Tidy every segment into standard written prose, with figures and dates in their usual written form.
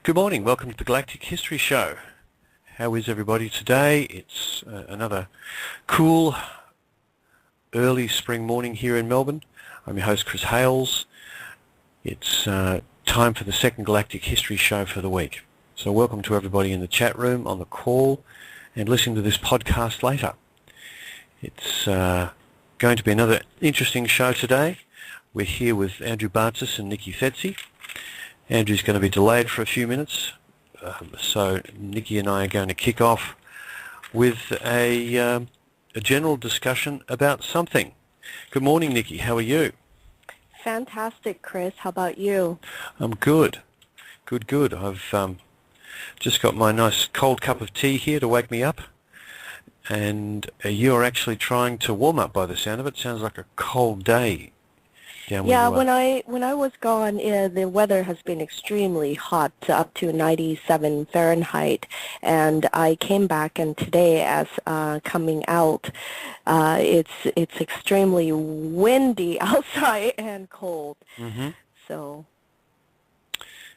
Good morning, welcome to the Galactic History Show. How is everybody today? It's another cool early spring morning here in Melbourne. I'm your host Chris Hales. It's time for the second Galactic History Show for the week. So welcome to everybody in the chat room, on the call, and listening to this podcast later. It's going to be another interesting show today. We're here with Andrew Bartzis and Nickie Thetsy. Andrew's going to be delayed for a few minutes, so Nickie and I are going to kick off with a general discussion about something. Good morning, Nickie. How are you? Fantastic, Chris. How about you? I'm good. Good. I've just got my nice cold cup of tea here to wake me up, and you're actually trying to warm up by the sound of it. Sounds like a cold day. Yeah, when I was gone, the weather has been extremely hot, up to 97 Fahrenheit, and I came back, and today, as coming out, it's extremely windy outside and cold. Mm-hmm. So.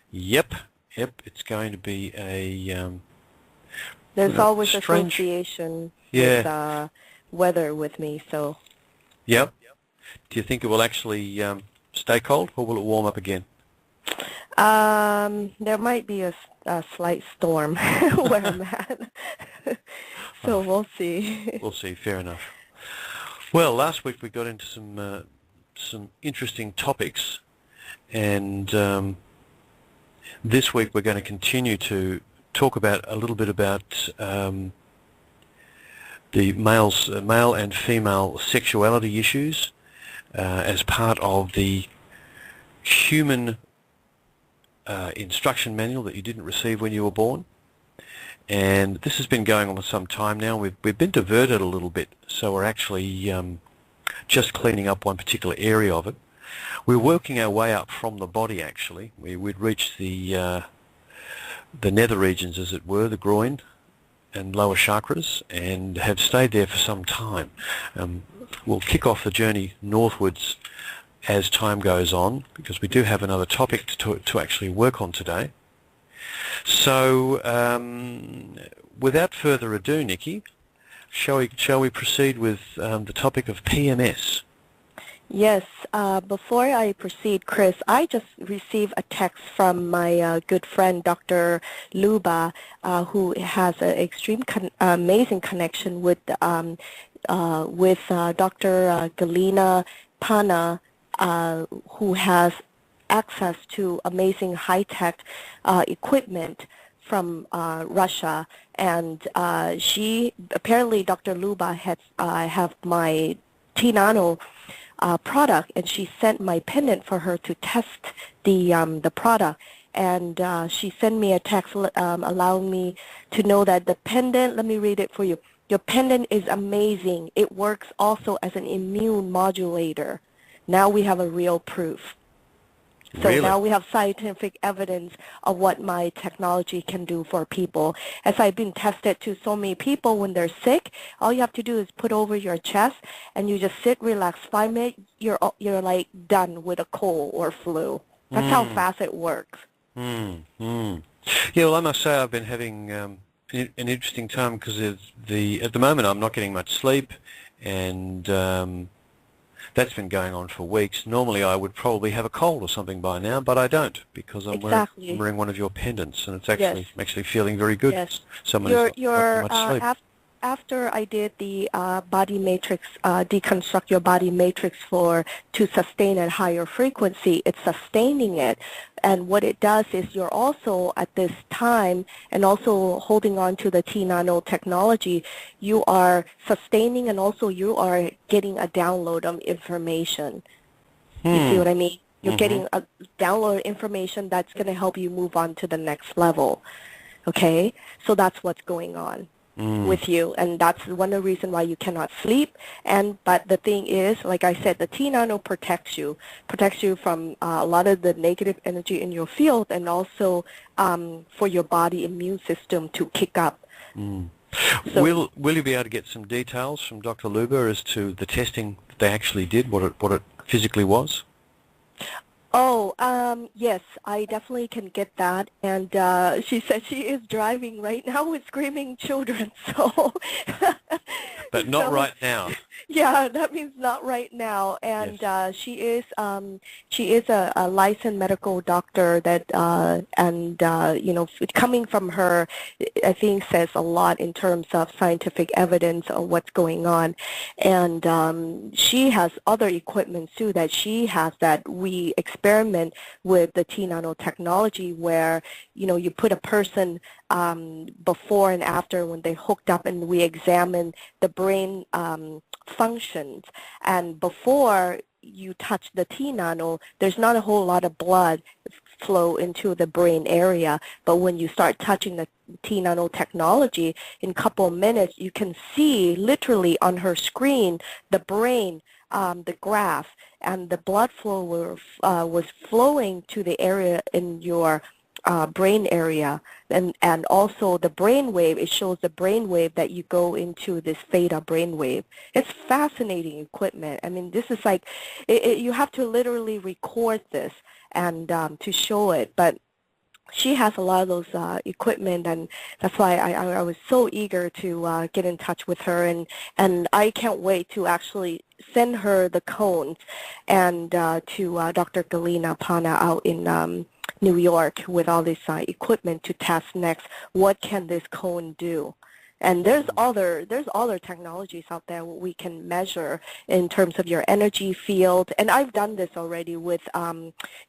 Yep. It's going to be a. There's always association with weather with me, so. Yep. Do you think it will actually stay cold, or will it warm up again? There might be a slight storm where I'm at, so we'll see. We'll see. Fair enough. Well, last week we got into some interesting topics, and this week we're going to continue to talk about a little bit about the male and female sexuality issues. As part of the human instruction manual that you didn't receive when you were born. And this has been going on for some time now. We've been diverted a little bit, so we're actually just cleaning up one particular area of it. We're working our way up from the body, actually. We'd reached the nether regions, as it were, the groin and lower chakras, and have stayed there for some time. We'll kick off the journey northwards as time goes on, because we do have another topic to actually work on today. So without further ado, Nickie, shall we proceed with the topic of PMS? Yes. Before I proceed, Chris, I just received a text from my good friend, Dr. Luba, who has an amazing connection with Dr. Galina Pana, who has access to amazing high-tech equipment from Russia, and she apparently, Dr. Luba have my tNano product, and she sent my pendant for her to test the product, and she sent me a text allowing me to know that the pendant, let me read it for you. Your pendant is amazing. It works also as an immune modulator. Now we have a real proof. So really? Now we have scientific evidence of what my technology can do for people. As I've been tested to so many people when they're sick, all you have to do is put over your chest and you just sit, relax 5 minutes, you're like done with a cold or flu. That's how fast it works. Yeah, well, I must say I've been having an interesting time, because at the moment I'm not getting much sleep, and that's been going on for weeks. Normally I would probably have a cold or something by now, but I don't, because I'm wearing one of your pendants, and it's actually feeling very good. Yes. Someone who's not much sleep. After I did the body matrix, deconstruct your body matrix to sustain at higher frequency, it's sustaining it. And what it does is you're also at this time, and also holding on to the tNano technology, you are sustaining, and also you are getting a download of information. You see what I mean? You're getting a download of information that's going to help you move on to the next level. Okay? So that's what's going on with you, and that's one of the reasons why you cannot sleep. But the thing is, like I said, the tNano protects you from a lot of the negative energy in your field, and also for your body immune system to kick up. So, will you be able to get some details from Dr. Luba as to the testing that they actually did, what it physically was? Oh, yes, I definitely can get that. And she said she is driving right now with screaming children. So, But not so right now. yeah, that means not right now. Yes. And she is a licensed medical doctor that and you know, coming from her, I think says a lot in terms of scientific evidence of what's going on. And she has other equipment too that she has that we experiment with the tNano technology, where you know you put a person before and after when they hooked up, and we examine the brain functions. And before you touch the tNano, there's not a whole lot of blood flow into the brain area. But when you start touching the tNano technology, in a couple of minutes, you can see literally on her screen the brain, the graph, and the blood flow was flowing to the area in your brain area, and also the brain wave. It shows the brain wave that you go into this theta brain wave. It's fascinating equipment. I mean, this is like you have to literally record this and to show it, but she has a lot of those equipment, and that's why I was so eager to get in touch with her, and I can't wait to actually send her the cones and to Dr. Galina Pana out in New York with all this equipment to test next. What can this cone do? And there's other technologies out there we can measure in terms of your energy field. And I've done this already with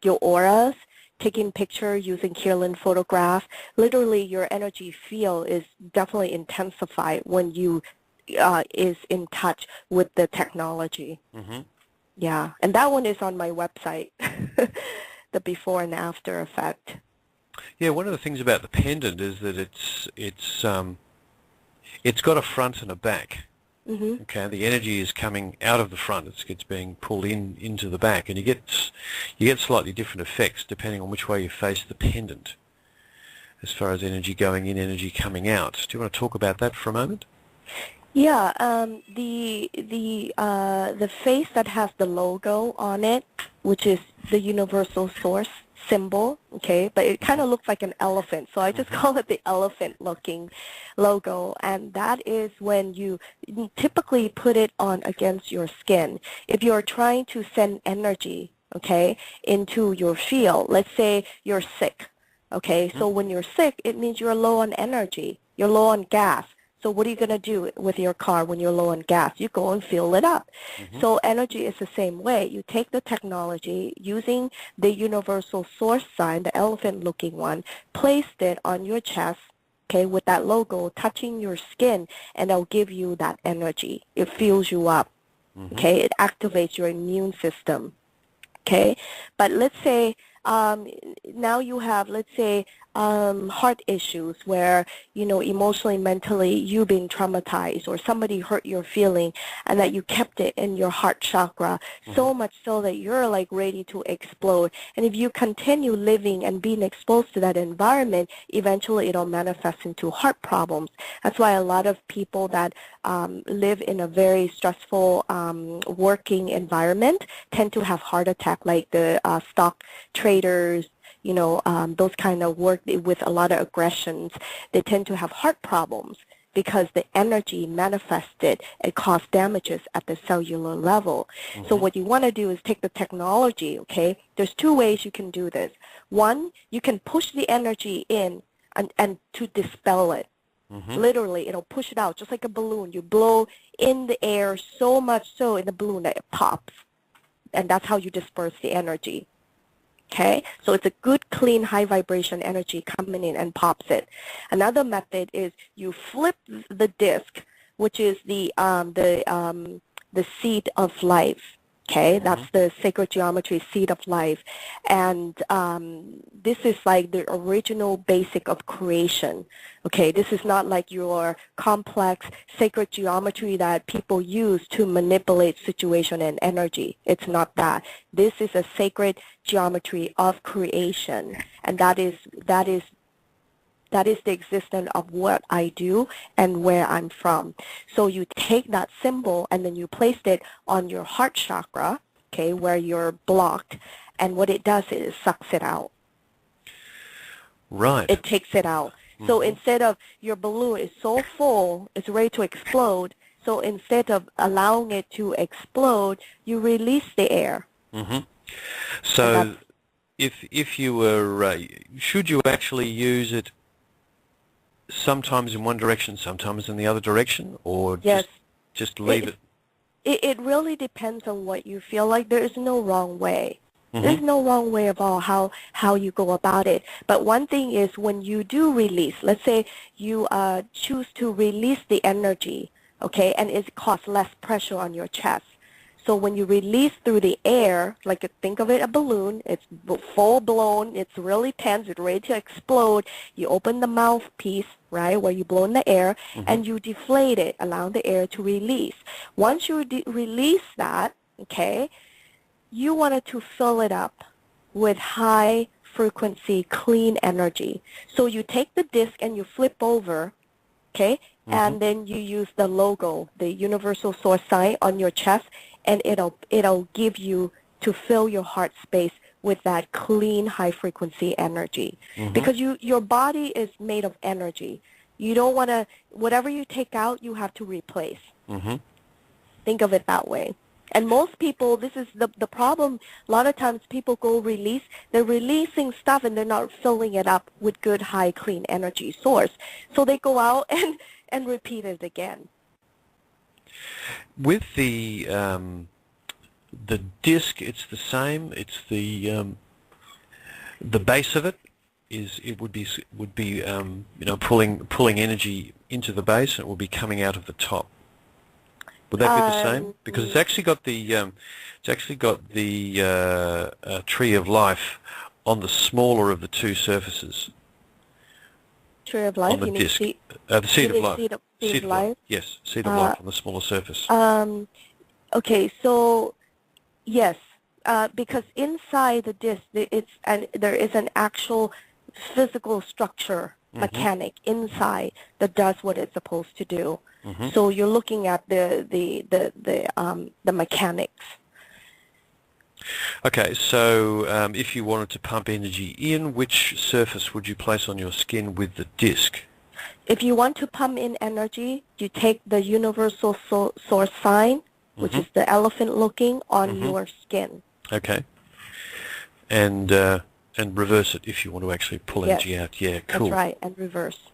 your auras, taking picture using Kirlian photograph. Literally, your energy field is definitely intensified when you is in touch with the technology. Mm-hmm. Yeah, and that one is on my website, the before and after effect. Yeah, one of the things about the pendant is that it's got a front and a back. Mm-hmm. Okay, the energy is coming out of the front. It's being pulled into the back, and you get slightly different effects depending on which way you face the pendant, as far as energy going in, energy coming out. Do you want to talk about that for a moment? Yeah, the face that has the logo on it, which is the universal source symbol, okay, but it kind of looks like an elephant, so I just call it the elephant-looking logo, and that is when you typically put it on against your skin. If you're trying to send energy, okay, into your field, let's say you're sick, okay, so when you're sick, it means you're low on energy, you're low on gas. So what are you going to do with your car when you're low on gas? You go and fill it up. So energy is the same way. You take the technology using the universal source sign, the elephant-looking one, placed it on your chest, okay, with that logo touching your skin, and it'll give you that energy. It fills you up, okay? It activates your immune system, okay? But let's say now you have, let's say, heart issues where, you know, emotionally, mentally, you've been traumatized or somebody hurt your feeling and that you kept it in your heart chakra so much so that you're like ready to explode. And if you continue living and being exposed to that environment, eventually it'll manifest into heart problems. That's why a lot of people that live in a very stressful working environment tend to have heart attack, like the stock traders, you know, those kind of work with a lot of aggressions. They tend to have heart problems because the energy manifested and caused damages at the cellular level. So what you want to do is take the technology, okay? There's two ways you can do this. One, you can push the energy in and to dispel it. Literally, it'll push it out just like a balloon. You blow in the air so much so in the balloon that it pops. And that's how you disperse the energy. Okay, so it's a good, clean, high vibration energy coming in and pops it. Another method is you flip the disc, which is the seed of life. Okay, that's the sacred geometry, seed of life. And this is like the original basic of creation. Okay, this is not like your complex sacred geometry that people use to manipulate situation and energy. It's not that. This is a sacred geometry of creation, and that is the existence of what I do and where I'm from. So you take that symbol and then you place it on your heart chakra, okay, where you're blocked, and what it does is it sucks it out. Right. It takes it out. So instead of your balloon is so full, it's ready to explode, so instead of allowing it to explode, you release the air. So if you were, should you actually use it sometimes in one direction, sometimes in the other direction, or just leave it? It really depends on what you feel like. There is no wrong way. There's no wrong way at all how you go about it. But one thing is when you do release, let's say you choose to release the energy, okay, and it causes less pressure on your chest. So when you release through the air, like think of it a balloon, it's full blown, it's really tense, it's ready to explode. You open the mouthpiece, right, where you blow in the air, and you deflate it, allowing the air to release. Once you release that, okay, you wanted to fill it up with high frequency, clean energy. So you take the disc and you flip over, okay, and then you use the logo, the universal source sign on your chest, and it'll give you to fill your heart space with that clean, high frequency energy. Because your body is made of energy. You don't want to, whatever you take out, you have to replace. Think of it that way. And most people, this is the problem, a lot of times people go release, they're releasing stuff and they're not filling it up with good, high, clean energy source. So they go out and repeat it again. With the disc, it's the same. It's the base of it would be you know, pulling energy into the base, and it will be coming out of the top. Would that be the same? Because it's actually got the tree of life on the smaller of the two surfaces. Tree of life. On the disc. The seed of life. Seed of life. Yes, seed of life on the smaller surface. Okay, so yes, because inside the disc, there is an actual physical structure, mechanic inside that does what it's supposed to do. So you're looking at the mechanics. Okay, so if you wanted to pump energy in, which surface would you place on your skin with the disc? If you want to pump in energy, you take the universal source sign, which is the elephant looking, on your skin. Okay. And reverse it if you want to actually pull energy out. Yeah, cool. That's right, and reverse.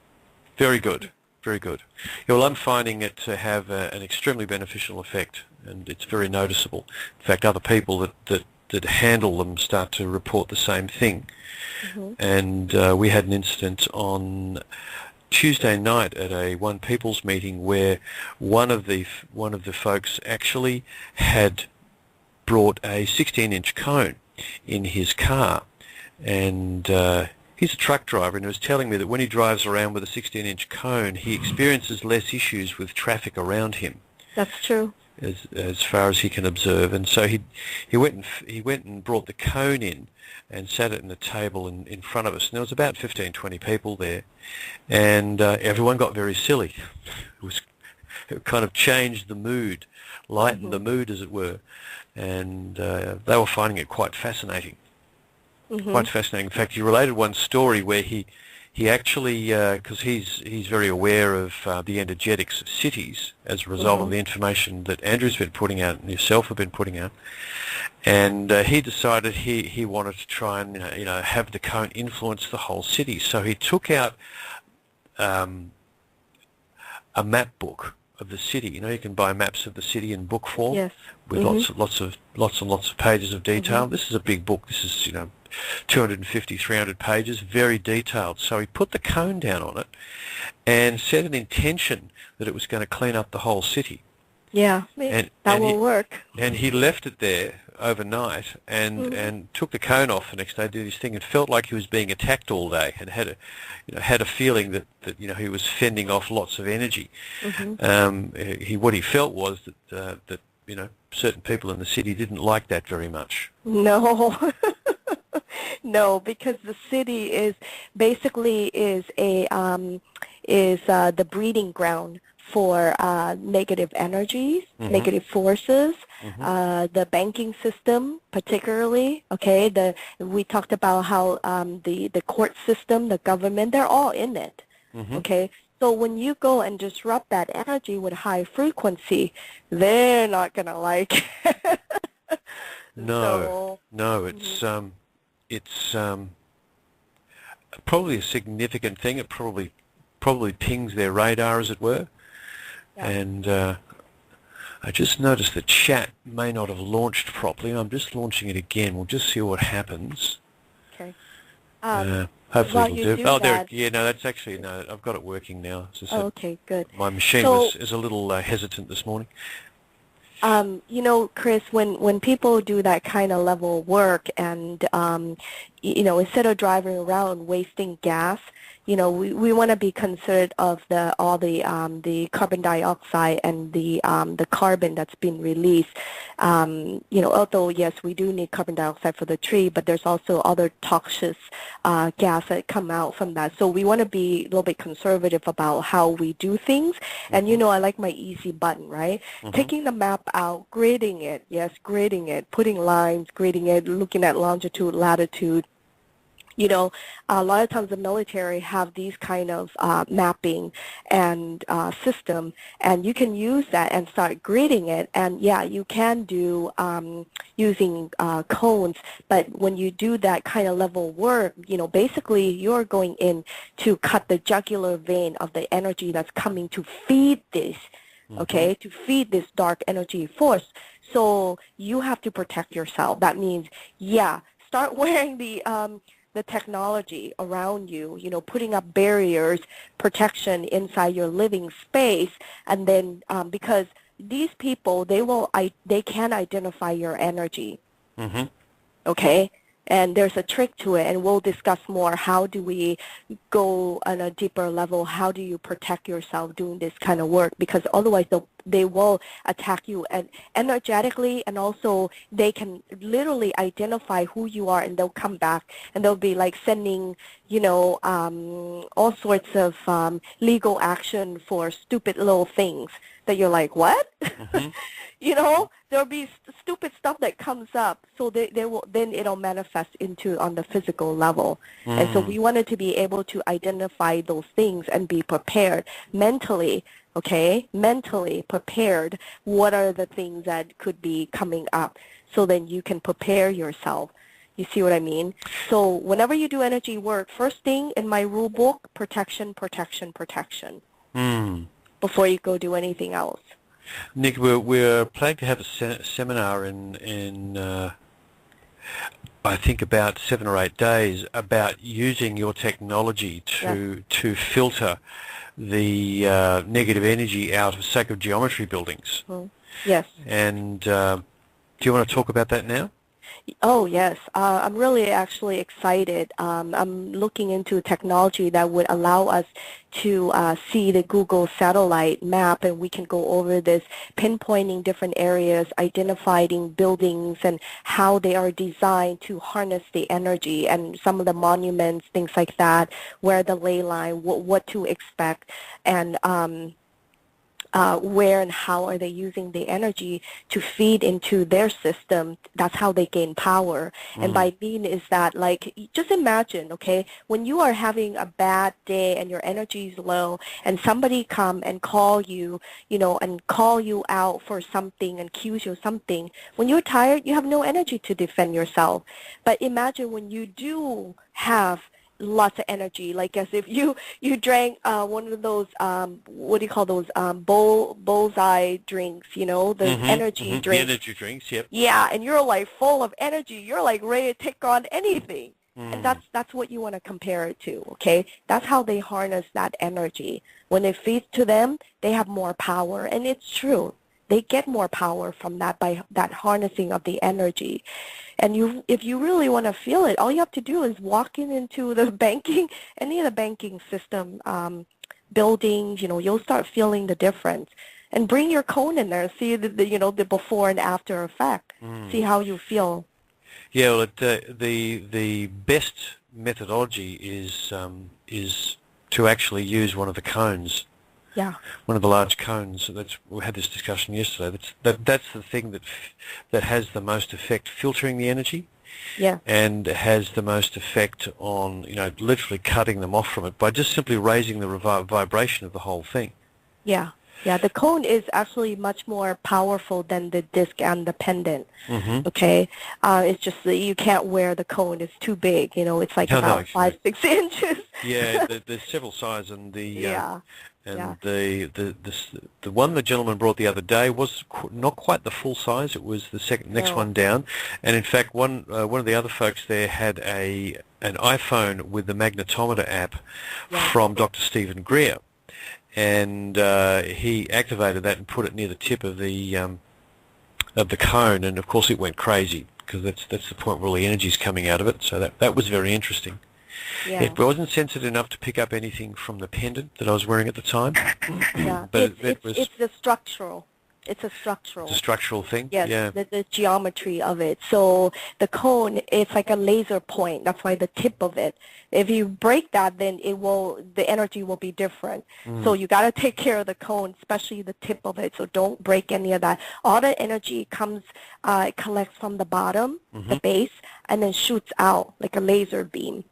Very good. Very good. Yeah, well, I'm finding it to have an extremely beneficial effect, and it's very noticeable. In fact, other people that handle them start to report the same thing. And we had an incident on Tuesday night at a One People's meeting where one of the folks actually had brought a 16-inch cone in his car, and he's a truck driver, and he was telling me that when he drives around with a 16-inch cone, he experiences less issues with traffic around him. That's true. As far as he can observe, and so he went and brought the cone in and sat it in the table in front of us, and there was about 15, 20 people there, and everyone got very silly. It kind of changed the mood, lightened the mood, as it were, and they were finding it quite fascinating. Quite fascinating. In fact, he related one story where he actually, because he's very aware of the energetics of cities as a result of the information that Andrew's been putting out and yourself have been putting out, and he decided he wanted to try and have the cone influence the whole city. So he took out a map book of the city. You can buy maps of the city in book form with lots and lots of pages of detail. This is a big book. This is 250, 300 pages, very detailed. So he put the cone down on it and set an intention that it was going to clean up the whole city. Yeah, that will work. And he left it there overnight and took the cone off the next day, did his thing, and felt like he was being attacked all day, and had a feeling that he was fending off lots of energy. What he felt was that certain people in the city didn't like that very much. No. No, because the city is basically the breeding ground for negative energies, negative forces, the banking system particularly, okay? We talked about how the court system, the government, they're all in it, okay? So when you go and disrupt that energy with high frequency, they're not going to like it. No, it's probably a significant thing. It probably pings their radar, as it were. Yeah. And I just noticed the chat may not have launched properly. I'm just launching it again. We'll just see what happens. Okay. Hopefully it'll do. Oh, there. Yeah, no, that's actually no. I've got it working now. Okay, good. My machine is a little hesitant this morning. You know, Chris, when people do that kind of level work and, you know, instead of driving around wasting gas, you know, we want to be considerate of all the carbon dioxide and the carbon that's been released. You know, although yes, we do need carbon dioxide for the tree, but there's also other toxic gas that come out from that. So we want to be a little bit conservative about how we do things. And you know, I like my easy button, right? Taking the map out, gridding it, yes, gridding it, putting lines, gridding it, looking at longitude, latitude. You know, a lot of times the military have these kind of mapping and system, and you can use that and start gridding it. And yeah, you can do using cones, but when you do that kind of level work, you know, basically you're going in to cut the jugular vein of the energy that's coming to feed this, okay, to feed this dark energy force. So you have to protect yourself. That means, yeah, start wearing the technology around you, you know, putting up barriers, protection inside your living space, and then because these people, they can identify your energy, okay? And there's a trick to it, and we'll discuss more. How do we go on a deeper level? How do you protect yourself doing this kind of work? Because otherwise they will attack you and energetically, and also they can literally identify who you are, and they'll come back and they'll be like sending, you know, all sorts of legal action for stupid little things that you're like, what? You know, there'll be stupid stuff that comes up, so then it'll manifest into on the physical level. And so we wanted to be able to identify those things and be prepared mentally, okay, mentally prepared. What are the things that could be coming up, so then you can prepare yourself. You see what I mean? So whenever you do energy work, first thing in my rule book, protection, protection, protection, before you go do anything else. Nick, we're planning to have a seminar in I think about 7 or 8 days about using your technology to filter the negative energy out of sacred geometry buildings. Yes. And do you want to talk about that now? Oh, yes. I'm really actually excited. I'm looking into technology that would allow us to see the Google satellite map, and we can go over this, pinpointing different areas, identifying buildings and how they are designed to harness the energy, and some of the monuments, things like that, where the ley line, what to expect, and where and how are they using the energy to feed into their system. That's how they gain power. And by mean is that, like, just imagine, okay, when you are having a bad day and your energy is low, and somebody come and call you, you know, and call you out for something and accuse you of something. When you're tired, you have no energy to defend yourself. But imagine when you do have lots of energy, like as if you drank one of those what do you call those bullseye drinks, you know, the energy drinks. The energy drinks, yep. Yeah, and you're like full of energy. You're like ready to take on anything. And that's what you want to compare it to, okay? That's how they harness that energy. When it feeds to them, they have more power, and it's true. They get more power from that by that harnessing of the energy. And if you really want to feel it, all you have to do is walk into the banking, any of the banking system buildings, you know, you'll start feeling the difference. And bring your cone in there, see the before and after effect. See how you feel. Yeah, well, the best methodology is to actually use one of the cones Yeah. One of the large cones. We had this discussion yesterday. That's the thing that has the most effect filtering the energy. Yeah. And has the most effect on, literally cutting them off from it by just simply raising the vibration of the whole thing. Yeah. Yeah, the cone is actually much more powerful than the disc and the pendant. Mm-hmm. Okay, it's just that you can't wear the cone; it's too big. It's like about 5-6 inches. Yeah, there's several sizes, and Yeah. the one the gentleman brought the other day was not quite the full size. It was the next one down, and in fact, one of the other folks there had an iPhone with the magnetometer app from Dr. Stephen Greer. And he activated that and put it near the tip of the cone, and of course it went crazy because that's the point where all the energy's coming out of it. So that was very interesting. Yeah. It wasn't sensitive enough to pick up anything from the pendant that I was wearing at the time. Yeah, but it's the structural. It's a structural. It's a structural thing? Yes, yeah. The geometry of it. So the cone, it's like a laser point. That's why the tip of it. If you break that, then the energy will be different. So you got to take care of the cone, especially the tip of it. So don't break any of that. All the energy it collects from the bottom, the base, and then shoots out like a laser beam.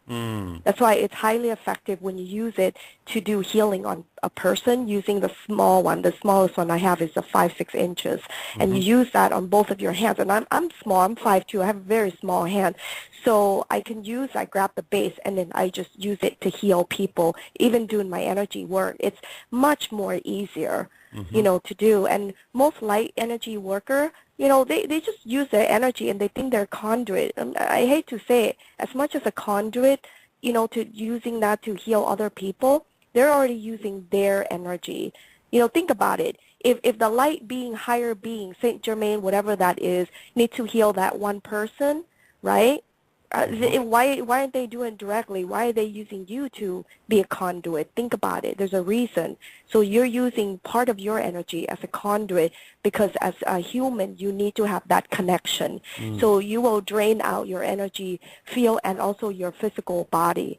That's why it's highly effective when you use it to do healing on a person using the small one. The smallest one I have is 5-6 inches. And you use that on both of your hands. And I'm small. I'm 5'2". I have a very small hand. So I grab the base, and then I just use it to heal people, even doing my energy work. It's much more easier, to do. And most light energy worker, they just use their energy and they think they're a conduit. I hate to say it, as much as a conduit, to using that to heal other people, they're already using their energy. Think about it. If the light being, higher being, Saint Germain, whatever that is, need to heal that one person, right? Why aren't they doing it directly? Why are they using you to be a conduit? Think about it. There's a reason. So you're using part of your energy as a conduit because as a human, you need to have that connection. So you will drain out your energy field and also your physical body,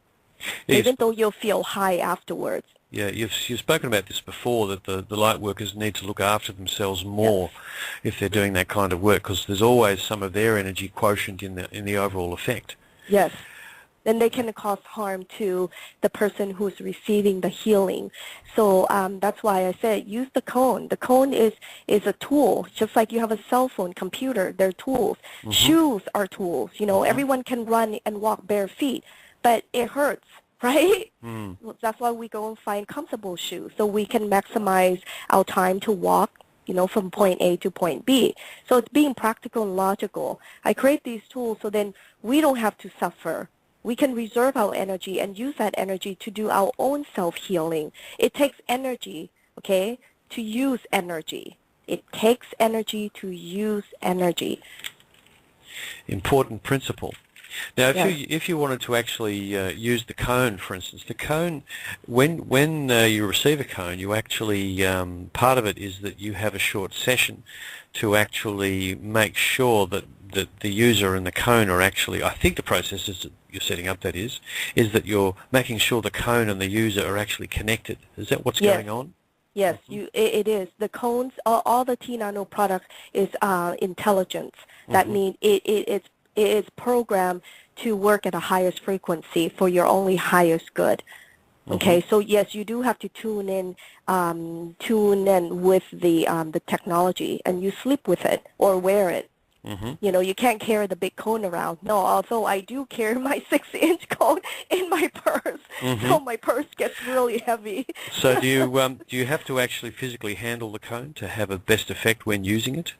even though you'll feel high afterwards. Yeah, you've spoken about this before, that the light workers need to look after themselves more if they're doing that kind of work, because there's always some of their energy quotient in the overall effect. Yes. Then they can cause harm to the person who's receiving the healing. So that's why I said use the cone. The cone is a tool, just like you have a cell phone, computer, they're tools. Shoes are tools. Everyone can run and walk bare feet, but it hurts. Right? That's why we go and find comfortable shoes, so we can maximize our time to walk, from point A to point B. So it's being practical and logical. I create these tools so then we don't have to suffer. We can reserve our energy and use that energy to do our own self-healing. It takes energy, to use energy. It takes energy to use energy. Important principle. Now, if you wanted to actually use the cone, for instance, the cone, when you receive a cone, you actually, part of it is that you have a short session to actually make sure that the user and the cone are actually, I think the process is that you're setting up, that is that you're making sure the cone and the user are actually connected. Is that what's going on? Yes, it is. The cones, all the tNano products is intelligence. That means it is programmed to work at the highest frequency for your only highest good. Okay, so yes, you do have to tune in with the technology, and you sleep with it or wear it. You can't carry the big cone around. No, although I do carry my 6-inch cone in my purse, so my purse gets really heavy. So do you have to actually physically handle the cone to have a best effect when using it?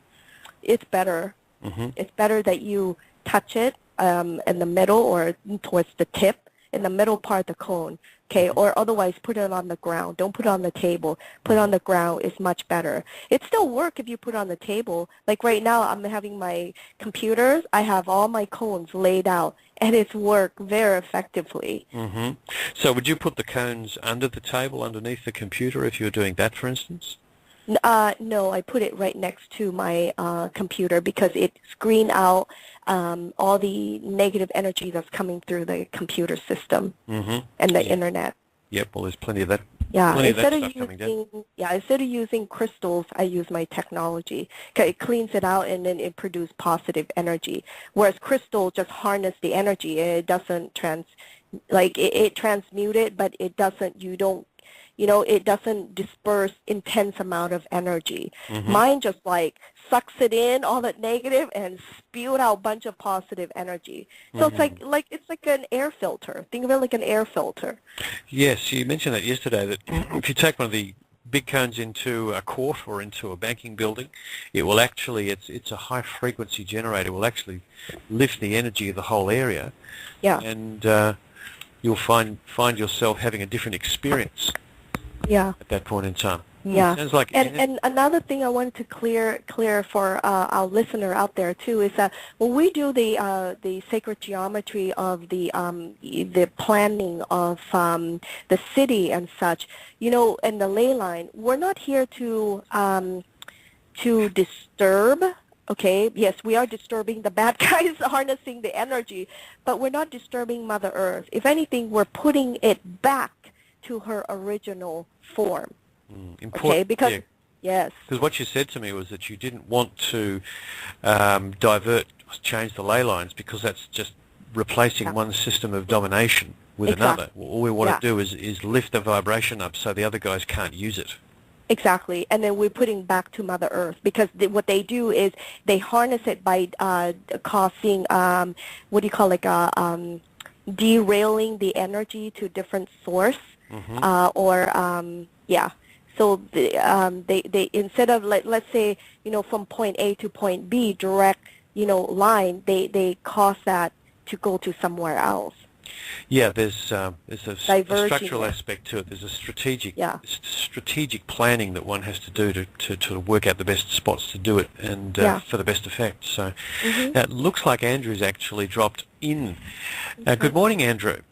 It's better. It's better that you touch it in the middle or towards the tip, in the middle part of the cone, or otherwise put it on the ground. Don't put it on the table. Put it on the ground is much better. It still works if you put it on the table. Like right now, I'm having my computers. I have all my cones laid out, and it's worked very effectively. So would you put the cones under the table, underneath the computer, if you were doing that, for instance? No, I put it right next to my computer because it screens out all the negative energy that's coming through the computer system and the internet. Yep, well, there's plenty of that Yeah, Plenty of that stuff coming down. instead of using crystals, I use my technology. 'Cause it cleans it out and then it produces positive energy. Whereas crystal just harness the energy. It doesn't it transmute it, but it doesn't, it doesn't disperse intense amount of energy. Mm-hmm. Mine just like sucks it in, all that negative, and spew out a bunch of positive energy. So it's it's like an air filter. Think of it like an air filter. Yes, you mentioned that yesterday, that if you take one of the big cones into a court or into a banking building, it will actually, it's a high frequency generator, it will actually lift the energy of the whole area. Yeah. And you'll find yourself having a different experience. Yeah. At that point in time. Yeah. Sounds like and another thing I wanted to clear for our listener out there too is that when we do the sacred geometry of the planning of the city and such, and the ley line, we're not here to disturb. Okay, yes, we are disturbing the bad guys harnessing the energy, but we're not disturbing Mother Earth. If anything, we're putting it back to her original form. Okay, because yes. Because what you said to me was that you didn't want to change the ley lines, because that's just replacing one system of domination with another. All we want to do is lift the vibration up so the other guys can't use it. Exactly, and then we're putting back to Mother Earth, because what they do is they harness it by causing derailing the energy to different source. So they instead of let's say from point A to point B direct line, they cause that to go to somewhere else. Yeah, there's a structural aspect to it. There's a strategic planning that one has to do to work out the best spots to do it and for the best effect. So now it looks like Andrew's actually dropped in. Good morning, Andrew.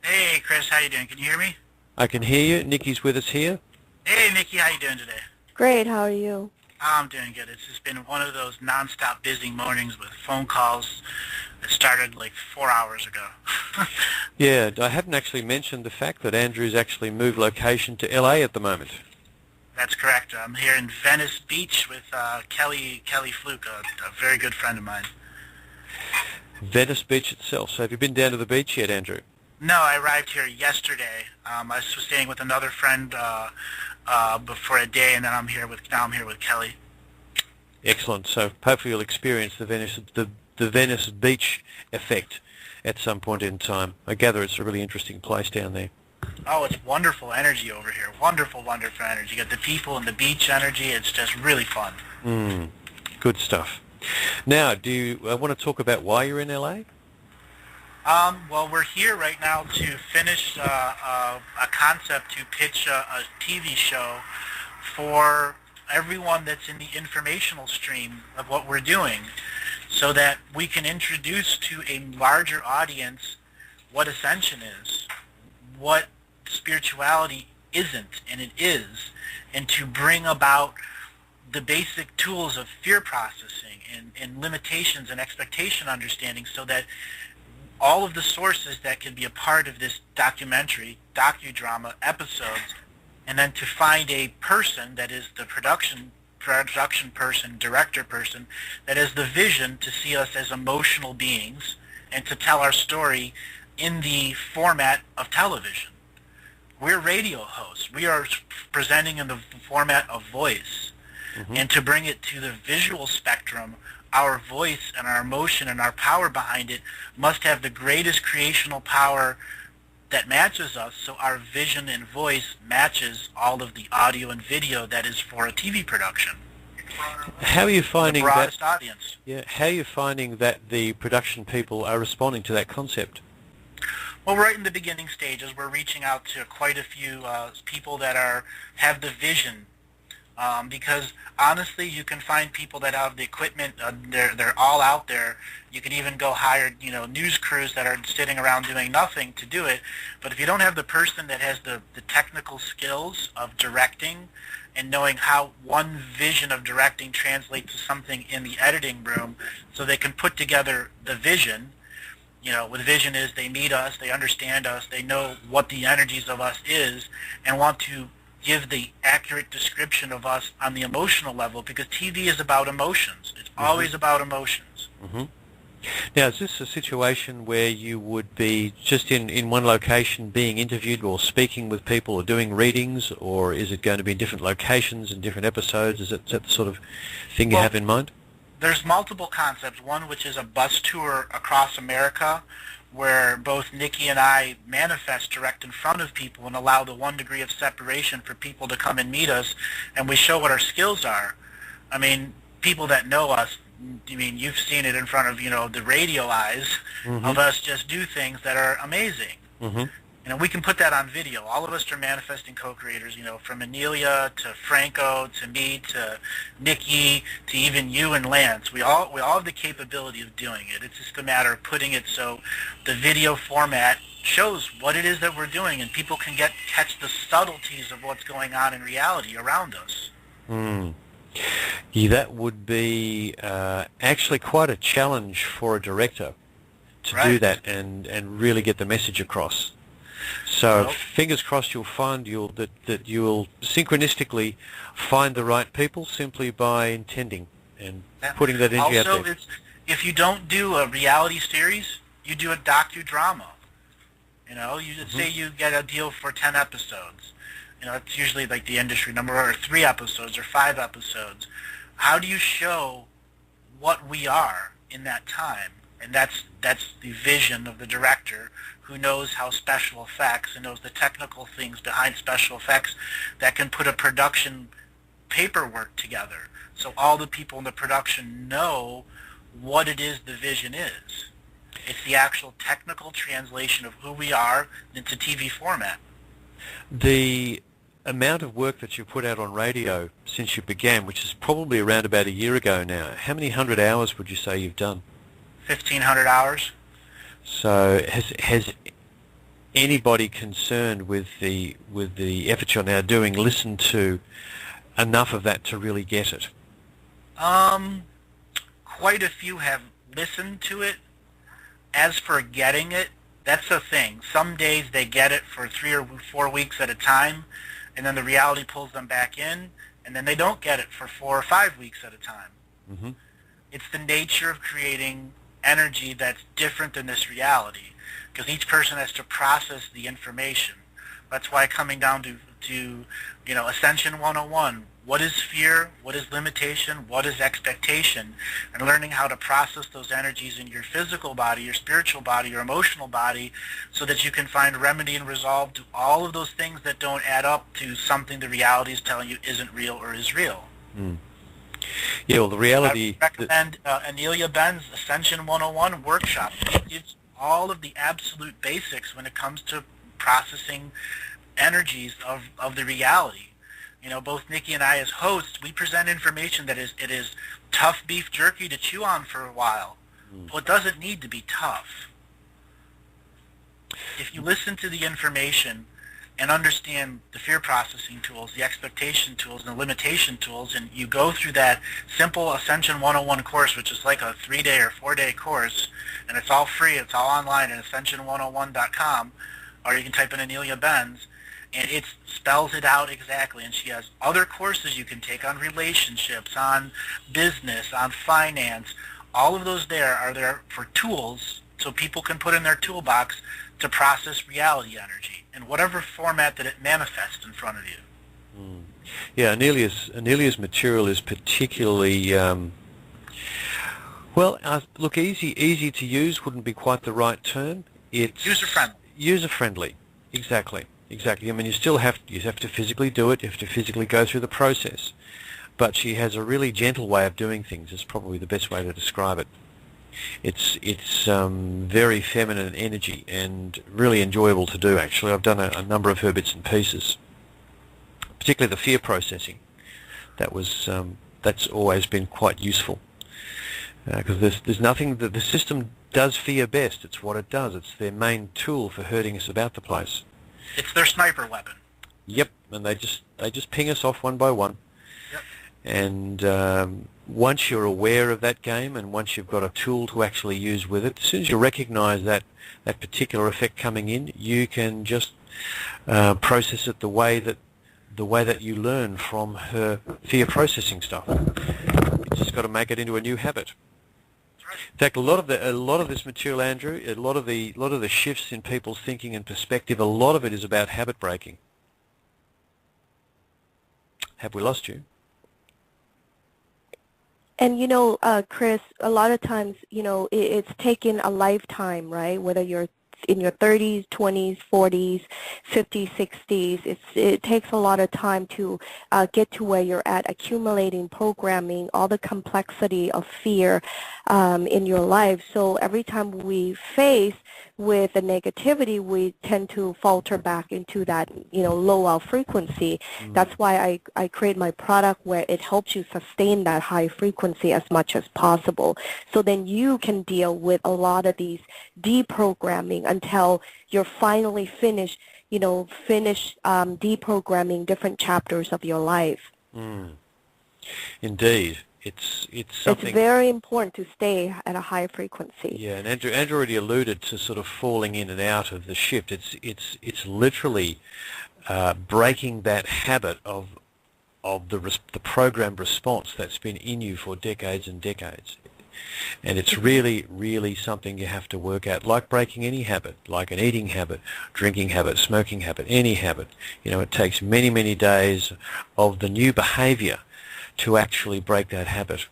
Hey, Chris, how you doing? Can you hear me? I can hear you. Nickie's with us here. Hey, Nickie, how you doing today? Great. How are you? I'm doing good. It's just been one of those non-stop busy mornings with phone calls that started like 4 hours ago. Yeah, I haven't actually mentioned the fact that Andrew's actually moved location to LA at the moment. That's correct. I'm here in Venice Beach with Kelly Fluke, a very good friend of mine. Venice Beach itself. So have you been down to the beach yet, Andrew? No, I arrived here yesterday. I was staying with another friend for a day, and then I'm here with Kelly. Excellent. So hopefully you'll experience the Venice Beach effect at some point in time. I gather it's a really interesting place down there. Oh, it's wonderful energy over here. Wonderful energy. You got the people and the beach energy. It's just really fun. Good stuff. Now, do you want to talk about why you're in LA? Well, we're here right now to finish a concept to pitch a TV show for everyone that's in the informational stream of what we're doing, so that we can introduce to a larger audience what ascension is, what spirituality isn't and it is, and to bring about the basic tools of fear processing and limitations and expectation understanding, so that all of the sources that can be a part of this docudrama episodes, and then to find a person that is the production person, director person, that has the vision to see us as emotional beings and to tell our story in the format of television. We're radio hosts. We are presenting in the format of voice. And to bring it to the visual spectrum, our voice and our emotion and our power behind it must have the greatest creational power that matches us, so our vision and voice matches all of the audio and video that is for a TV production. How are you finding the broadest audience? Yeah, how are you finding that the production people are responding to that concept? Well, right in the beginning stages, we're reaching out to quite a few people that have the vision. Because honestly, you can find people that have the equipment. They're all out there. You can even go hire news crews that are sitting around doing nothing to do it. But if you don't have the person that has the technical skills of directing and knowing how one vision of directing translates to something in the editing room, so they can put together the vision, with vision is they meet us, they understand us, they know what the energies of us is, and want to give the accurate description of us on the emotional level, because TV is about emotions. It's always about emotions. Now, is this a situation where you would be just in one location being interviewed or speaking with people or doing readings, or is it going to be in different locations and different episodes? Is that the sort of thing you have in mind? There's multiple concepts. One which is a bus tour across America, where both Nickie and I manifest direct in front of people and allow the 1 degree of separation for people to come and meet us, and we show what our skills are. I mean, people that know us, you've seen it in front of, the radio eyes of us just do things that are amazing. We can put that on video. All of us are manifesting co-creators, from Anelia to Franco to me to Nickie to even you and Lance. We all have the capability of doing it. It's just a matter of putting it so the video format shows what it is that we're doing, and people can catch the subtleties of what's going on in reality around us. Yeah, that would be actually quite a challenge for a director to do that and really get the message across. So fingers crossed you'll find that you'll synchronistically find the right people simply by intending and putting that energy out there. Also, if you don't do a reality series, you do a docudrama. You say you get a deal for 10 episodes. It's usually like the industry number, or 3 episodes or 5 episodes. How do you show what we are in that time? And that's the vision of the director, who knows how special effects and knows the technical things behind special effects that can put a production paperwork together. So all the people in the production know what it is the vision is. It's the actual technical translation of who we are into TV format. The amount of work that you put out on radio since you began, which is probably around about a year ago now, how many 100 hours would you say you've done? 1,500 hours. So has anybody concerned with the effort you're now doing listened to enough of that to really get it? Quite a few have listened to it. As for getting it, that's the thing. Some days they get it for 3 or 4 weeks at a time, and then the reality pulls them back in, and then they don't get it for 4 or 5 weeks at a time. It's the nature of creating energy that's different than this reality, because each person has to process the information. That's why coming down to Ascension 101, what is fear, what is limitation, what is expectation, and learning how to process those energies in your physical body, your spiritual body, your emotional body, so that you can find remedy and resolve to all of those things that don't add up to something the reality is telling you isn't real or is real. Yeah, well, the reality... I recommend Anelia Ben's Ascension 101 workshop. It gives all of the absolute basics when it comes to processing energies of the reality. Both Nickie and I as hosts, we present information that it is tough beef jerky to chew on for a while. Well, it doesn't need to be tough. If you listen to the information and understand the fear processing tools, the expectation tools, and the limitation tools, and you go through that simple Ascension 101 course, which is like a 3-day or 4-day course, and it's all free, it's all online at ascension101.com, or you can type in Anelia Benz, and it spells it out exactly. And she has other courses you can take on relationships, on business, on finance. All of those are there for tools, so people can put in their toolbox to process reality energy in whatever format that it manifests in front of you. Yeah, Anelia's material is particularly look, easy to use wouldn't be quite the right term. It's user-friendly. User-friendly, exactly. I mean, you have to physically do it. You have to physically go through the process. But she has a really gentle way of doing things. Is probably the best way to describe it. It's very feminine energy and really enjoyable to do. Actually, I've done a number of her bits and pieces, particularly the fear processing. That's always been quite useful, because there's nothing that the system does fear best. It's what it does. It's their main tool for herding us about the place. It's their sniper weapon. Yep, and they just ping us off one by one. Yep. And once you're aware of that game and once you've got a tool to actually use with it, as soon as you recognize that particular effect coming in, you can just process it the way that you learn from her fear processing stuff. You just got to make it into a new habit. In fact, a lot of this material, Andrew, a lot of the shifts in people's thinking and perspective, a lot of it is about habit breaking. Have we lost you? And Chris, a lot of times, it's taken a lifetime, right? Whether you're in your 30s, 20s, 40s, 50s, 60s, it takes a lot of time to get to where you're at, accumulating programming, all the complexity of fear in your life. So every time we face with the negativity, we tend to falter back into that, low frequency. That's why I create my product where it helps you sustain that high frequency as much as possible. So then you can deal with a lot of these deprogramming until you're finally finished deprogramming different chapters of your life. Indeed. It's something. It's very important to stay at a high frequency. Yeah, and Andrew already alluded to sort of falling in and out of the shift. It's literally breaking that habit of the programmed response that's been in you for decades and decades. And it's really, really something you have to work at, like breaking any habit, like an eating habit, drinking habit, smoking habit, any habit. It takes many, many days of the new behavior to actually break that habit.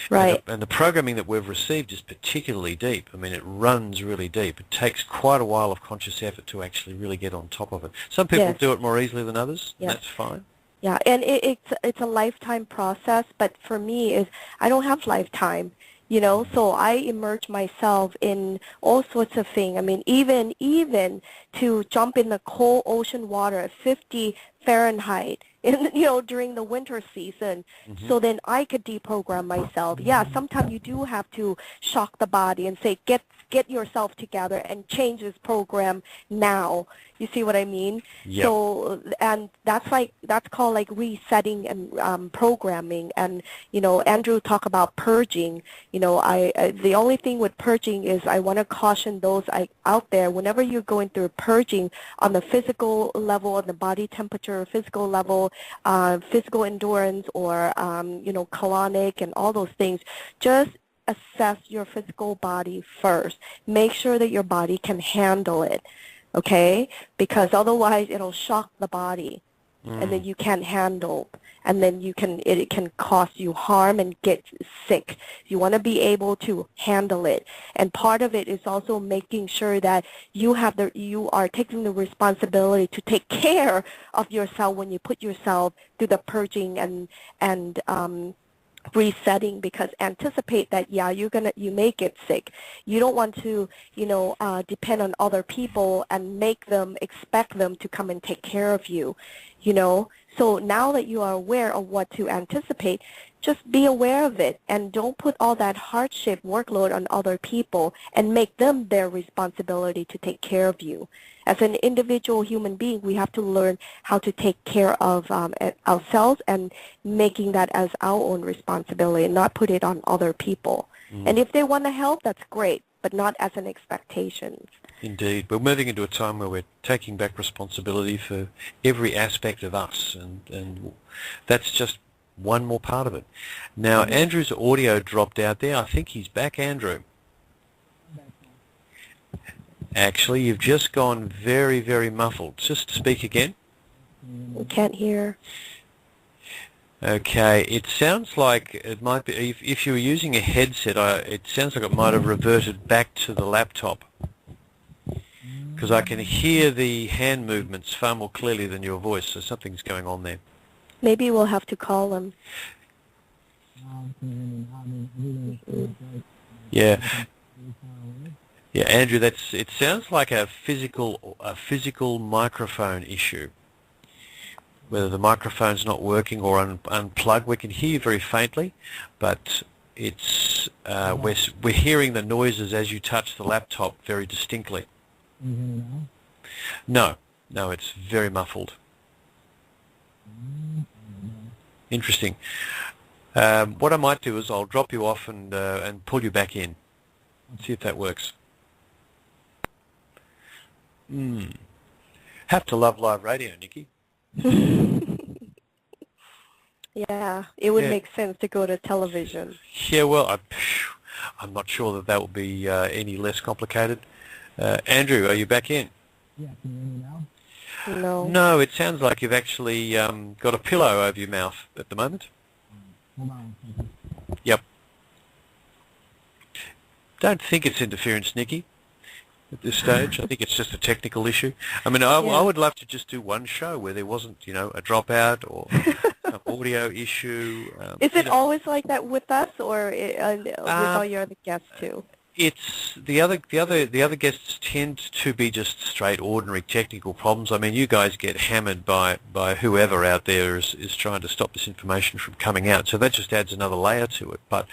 Right. And the programming that we've received is particularly deep. I mean, it runs really deep. It takes quite a while of conscious effort to actually really get on top of it. Some people do it more easily than others, and that's fine. Yeah, and it's a lifetime process, but for me, I don't have lifetime. So I immerse myself in all sorts of things. I mean, even to jump in the cold ocean water at 50 Fahrenheit, during the winter season, so then I could deprogram myself. Yeah, sometimes you do have to shock the body and say, get yourself together and change this program now. You see what I mean? Yep. So, and that's called like resetting and programming. And Andrew talked about purging. The only thing with purging is I want to caution those out there. Whenever you're going through purging on the physical level, on the body temperature, physical level, physical endurance, or colonic and all those things, just assess your physical body first. Make sure that your body can handle it. Okay, because otherwise it'll shock the body, and then you can't handle, and then it can cause you harm and get sick. You want to be able to handle it, and part of it is also making sure that you are taking the responsibility to take care of yourself when you put yourself through the purging and resetting, because anticipate that you may get sick. You don't want to depend on other people and expect them to come and take care of you. So now that you are aware of what to anticipate, just be aware of it and don't put all that hardship workload on other people and make them their responsibility to take care of you. As an individual human being, we have to learn how to take care of ourselves and making that as our own responsibility and not put it on other people. And if they want to help, that's great, but not as an expectation. Indeed. We're moving into a time where we're taking back responsibility for every aspect of us, and that's just one more part of it. Now, Andrew's audio dropped out there. I think he's back, Andrew. Actually, you've just gone very, very muffled. Just speak again. We can't hear. Okay, it sounds like it might be, if you were using a headset, it sounds like it might have reverted back to the laptop, because I can hear the hand movements far more clearly than your voice, so something's going on there. Maybe we'll have to call him. Yeah. Yeah, Andrew, it sounds like a physical microphone issue. Whether the microphone's not working or unplugged, we can hear you very faintly, but it's we're hearing the noises as you touch the laptop very distinctly. No, it's very muffled. Interesting. What I might do is I'll drop you off and pull you back in and see if that works. Have to love live radio, Nickie. Yeah, it would make sense to go to television. Yeah, well, I'm not sure that that will be any less complicated. Andrew, are you back in? Yeah, can you hear me now? No. No, it sounds like you've actually got a pillow over your mouth at the moment. Hold on. Yep. Don't think it's interference, Nickie, at this stage. I think it's just a technical issue. I mean, I would love to just do one show where there wasn't, you know, a dropout or some audio issue. Is it always like that with us, or with all your other guests too? It's the other guests tend to be just straight ordinary technical problems. I mean, you guys get hammered by whoever out there is trying to stop this information from coming out, so that just adds another layer to it. But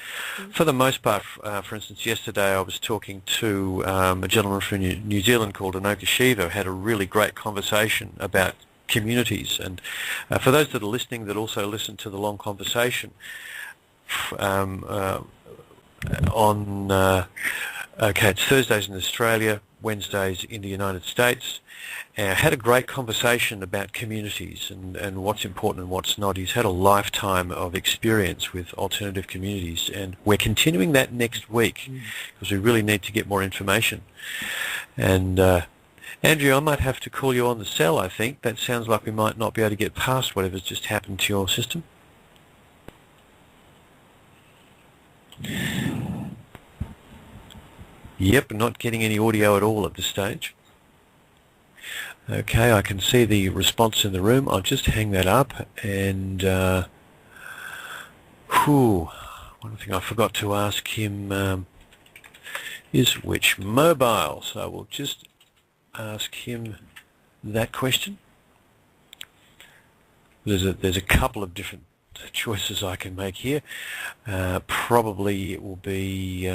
for the most part, for instance, yesterday I was talking to a gentleman from New Zealand called Anoka Shiva, had a really great conversation about communities, and for those that are listening that also listen to the long conversation it's Thursdays in Australia, Wednesdays in the United States. Had a great conversation about communities and what's important and what's not. He's had a lifetime of experience with alternative communities, and we're continuing that next week because we really need to get more information. And Andrew, I might have to call you on the cell, I think. That sounds like we might not be able to get past whatever's just happened to your system. Yep, not getting any audio at all at this stage. Okay, I can see the response in the room. I'll just hang that up and one thing I forgot to ask him is which mobile, so we'll just ask him that question. There's a couple of different choices I can make here. Probably it will be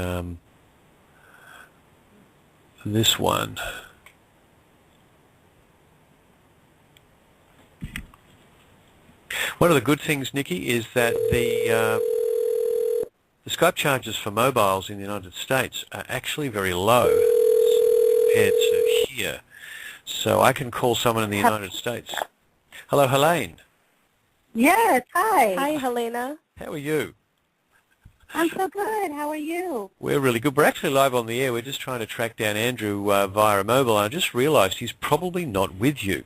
this one. One of the good things, Nickie, is that the Skype charges for mobiles in the United States are actually very low compared to here. So I can call someone in the United States. Hello, Helene. Yes, hi. Hi, Helena. How are you? I'm so good. How are you? We're really good. We're actually live on the air. We're just trying to track down Andrew via a mobile. I just realized he's probably not with you.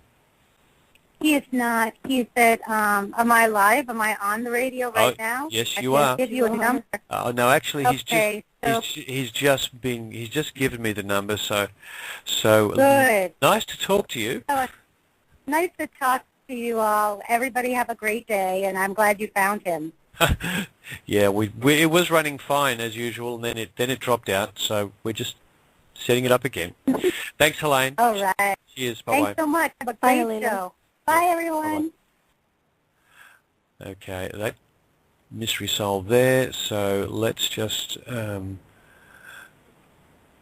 He is not. He said, am I live? Am I on the radio right now? Yes, you are. I can give you a number. No, actually, Okay, he's just given me the number. So good. Nice to talk to you. So it's nice to talk to you all. Everybody have a great day, and I'm glad you found him. Yeah, it was running fine as usual, and then it dropped out. So we're just setting it up again. Thanks, Helene. All right. Cheers. Bye-bye. Thanks so much. Have a Bye, great Helena. show. Bye, everyone. Bye-bye. Okay, that mystery solved there. So let's just. Do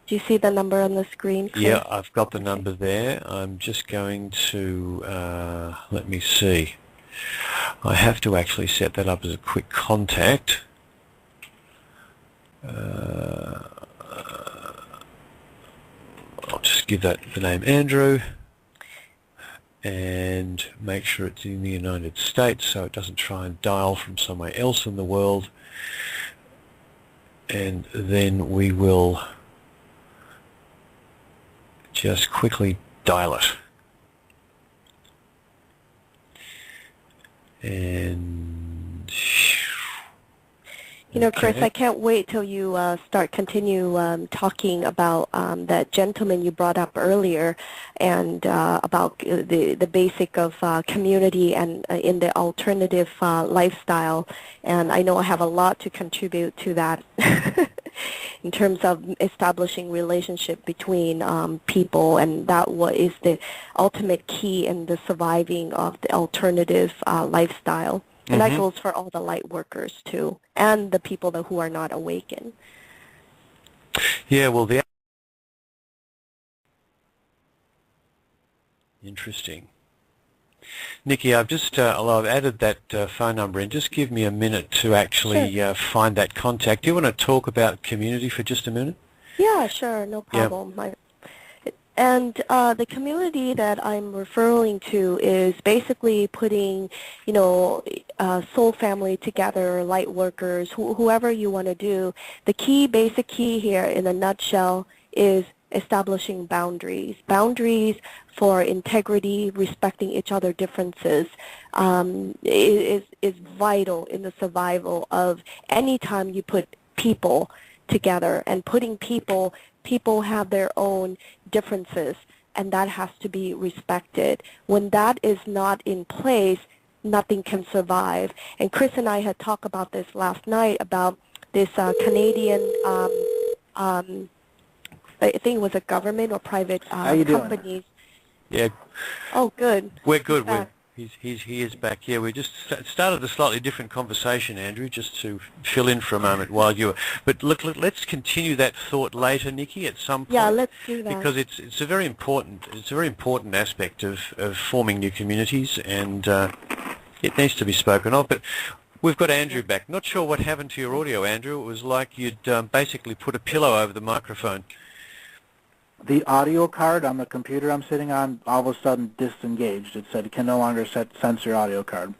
you see the number on the screen, Chris? Yeah, I've got the number there. I'm just going to let me see. I have to actually set that up as a quick contact. I'll just give that the name Andrew and make sure it's in the United States so it doesn't try and dial from somewhere else in the world. And then we will just quickly dial it. And you know, Chris, I can't wait till you continue talking about that gentleman you brought up earlier, and about the basic of community and in the alternative lifestyle. And I know I have a lot to contribute to that in terms of establishing relationship between people, and that what is the ultimate key in the surviving of the alternative lifestyle. And that goes for all the light workers too, and the people who are not awakened. yeah, well, interesting. Nickie, I've added that phone number in. Just give me a minute to actually find that contact. Do you want to talk about community for just a minute? Yeah, sure, no problem. And the community that I'm referring to is basically putting, soul family together, light workers, whoever you want to do. The basic key here in a nutshell is establishing boundaries. Boundaries for integrity, respecting each other's differences is vital in the survival of any time you put people together. And putting people have their own differences, and that has to be respected. When that is not in place, nothing can survive. And Chris and I had talked about this last night about this Canadian, I think it was a government or private companies. Yeah. Oh, good. We're good. He is back. Yeah, we just started a slightly different conversation, Andrew, just to fill in for a moment while you were. But look, let's continue that thought later, Nickie, at some point. Yeah, let's do that. Because it's a very important aspect of forming new communities, and it needs to be spoken of. But we've got Andrew back. Not sure what happened to your audio, Andrew. It was like you'd basically put a pillow over the microphone. The audio card on the computer I'm sitting on all of a sudden disengaged. It said it can no longer censor audio card.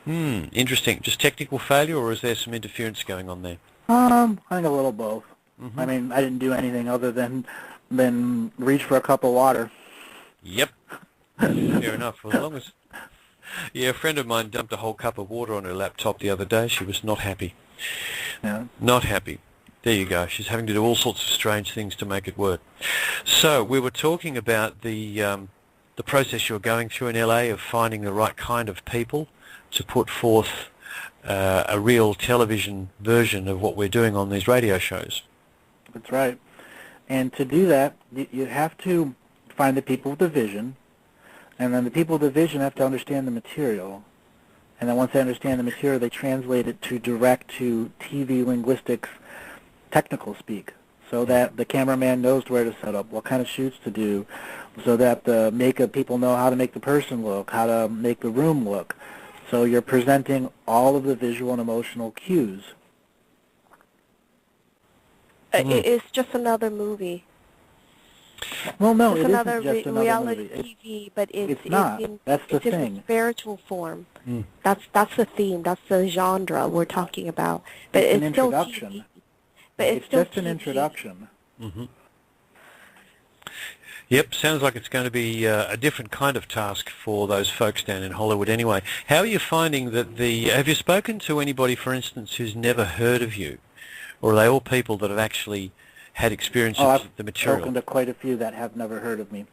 Interesting. Just technical failure, or is there some interference going on there? I think a little both. I mean, I didn't do anything other than reach for a cup of water. Yep. Fair enough. Well, as long as... Yeah, a friend of mine dumped a whole cup of water on her laptop the other day. She was not happy. Yeah. Not happy. There you go. She's having to do all sorts of strange things to make it work. So we were talking about the process you're going through in LA of finding the right kind of people to put forth a real television version of what we're doing on these radio shows. That's right. And to do that, you have to find the people with the vision, and then the people with the vision have to understand the material. And then once they understand the material, they translate it to direct to TV linguistics technical speak, so that the cameraman knows where to set up, what kind of shoots to do, so that the makeup people know how to make the person look, how to make the room look. So you're presenting all of the visual and emotional cues. It's just another movie. Well, no, it's it another isn't just another reality movie. TV, but it's not. That's the thing. It's in spiritual form. That's the theme. That's the genre we're talking about. But it's an still introduction. TV. But it's still just an introduction. Yep, sounds like it's going to be a different kind of task for those folks down in Hollywood anyway. How are you finding that have you spoken to anybody, for instance, who's never heard of you? Or are they all people that have actually had experiences with the material? I've spoken to quite a few that have never heard of me.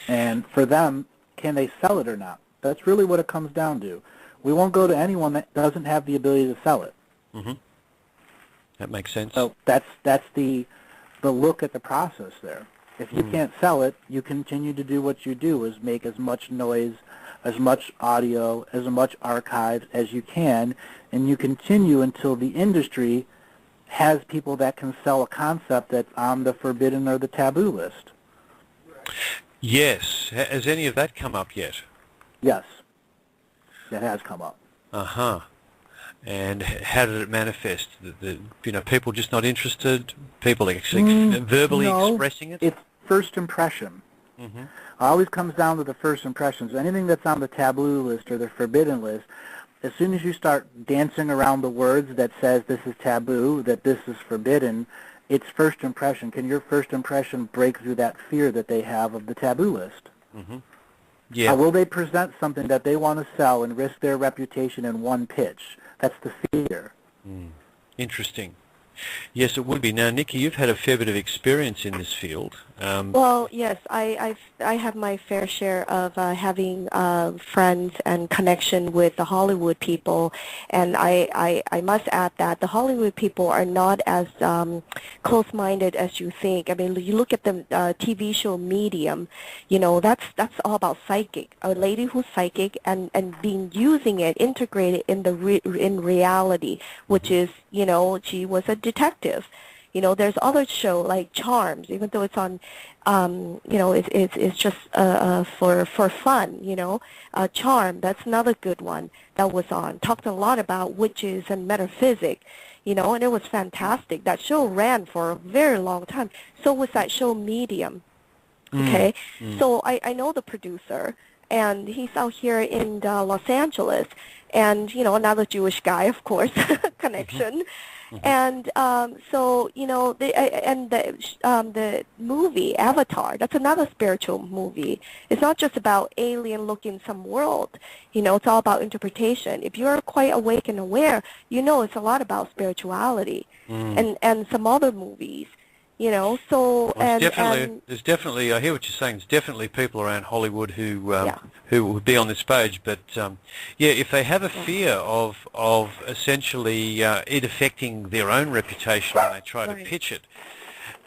And for them, can they sell it or not? That's really what it comes down to. We won't go to anyone that doesn't have the ability to sell it. That makes sense. So that's the look at the process there. If you can't sell it, you continue to do what you do, is make as much noise, as much audio, as much archives as you can, and you continue until the industry has people that can sell a concept that's on the forbidden or the taboo list. Yes. Has any of that come up yet? Yes. That has come up. And how did it manifest? People just not interested? People actually verbally expressing it? It's first impression. It always comes down to the first impressions. Anything that's on the taboo list or the forbidden list, as soon as you start dancing around the words that says this is taboo, that this is forbidden, it's first impression. Can your first impression break through that fear that they have of the taboo list? Yeah. Will they present something that they want to sell and risk their reputation in one pitch? That's the fear. Interesting. Yes, it would be. Now, Nickie, you've had a fair bit of experience in this field. Well, yes, I have my fair share of having friends and connection with the Hollywood people, and I must add that the Hollywood people are not as close-minded as you think. I mean, you look at the TV show Medium, that's all about psychic, a lady who's psychic and being using it, integrated in in reality, which is, she was a detective. You know, there's other show like Charms, even though it's on, you know, it's just for fun. You know, Charm, that's another good one that was on. Talked a lot about witches and metaphysics. You know, and it was fantastic. That show ran for a very long time. So was that show Medium. Okay, so I know the producer, and he's out here in Los Angeles, and you know, another Jewish guy, of course, connection, and so you know, the movie Avatar, that's another spiritual movie. It's not just about alien looking some world, you know, it's all about interpretation. If you're quite awake and aware, you know, it's a lot about spirituality, and some other movies. You know, so well, there's definitely. I hear what you're saying. There's definitely people around Hollywood who would be on this page, but yeah, if they have a fear of essentially it affecting their own reputation when they try to pitch it,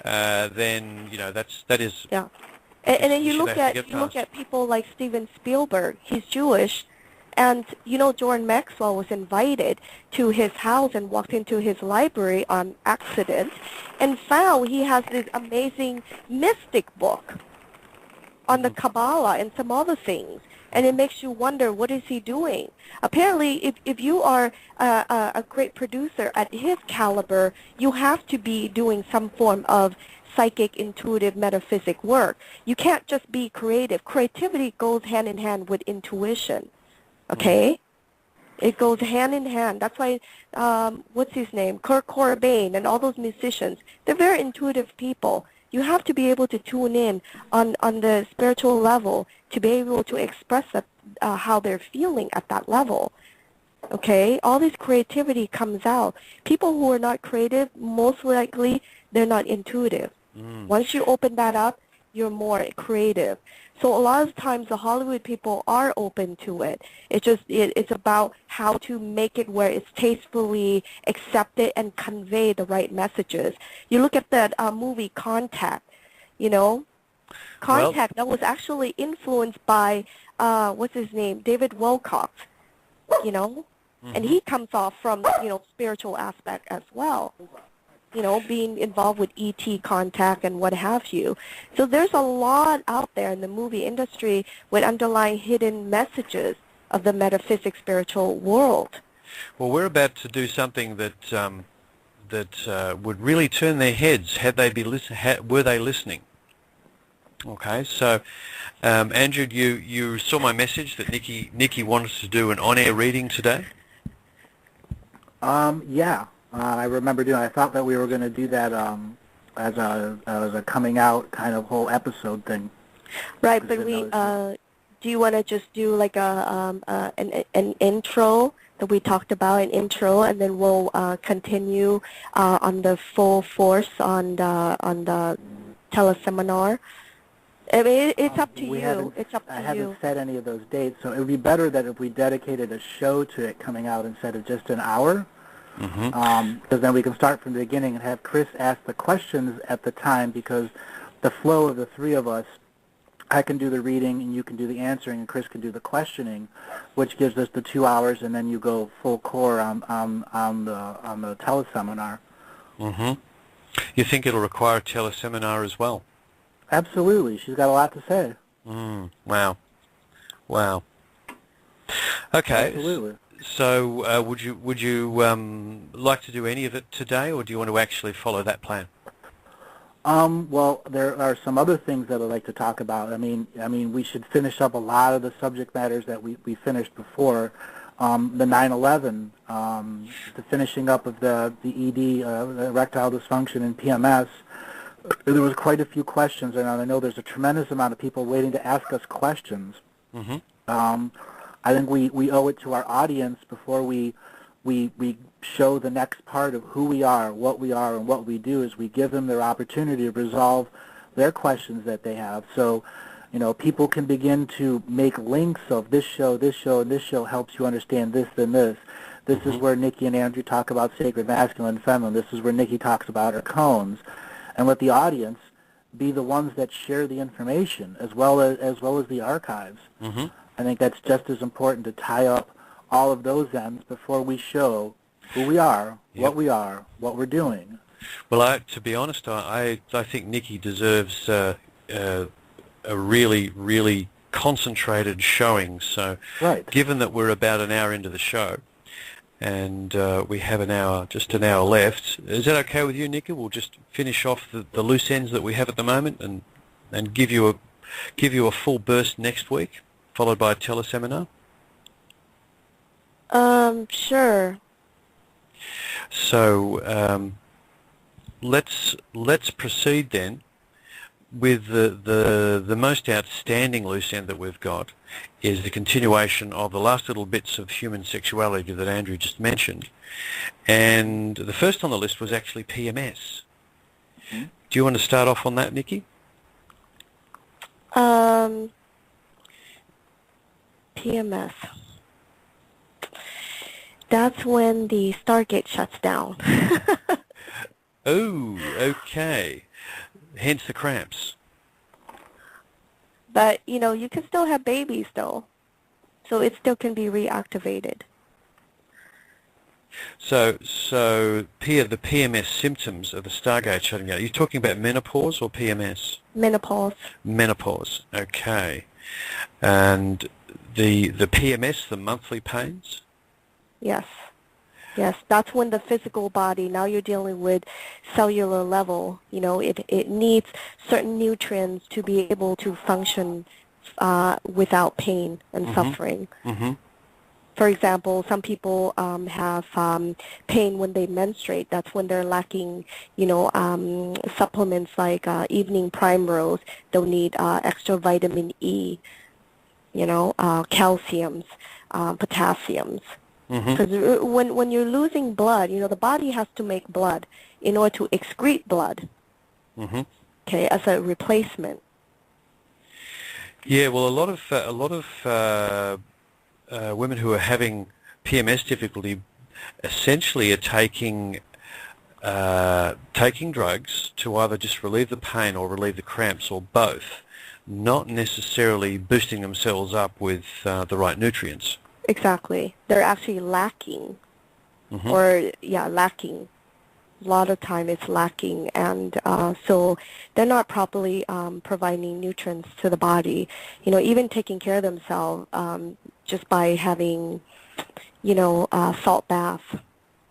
then you know that is. Yeah, and then you look at people like Steven Spielberg. He's Jewish. And, you know, Jordan Maxwell was invited to his house and walked into his library on accident and found he has this amazing mystic book on the Kabbalah and some other things. And it makes you wonder, what is he doing? Apparently, if you are a great producer at his caliber, you have to be doing some form of psychic, intuitive, metaphysic work. You can't just be creative. Creativity goes hand in hand with intuition. Okay, it goes hand in hand. That's why, what's his name, Kurt Cobain and all those musicians, they're very intuitive people. You have to be able to tune in on the spiritual level to be able to express how they're feeling at that level. Okay, all this creativity comes out. People who are not creative, most likely, they're not intuitive. Once you open that up, you're more creative. So a lot of times the Hollywood people are open to it. It's about how to make it where it's tastefully accepted and convey the right messages. You look at that movie Contact, you know, that was actually influenced by, what's his name, David Wilcox, you know, and he comes off from, you know, spiritual aspect as well. You know, being involved with ET contact and what have you. So there's a lot out there in the movie industry with underlying hidden messages of the metaphysic spiritual world. Well, we're about to do something that would really turn their heads had they were they listening. Okay, so Andrew, you saw my message that Nickie wanted to do an on-air reading today. Yeah. I remember doing. I thought that we were going to do that as a coming out kind of whole episode thing. Right, but do you want to just do like an intro that we talked about, an intro, and then we'll continue on the full force on the teleseminar? I mean, it's up to you. It's up to you. I haven't set any of those dates, so it would be better that if we dedicated a show to it coming out instead of just an hour. Because then we can start from the beginning and have Chris ask the questions at the time, because the flow of the three of us, I can do the reading and you can do the answering and Chris can do the questioning, which gives us the 2 hours, and then you go full core on the teleseminar. You think it'll require a teleseminar as well? Absolutely. She's got a lot to say. Wow. Okay. Absolutely. So would you like to do any of it today, or do you want to actually follow that plan? Well, there are some other things that I'd like to talk about. I mean, we should finish up a lot of the subject matters that we finished before. The 9/11, the finishing up of the ED, erectile dysfunction, and PMS. There was quite a few questions, and I know there's a tremendous amount of people waiting to ask us questions. I think we owe it to our audience before we show the next part of who we are, and what we do, is we give them their opportunity to resolve their questions that they have. So, you know, people can begin to make links of this show, and this show helps you understand this, then this. This is where Nickie and Andrew talk about sacred masculine and feminine. This is where Nickie talks about her cones. And let the audience be the ones that share the information as well as the archives. I think that's just as important to tie up all of those ends before we show who we are, what we're doing. Well, to be honest, I think Nickie deserves a really, really concentrated showing. So, Right. given that we're about an hour into the show, and we have just an hour left, is that okay with you, Nickie? We'll just finish off the loose ends that we have at the moment, and give you a full burst next week, followed by a teleseminar. Sure. So let's proceed then with the most outstanding loose end that we've got is the continuation of the last little bits of human sexuality that Andrew just mentioned. And the first on the list was actually PMS. Mm-hmm. Do you want to start off on that, Nickie? PMS. That's when the Stargate shuts down. Oh, okay. Hence the cramps. But, you can still have babies, though. So it still can be reactivated. So the PMS symptoms of the Stargate shutting down, are you talking about menopause or PMS? Menopause. Menopause, okay. And the PMS, the monthly pains? Yes. Yes, that's when the physical body, now you're dealing with cellular level, it needs certain nutrients to be able to function without pain and suffering. Mm-hmm. For example, some people have pain when they menstruate. That's when they're lacking, supplements like evening primrose. They'll need extra vitamin E, calciums, potassiums. Because when you're losing blood, the body has to make blood in order to excrete blood, okay, as a replacement. Yeah, well, a lot of women who are having PMS difficulty essentially are taking drugs to either just relieve the pain or relieve the cramps, or both, not necessarily boosting themselves up with the right nutrients. Exactly. They're actually lacking, lacking. A lot of time it's lacking, and so they're not properly providing nutrients to the body. Even taking care of themselves just by having, salt bath,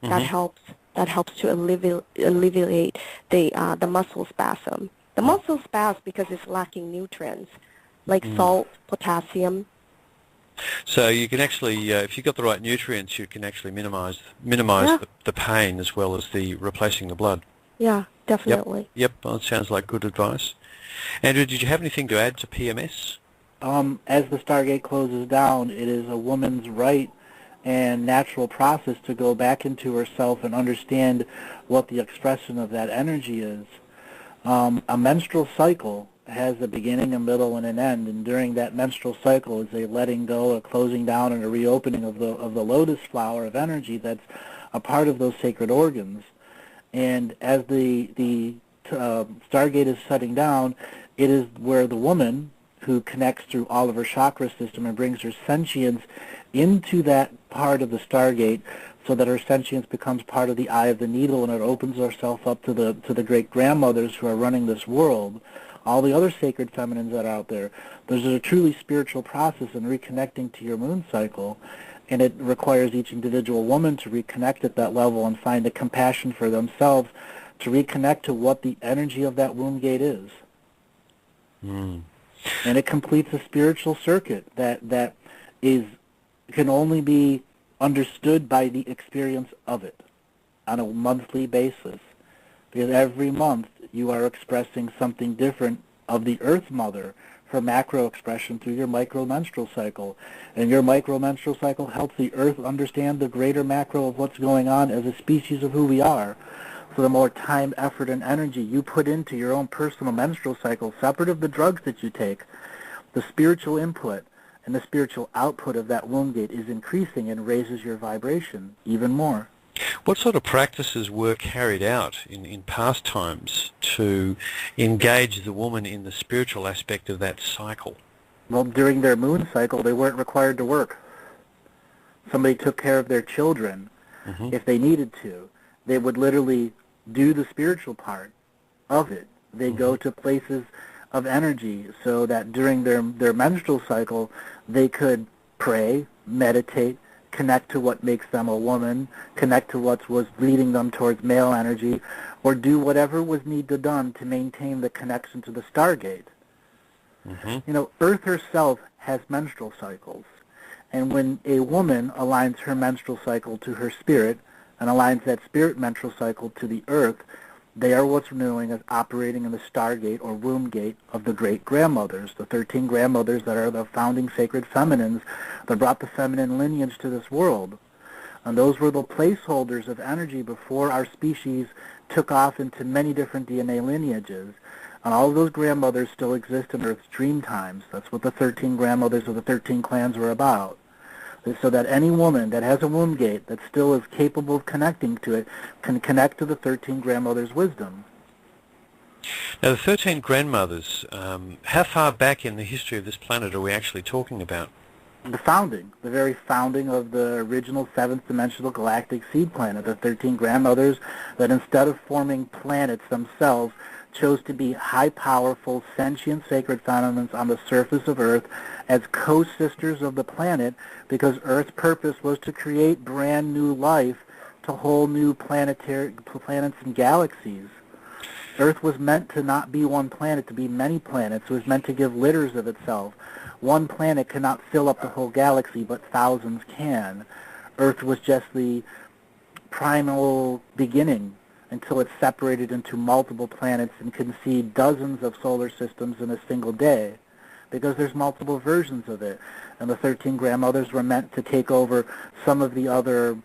that helps. That helps to alleviate the muscle spasm. The muscle spasm because it's lacking nutrients like salt, potassium. So you can actually, if you've got the right nutrients, you can actually minimize the pain as well as the replacing the blood. Yeah, definitely. Yep, well, that sounds like good advice. Andrew, did you have anything to add to PMS? As the Stargate closes down, it is a woman's right and natural process to go back into herself and understand what the expression of that energy is. A menstrual cycle has a beginning, a middle, and an end, and during that menstrual cycle is a letting go, a closing down, and a reopening of the lotus flower of energy that's a part of those sacred organs. And as the Stargate is shutting down, it is where the woman who connects through all of her chakra system and brings her sentience into that part of the Stargate, so that her sentience becomes part of the eye of the needle, and it opens herself up to the great grandmothers who are running this world. All the other sacred feminines that are out there. There's a truly spiritual process in reconnecting to your moon cycle, and it requires each individual woman to reconnect at that level and find the compassion for themselves to reconnect to what the energy of that womb gate is. And it completes a spiritual circuit that can only be understood by the experience of it on a monthly basis. Because every month you are expressing something different of the Earth Mother, her macro expression through your micro-menstrual cycle. And your micro-menstrual cycle helps the Earth understand the greater macro of what's going on as a species of who we are. So the more time, effort, and energy you put into your own personal menstrual cycle, separate of the drugs that you take, the spiritual input and the spiritual output of that womb gate is increasing and raises your vibration even more. What sort of practices were carried out in past times to engage the woman in the spiritual aspect of that cycle? Well, during their moon cycle, they weren't required to work. Somebody took care of their children if they needed to. They would literally do the spiritual part of it. They go to places of energy so that during their menstrual cycle they could pray, meditate, connect to what makes them a woman, connect to what was leading them towards male energy, or do whatever was needed done to maintain the connection to the Stargate. You know, Earth herself has menstrual cycles. And when a woman aligns her menstrual cycle to her spirit and aligns that spirit menstrual cycle to the Earth, they are what's known as operating in the Stargate or womb gate of the great grandmothers, the 13 grandmothers that are the founding sacred feminines that brought the feminine lineage to this world. And those were the placeholders of energy before our species took off into many different DNA lineages. And all of those grandmothers still exist in Earth's dream times. That's what the 13 grandmothers of the 13 clans were about. So that any woman that has a womb gate that still is capable of connecting to it can connect to the 13 grandmothers' wisdom. Now, the 13 grandmothers, how far back in the history of this planet are we actually talking about? The founding, the very founding of the original seventh dimensional galactic seed planet, the 13 grandmothers that instead of forming planets themselves chose to be high, powerful, sentient, sacred feminines on the surface of Earth as co-sisters of the planet, because Earth's purpose was to create brand new life to whole new planets and galaxies. Earth was meant to not be one planet, to be many planets. It was meant to give litters of itself. One planet cannot fill up the whole galaxy, but thousands can. Earth was just the primal beginning until it separated into multiple planets and can see dozens of solar systems in a single day, because there's multiple versions of it. And the 13 grandmothers were meant to take over some of the other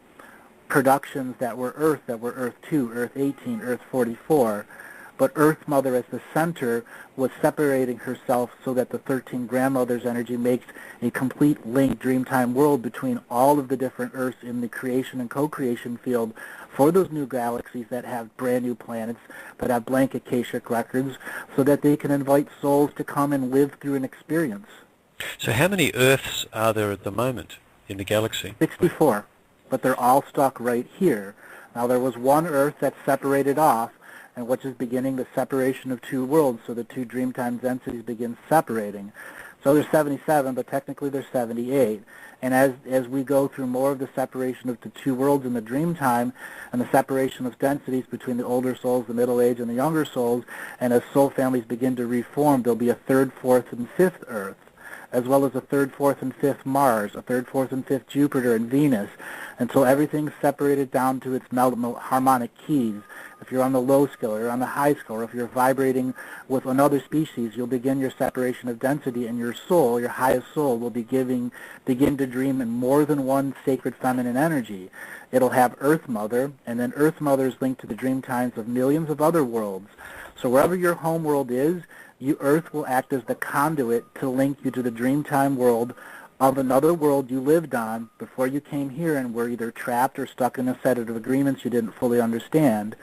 productions that were Earth 2, Earth 18, Earth 44. But Earth Mother as the center was separating herself so that the 13 grandmothers' energy makes a complete linked dreamtime world between all of the different Earths in the creation and co-creation field for those new galaxies that have brand new planets, that have blank Akashic records, so that they can invite souls to come and live through an experience. So how many Earths are there at the moment in the galaxy? 64, but they're all stuck right here. Now there was one Earth that separated off, and which is beginning the separation of two worlds, so the two dreamtime densities begin separating. So there's 77, but technically there's 78. And as we go through more of the separation of the two worlds in the dreamtime, and the separation of densities between the older souls, the middle age, and the younger souls, and as soul families begin to reform, there'll be a third, fourth, and fifth Earth, as well as a third, fourth, and fifth Mars, a third, fourth, and fifth Jupiter and Venus, until everything's separated down to its harmonic keys. If you're on the low scale or on the high scale, or if you're vibrating with another species, you'll begin your separation of density, and your soul, your highest soul, will begin to dream in more than one sacred feminine energy. It'll have Earth Mother, and then Earth Mother is linked to the dream times of millions of other worlds. So wherever your home world is, Earth will act as the conduit to link you to the dreamtime world of another world you lived on before you came here and were either trapped or stuck in a set of agreements you didn't fully understand.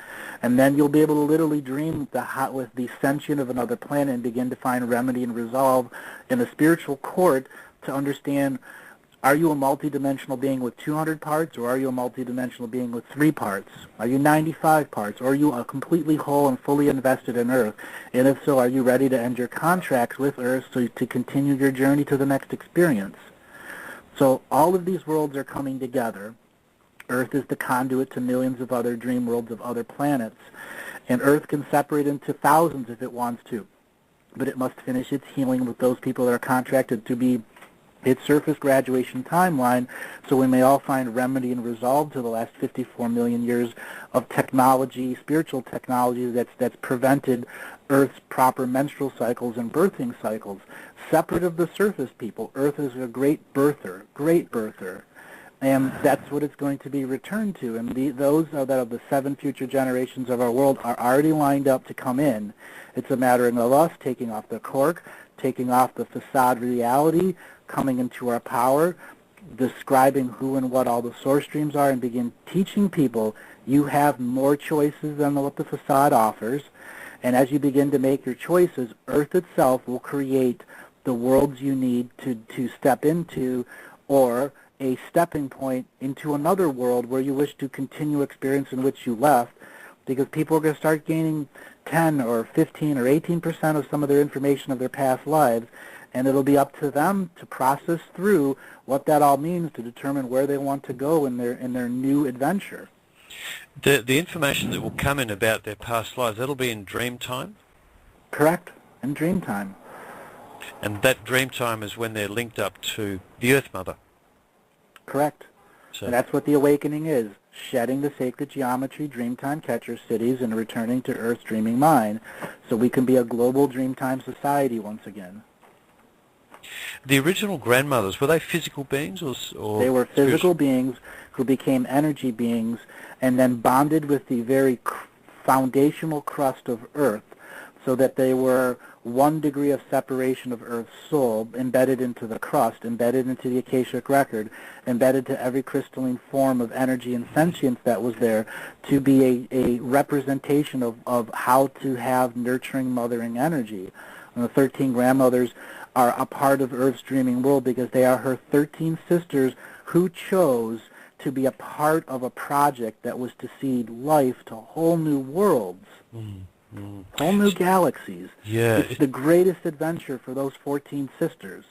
And then you'll be able to literally dream with the sentient of another planet and begin to find remedy and resolve in the spiritual court to understand, are you a multidimensional being with 200 parts, or are you a multidimensional being with 3 parts? Are you 95 parts, or are you completely whole and fully invested in Earth? And if so, are you ready to end your contracts with Earth to continue your journey to the next experience? So all of these worlds are coming together. Earth is the conduit to millions of other dream worlds of other planets. And Earth can separate into thousands if it wants to. But it must finish its healing with those people that are contracted to be its surface graduation timeline, so we may all find remedy and resolve to the last 54 million years of technology, spiritual technology that's prevented Earth's proper menstrual cycles and birthing cycles. Separate of the surface people, Earth is a great birther. And that's what it's going to be returned to. And those that of the 7 future generations of our world are already lined up to come in. It's a matter of us taking off the cork, taking off the facade reality, coming into our power, describing who and what all the source streams are, and begin teaching people you have more choices than what the facade offers. And as you begin to make your choices, Earth itself will create the worlds you need to step into, or a stepping point into another world where you wish to continue experience in which you left, because people are going to start gaining 10 or 15 or 18% of some of their information of their past lives, and it'll be up to them to process through what that all means to determine where they want to go in their new adventure. The information that will come in about their past lives, that'll be in dream time? Correct, in dream time. And that dream time is when they're linked up to the Earth Mother? Correct. So And that's what the awakening is, shedding the sacred geometry dreamtime catcher cities and returning to Earth's dreaming mind so we can be a global dreamtime society once again. the original grandmothers, were they physical beings or They were physical beings who became energy beings and then bonded with the very foundational crust of Earth so that they were 1 degree of separation of Earth's soul embedded into the crust, embedded into the Akashic record, embedded to every crystalline form of energy and sentience that was there to be a representation of how to have nurturing, mothering energy. And the 13 grandmothers are a part of Earth's dreaming world because they are her 13 sisters who chose to be a part of a project that was to seed life to whole new worlds. Whole new galaxies. Yeah, it's the greatest adventure for those 14 sisters.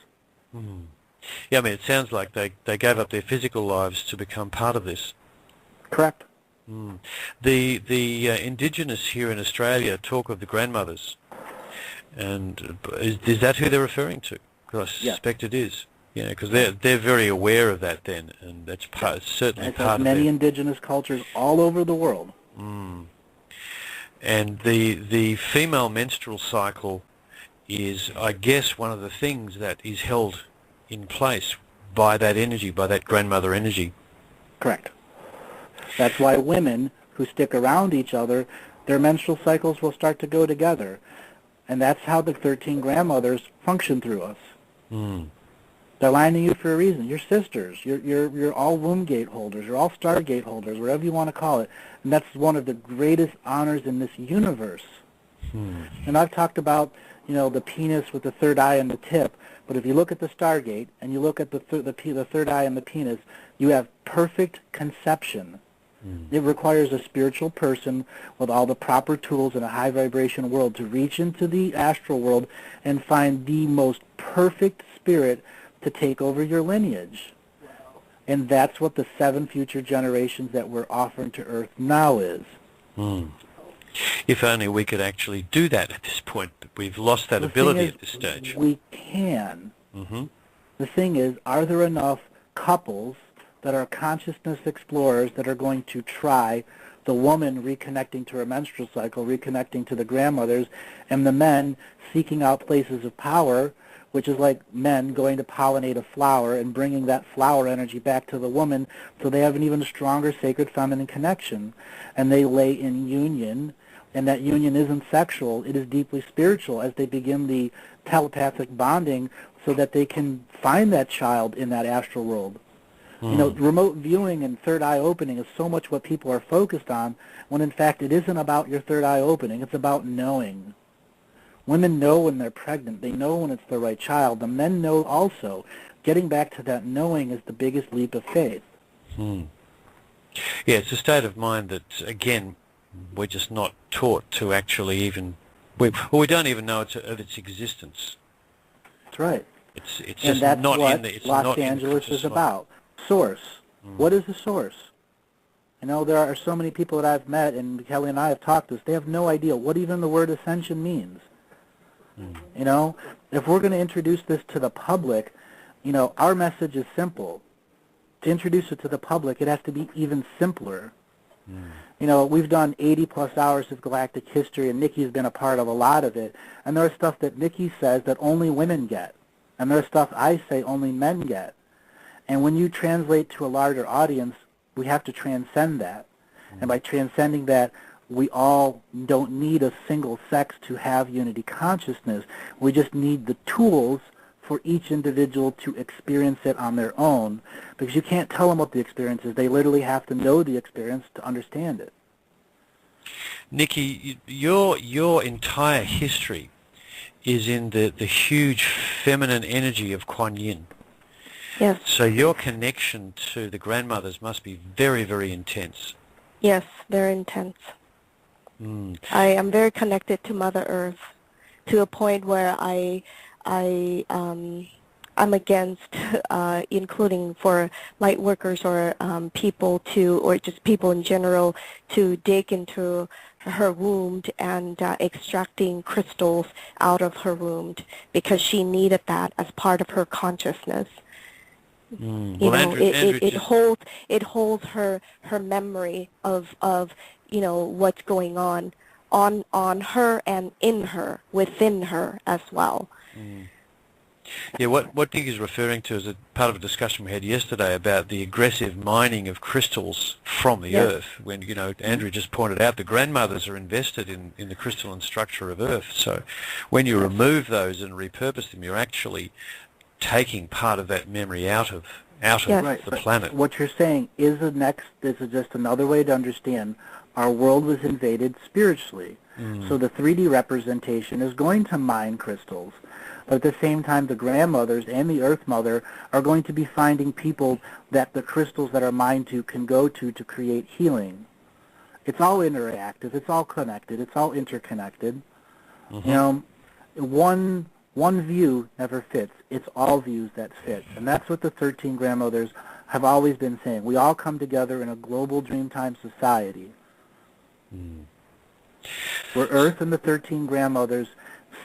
Yeah, I mean, it sounds like they gave up their physical lives to become part of this. Correct. The indigenous here in Australia talk of the grandmothers, and is that who they're referring to? Because I suspect it is. Yeah, because they're very aware of that then, and that's certainly part of many indigenous cultures all over the world. And the female menstrual cycle is, I guess, one of the things that is held in place by that energy, by that grandmother energy. Correct. That's why women who stick around each other, their menstrual cycles will start to go together. And that's how the 13 grandmothers function through us. They're lining you for a reason. You're sisters. You're all womb gate holders. You're all stargate holders, whatever you want to call it. And that's one of the greatest honors in this universe. And I've talked about, the penis with the third eye and the tip. But if you look at the stargate and you look at the third eye and the penis, you have perfect conception. It requires a spiritual person with all the proper tools in a high vibration world to reach into the astral world and find the most perfect spirit to take over your lineage. And that's what the 7 future generations that we're offering to Earth now is. If only we could actually do that at this point, but we've lost that ability at this stage. We can. The thing is, are there enough couples that are consciousness explorers that are going to try the woman reconnecting to her menstrual cycle, reconnecting to the grandmothers, and the men seeking out places of power, which is like men going to pollinate a flower and bringing that flower energy back to the woman so they have an even stronger sacred feminine connection. And they lay in union, and that union isn't sexual, it is deeply spiritual as they begin the telepathic bonding so that they can find that child in that astral world. Remote viewing and third eye opening is so much what people are focused on, when in fact it isn't about your third eye opening, it's about knowing. Women know when they're pregnant. They know when it's the right child. The men know also. Getting back to that knowing is the biggest leap of faith. Yeah, it's a state of mind that, again, we're just not taught to actually even... We don't even know of its existence. That's right. It's and just that's not what in the... It's Los not Angeles in is about. Source. What is the source? There are so many people that I've met, and Kelly and I have talked to this, they have no idea what even the word ascension means. If we're going to introduce this to the public, our message is simple. To introduce it to the public, it has to be even simpler. We've done 80-plus hours of Galactic History, and Nickie's been a part of a lot of it. And there's stuff that Nickie says that only women get. And there's stuff I say only men get. And when you translate to a larger audience, we have to transcend that. And by transcending that, we all don't need a single sex to have unity consciousness. We just need the tools for each individual to experience it on their own, because you can't tell them what the experience is. They literally have to know the experience to understand it. Nickie, your entire history is in the huge feminine energy of Kuan Yin. Yes. So your connection to the grandmothers must be very, very intense. Yes, very intense. I am very connected to Mother Earth to a point where I'm against including for light workers or people to, or just people in general, to dig into her womb and extracting crystals out of her womb because she needed that as part of her consciousness. You Well, know, Andrew it holds her memory of what's going on her and in her, within her as well. Yeah, what Nick is referring to is a part of a discussion we had yesterday about the aggressive mining of crystals from the earth. When, Andrew just pointed out the grandmothers are invested in the crystalline structure of earth. So when you remove those and repurpose them, you're actually taking part of that memory out of the planet. What you're saying is just another way to understand our world was invaded spiritually. So the 3D representation is going to mine crystals. But at the same time, the grandmothers and the Earth Mother are going to be finding people that the crystals that are mined to can go to create healing. It's all interactive. It's all connected. It's all interconnected. One view never fits. It's all views that fit. And that's what the 13 grandmothers have always been saying. We all come together in a global Dreamtime society where Earth and the 13 grandmothers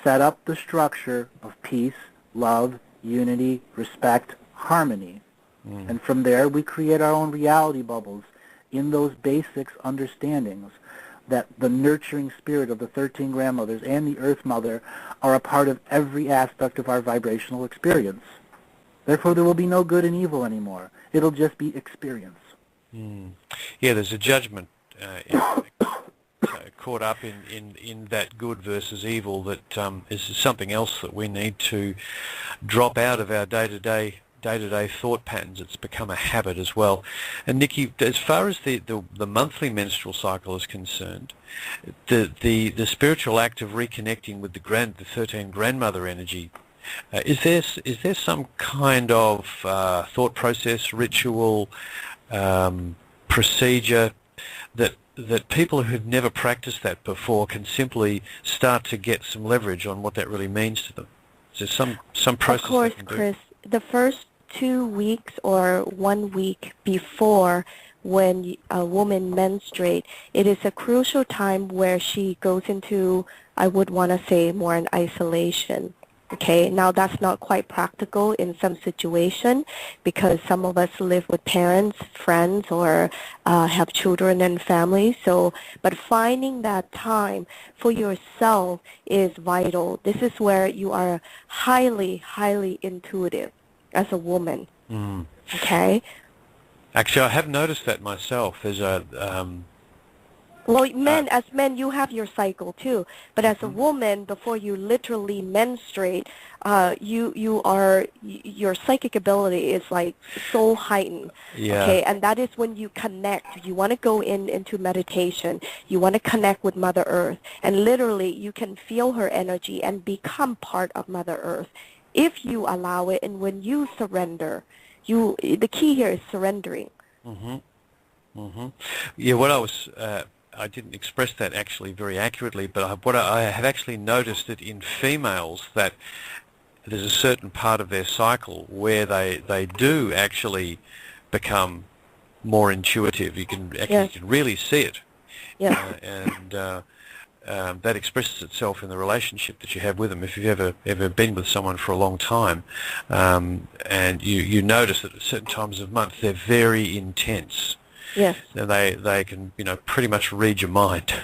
set up the structure of peace, love, unity, respect, harmony. And from there, we create our own reality bubbles in those basics understandings that the nurturing spirit of the 13 grandmothers and the Earth Mother are a part of every aspect of our vibrational experience. Therefore, there will be no good and evil anymore. It'll just be experience. Yeah, there's a judgment caught up in that good versus evil that is something else that we need to drop out of our day-to-day thought patterns. It's become a habit as well. And Nickie, as far as the monthly menstrual cycle is concerned, the spiritual act of reconnecting with the 13 grandmother energy, is there some kind of thought process, ritual, procedure that people who've never practiced that before can simply start to get some leverage on what that really means to them? Is there some process? Of course, Chris. The first 2 weeks or 1 week before when a woman menstruates, it is a crucial time where she goes into, I would want to say, more an isolation. Okay, now that's not quite practical in some situation because some of us live with parents, friends, or have children and families. So, but finding that time for yourself is vital. This is where you are highly, highly intuitive as a woman. Okay. Actually, I have noticed that myself. There's a well, as men, you have your cycle too. But as a woman, before you literally menstruate, your psychic ability is like so heightened. Yeah. Okay, and that is when you connect. You want to go into meditation. You want to connect with Mother Earth, and literally you can feel her energy and become part of Mother Earth if you allow it. And when you surrender, the key here is surrendering. Yeah, what I didn't express that actually very accurately, but what I have actually noticed that in females that there's a certain part of their cycle where they do actually become more intuitive. You can really see it. Yeah. And that expresses itself in the relationship that you have with them. If you've ever been with someone for a long time, and you notice that at certain times of month they're very intense. Yes. And they can pretty much read your mind,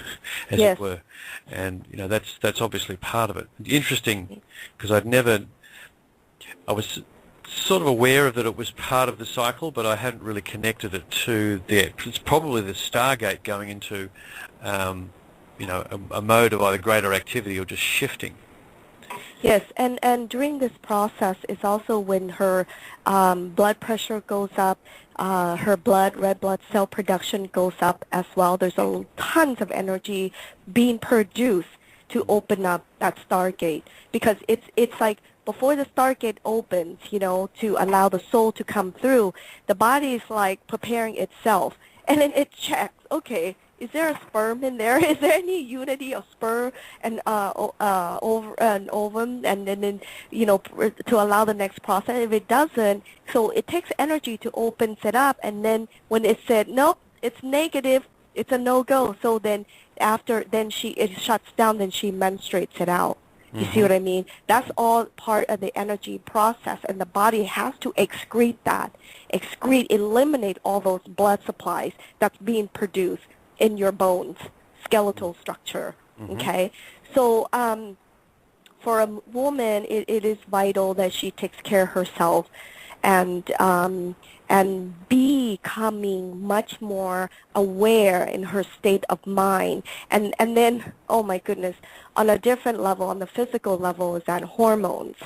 as it were, and that's obviously part of it. Interesting, because I was sort of aware that it was part of the cycle, but I hadn't really connected it to it's probably the stargate going into a mode of either greater activity or just shifting. Yes, and during this process is also when her blood pressure goes up, her red blood cell production goes up as well. There's tons of energy being produced to open up that stargate, because it's like before the stargate opens, to allow the soul to come through, the body is like preparing itself, and then it checks, okay, is there a sperm in there? Is there any unity of sperm and ovum, and then you know, to allow the next process? If it doesn't, so it takes energy to open it up, and then when it said nope, it's negative, it's a no-go. So then after it shuts down, then she menstruates it out. You see what I mean? That's all part of the energy process, and the body has to excrete that, eliminate all those blood supplies that's being produced in your bones, skeletal structure, okay? So for a woman, it is vital that she takes care of herself and becoming much more aware in her state of mind. And then, oh my goodness, on a different level, on the physical level, is that hormones.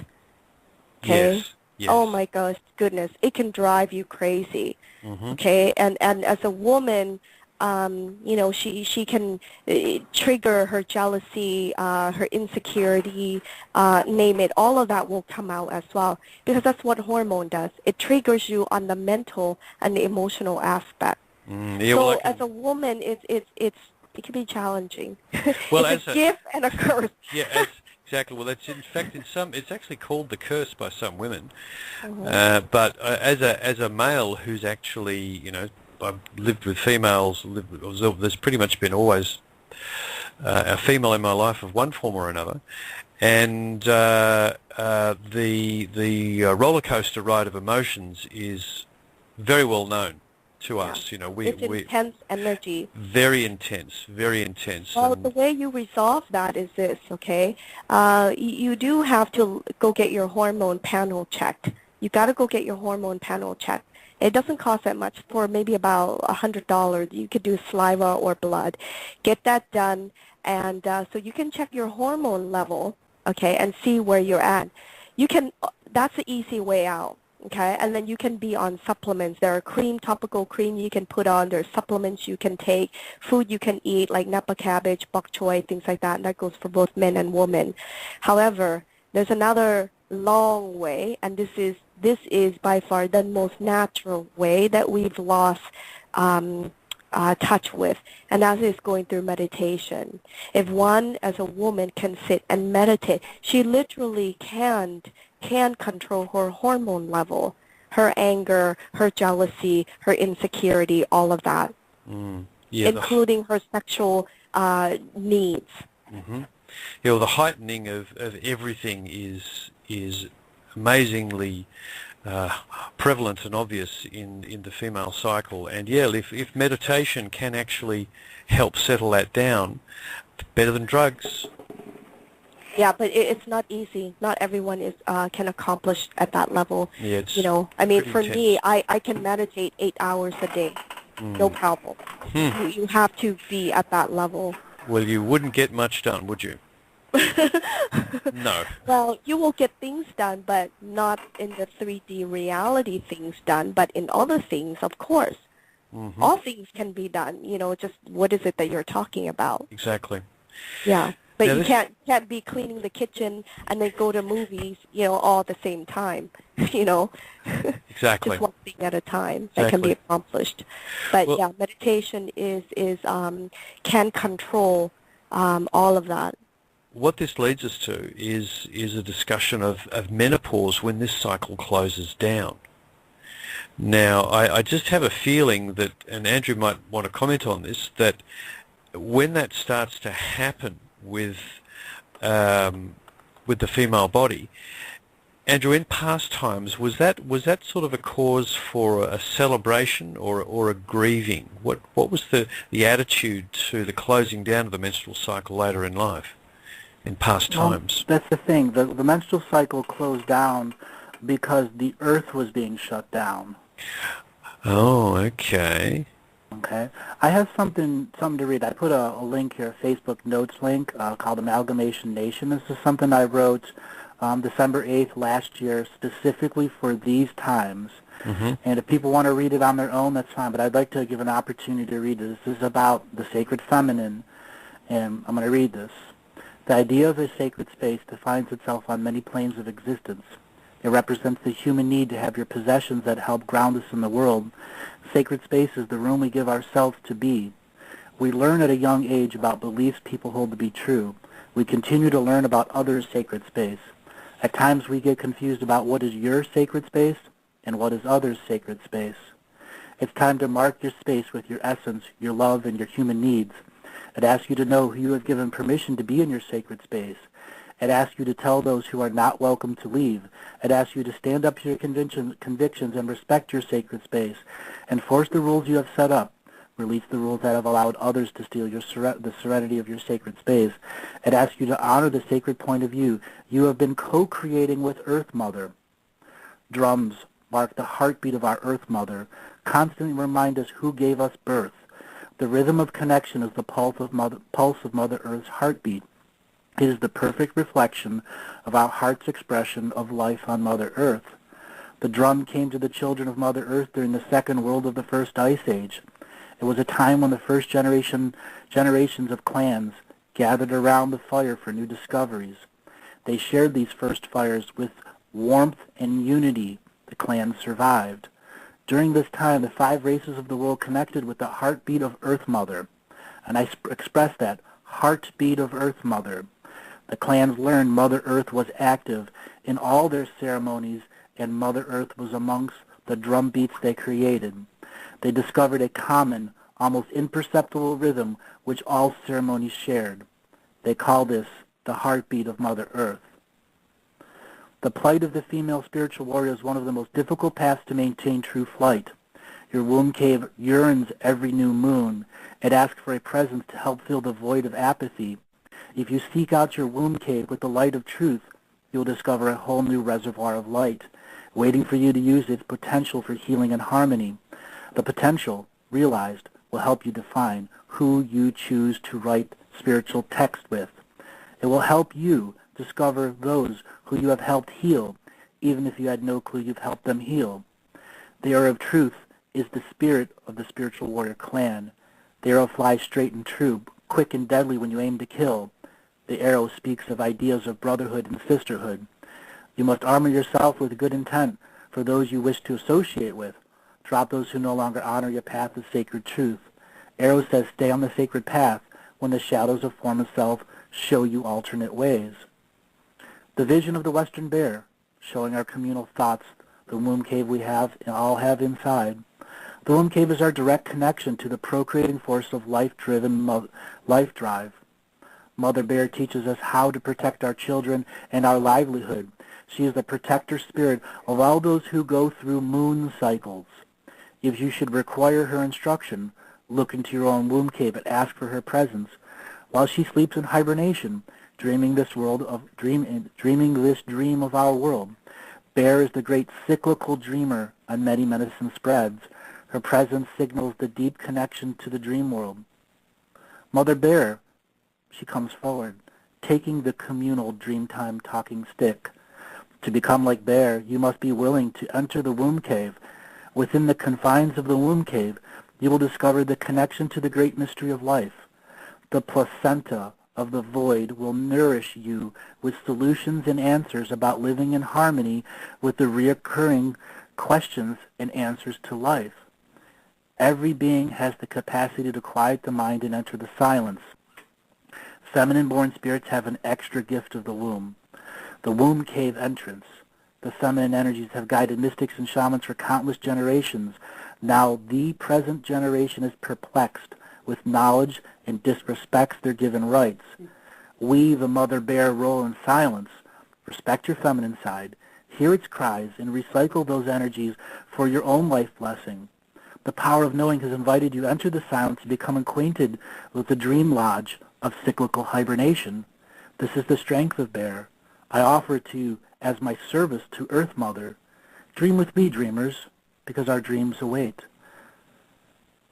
Okay? Yes. Yes. Oh my goodness, it can drive you crazy. Okay? And as a woman, you know, she can trigger her jealousy, her insecurity, name it. All of that will come out as well, because that's what hormone does. It triggers you on the mental and the emotional aspect. Yeah, so well, as a woman, it can be challenging. Well, it's a gift and a curse. Yeah, exactly. Well, it's in fact it's actually called the curse by some women. But as a male who's actually, you know, I've lived with females. There's pretty much been always a female in my life of one form or another, and the roller coaster ride of emotions is very well known to us. You know, it's intense energy. Very intense, very intense. Well, the way you resolve that is this, okay? You do have to go get your hormone panel checked. You got to go get your hormone panel checked. It doesn't cost that much, for maybe about $100. You could do saliva or blood. Get that done, and so you can check your hormone level, okay, and see where you're at. You can. That's the easy way out, okay? And then you can be on supplements. There are topical cream you can put on. There's supplements you can take, food you can eat like Napa cabbage, bok choy, things like that. And that goes for both men and women. However, there's another long way, and this is by far the most natural way that we've lost touch with, and that is going through meditation. If one, as a woman, can sit and meditate, she literally can control her hormone level, her anger, her jealousy, her insecurity, all of that, including her sexual needs. You know, the heightening of everything is amazingly prevalent and obvious in the female cycle. And yeah, if meditation can actually help settle that down, better than drugs. Yeah, but it's not easy. Not everyone can accomplish at that level. Yeah, it's, you know, I mean, for intense. me, I can meditate 8 hours a day, no problem. You have to be at that level. Well, you wouldn't get much done, would you? No. Well, you will get things done, but not in the 3D reality things done, but in other things, of course. All things can be done, you know, just what is it that you're talking about? Exactly. Yeah, but Now you can't be cleaning the kitchen and then go to movies, you know, all at the same time, you know. Exactly. Just one thing at a time that can be accomplished. But well, yeah, meditation can control all of that. What this leads us to is a discussion of menopause when this cycle closes down. Now, I just have a feeling that, and Andrew might want to comment on this, that when that starts to happen with the female body, Andrew, in past times, was that sort of a cause for a celebration or a grieving? What was the attitude to the closing down of the menstrual cycle later in life? In past times. That's the thing. The menstrual cycle closed down because the earth was being shut down. Oh, okay. Okay. I have something to read. I put a link here, a Facebook notes link called Amalgamation Nation. This is something I wrote December 8th last year specifically for these times. And if people want to read it on their own, that's fine. But I'd like to give an opportunity to read it. This is about the sacred feminine, and I'm going to read this. The idea of a sacred space defines itself on many planes of existence. It represents the human need to have your possessions that help ground us in the world. Sacred space is the room we give ourselves to be. We learn at a young age about beliefs people hold to be true. We continue to learn about others' sacred space. At times we get confused about what is your sacred space and what is others' sacred space. It's time to mark your space with your essence, your love, and your human needs. It asks you to know who you have given permission to be in your sacred space. It asks you to tell those who are not welcome to leave. It asks you to stand up to your convictions and respect your sacred space. Enforce the rules you have set up. Release the rules that have allowed others to steal the serenity of your sacred space. It asks you to honor the sacred point of view you have been co-creating with Earth Mother. Drums mark the heartbeat of our Earth Mother, constantly remind us who gave us birth. The rhythm of connection is the pulse of Mother Earth's heartbeat. It is the perfect reflection of our heart's expression of life on Mother Earth. The drum came to the children of Mother Earth during the second world of the first ice age. It was a time when the first generations of clans gathered around the fire for new discoveries. They shared these first fires with warmth and unity. The clans survived. During this time, the 5 races of the world connected with the heartbeat of Earth Mother. And I express that, heartbeat of Earth Mother. The clans learned Mother Earth was active in all their ceremonies, and Mother Earth was amongst the drum beats they created. They discovered a common, almost imperceptible rhythm which all ceremonies shared. They call this the heartbeat of Mother Earth. The plight of the female spiritual warrior is one of the most difficult paths to maintain true flight. Your womb cave yearns every new moon. It asks for a presence to help fill the void of apathy. If you seek out your womb cave with the light of truth, you'll discover a whole new reservoir of light, waiting for you to use its potential for healing and harmony. The potential, realized, will help you define who you choose to write spiritual text with. It will help you discover those who you have helped heal, even if you had no clue you've helped them heal. The arrow of truth is the spirit of the spiritual warrior clan. The arrow flies straight and true, quick and deadly when you aim to kill. The arrow speaks of ideas of brotherhood and sisterhood. You must armor yourself with good intent for those you wish to associate with. Drop those who no longer honor your path of sacred truth. Arrow says stay on the sacred path when the shadows of former self show you alternate ways. The vision of the Western Bear, showing our communal thoughts, the womb cave we all have inside. The womb cave is our direct connection to the procreating force of life-driven life drive. Mother Bear teaches us how to protect our children and our livelihood. She is the protector spirit of all those who go through moon cycles. If you should require her instruction, look into your own womb cave and ask for her presence. While she sleeps in hibernation, dreaming this dream of our world. Bear is the great cyclical dreamer on many medicine spreads. Her presence signals the deep connection to the dream world. Mother Bear, she comes forward, taking the communal dreamtime talking stick. To become like Bear, you must be willing to enter the womb cave. Within the confines of the womb cave, you will discover the connection to the great mystery of life. The placenta of the void will nourish you with solutions and answers about living in harmony with the reoccurring questions and answers to life. Every being has the capacity to quiet the mind and enter the silence. Feminine-born spirits have an extra gift of the womb. The womb cave entrance. The feminine energies have guided mystics and shamans for countless generations. Now the present generation is perplexed with knowledge and disrespects their given rights. We, the Mother Bear, roll in silence. Respect your feminine side, hear its cries, and recycle those energies for your own life blessing. The power of knowing has invited you to enter the silence to become acquainted with the dream lodge of cyclical hibernation. This is the strength of Bear. I offer it to you as my service to Earth Mother. Dream with me, dreamers, because our dreams await.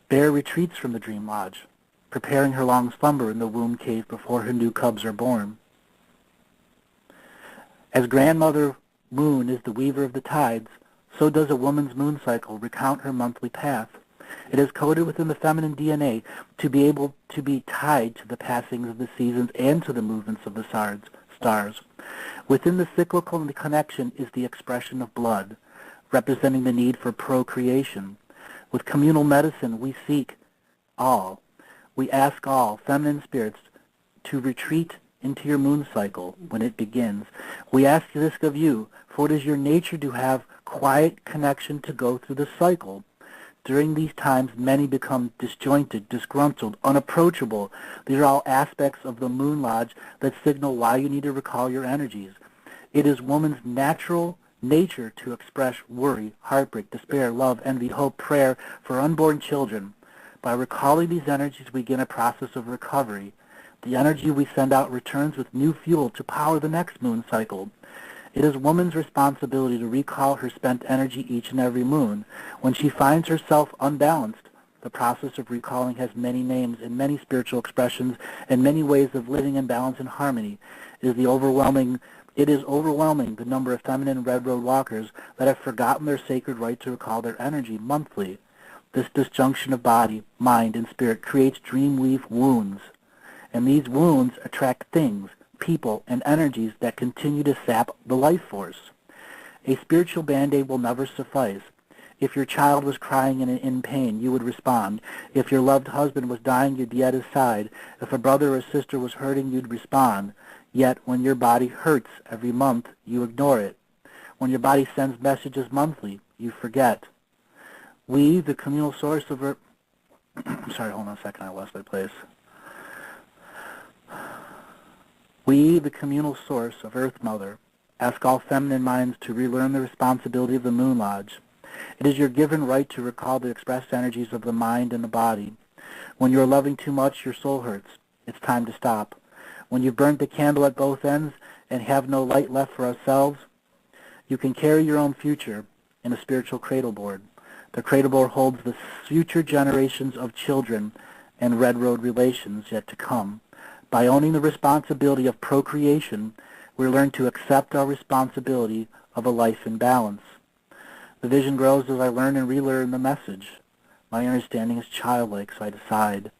Bear retreats from the dream lodge, preparing her long slumber in the womb cave before her new cubs are born. As Grandmother Moon is the weaver of the tides, so does a woman's moon cycle recount her monthly path. It is coded within the feminine DNA to be able to be tied to the passings of the seasons and to the movements of the stars. Within the cyclical connection is the expression of blood, representing the need for procreation. With communal medicine, we seek all. We ask all feminine spirits to retreat into your moon cycle when it begins. We ask this of you, for it is your nature to have quiet connection to go through the cycle. During these times, many become disjointed, disgruntled, unapproachable. These are all aspects of the Moon Lodge that signal why you need to recall your energies. It is woman's natural nature to express worry, heartbreak, despair, love, envy, hope, prayer for unborn children. By recalling these energies, we begin a process of recovery. The energy we send out returns with new fuel to power the next moon cycle. It is woman's responsibility to recall her spent energy each and every moon. When she finds herself unbalanced, the process of recalling has many names and many spiritual expressions and many ways of living in balance and harmony. It is overwhelming the number of feminine red road walkers that have forgotten their sacred right to recall their energy monthly. This disjunction of body, mind, and spirit creates dreamweave wounds, and these wounds attract things, people, and energies that continue to sap the life force. A spiritual band-aid will never suffice. If your child was crying and in pain, you would respond. If your loved husband was dying, you'd be at his side. If a brother or sister was hurting, you'd respond. Yet, when your body hurts every month, you ignore it. When your body sends messages monthly, you forget. We, the communal source of Earth... Sorry, hold on a second, I lost my place. We, the communal source of Earth Mother, ask all feminine minds to relearn the responsibility of the Moon Lodge. It is your given right to recall the expressed energies of the mind and the body. When you are loving too much, your soul hurts. It's time to stop. When you've burnt the candle at both ends and have no light left for ourselves, you can carry your own future in a spiritual cradle board. The cradle board holds the future generations of children and red road relations yet to come. By owning the responsibility of procreation, we learn to accept our responsibility of a life in balance. The vision grows as I learn and relearn the message. My understanding is childlike, so I decide,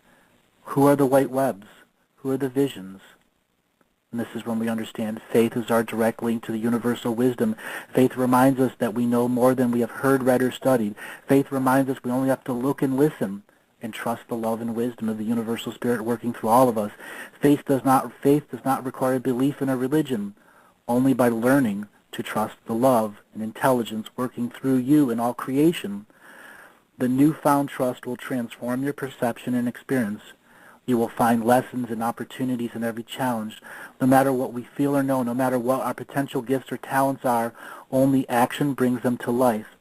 who are the white webs? Who are the visions? And this is when we understand faith is our direct link to the universal wisdom. Faith reminds us that we know more than we have heard, read, or studied. Faith reminds us we only have to look and listen and trust the love and wisdom of the universal spirit working through all of us. Faith does not require belief in a religion, only by learning to trust the love and intelligence working through you in all creation. The newfound trust will transform your perception and experience. You will find lessons and opportunities in every challenge. No matter what we feel or know, no matter what our potential gifts or talents are, only action brings them to life.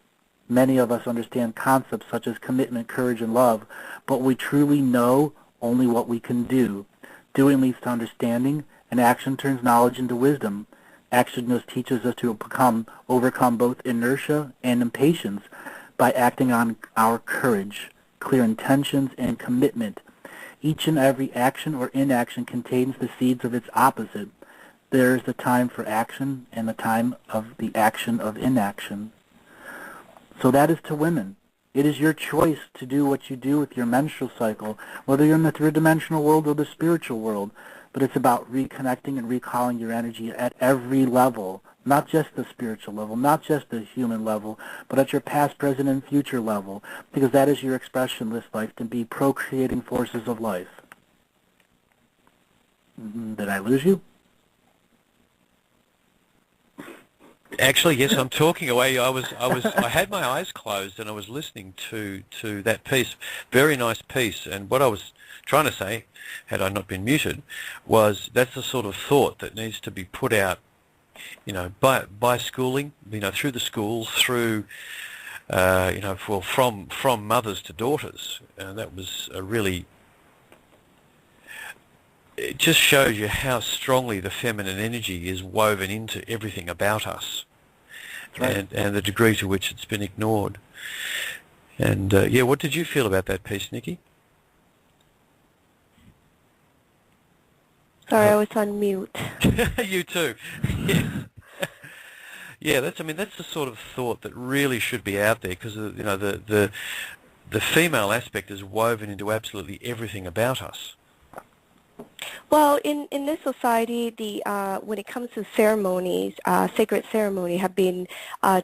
Many of us understand concepts such as commitment, courage, and love, but we truly know only what we can do. Doing leads to understanding, and action turns knowledge into wisdom. Action teaches us to overcome both inertia and impatience by acting on our courage, clear intentions, and commitment. Each and every action or inaction contains the seeds of its opposite. There is the time for action and the time of the action of inaction. So that is to women. It is your choice to do what you do with your menstrual cycle, whether you're in the three-dimensional world or the spiritual world. But it's about reconnecting and recalling your energy at every level, not just the spiritual level, not just the human level, but at your past, present, and future level, because that is your expression this life, to be procreating forces of life. Did I lose you? Actually, yes, I'm talking away. I had my eyes closed and I was listening to that piece. Very nice piece. And what I was trying to say, had I not been muted, was that's the sort of thought that needs to be put out, by schooling, through the schools, through, from mothers to daughters. That was a really. It just shows you how strongly the feminine energy is woven into everything about us, right, and the degree to which it's been ignored. And what did you feel about that piece, Nickie? Sorry, I was on mute. You too. Yes. Yeah, that's the sort of thought that really should be out there, because the female aspect is woven into absolutely everything about us. Well, in this society, when it comes to ceremonies, sacred ceremony have been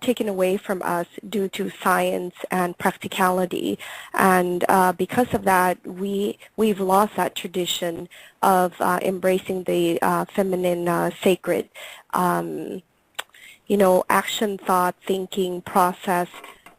taken away from us due to science and practicality, and because of that, we've lost that tradition of embracing the feminine, sacred, action, thought, thinking, process,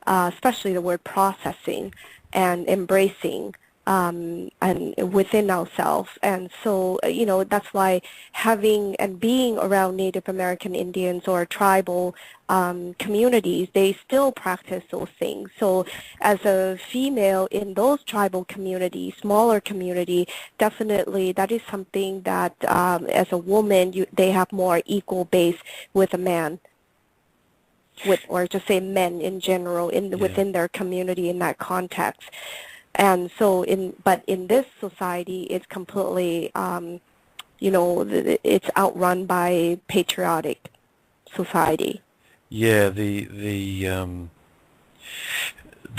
especially the word processing, and embracing. And within ourselves. And so, that's why having and being around Native American Indians or tribal communities, they still practice those things. So as a female in those tribal communities, smaller community, definitely that is something that as a woman, they have more equal base with a man. Or just say men in general within their community in that context. And so, but in this society, it's completely, it's outrun by patriotic society. Yeah, the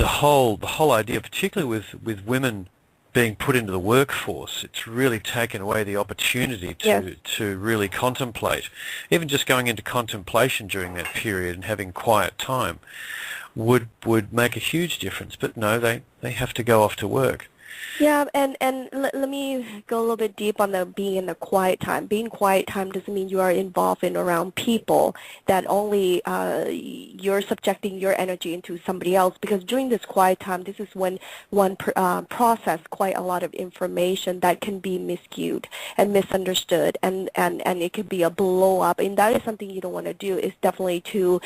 whole idea, particularly with women being put into the workforce, it's really taken away the opportunity to really contemplate. Even just going into contemplation during that period and having quiet time would make a huge difference, but no, they have to go off to work. Yeah, and let me go a little bit deep on the being in the quiet time. Being quiet time doesn't mean you are involved in around people that only you're subjecting your energy into somebody else, because during this quiet time, this is when one process quite a lot of information that can be miscued and misunderstood, and it could be a blow up, and that is something you don't want to do. Is definitely to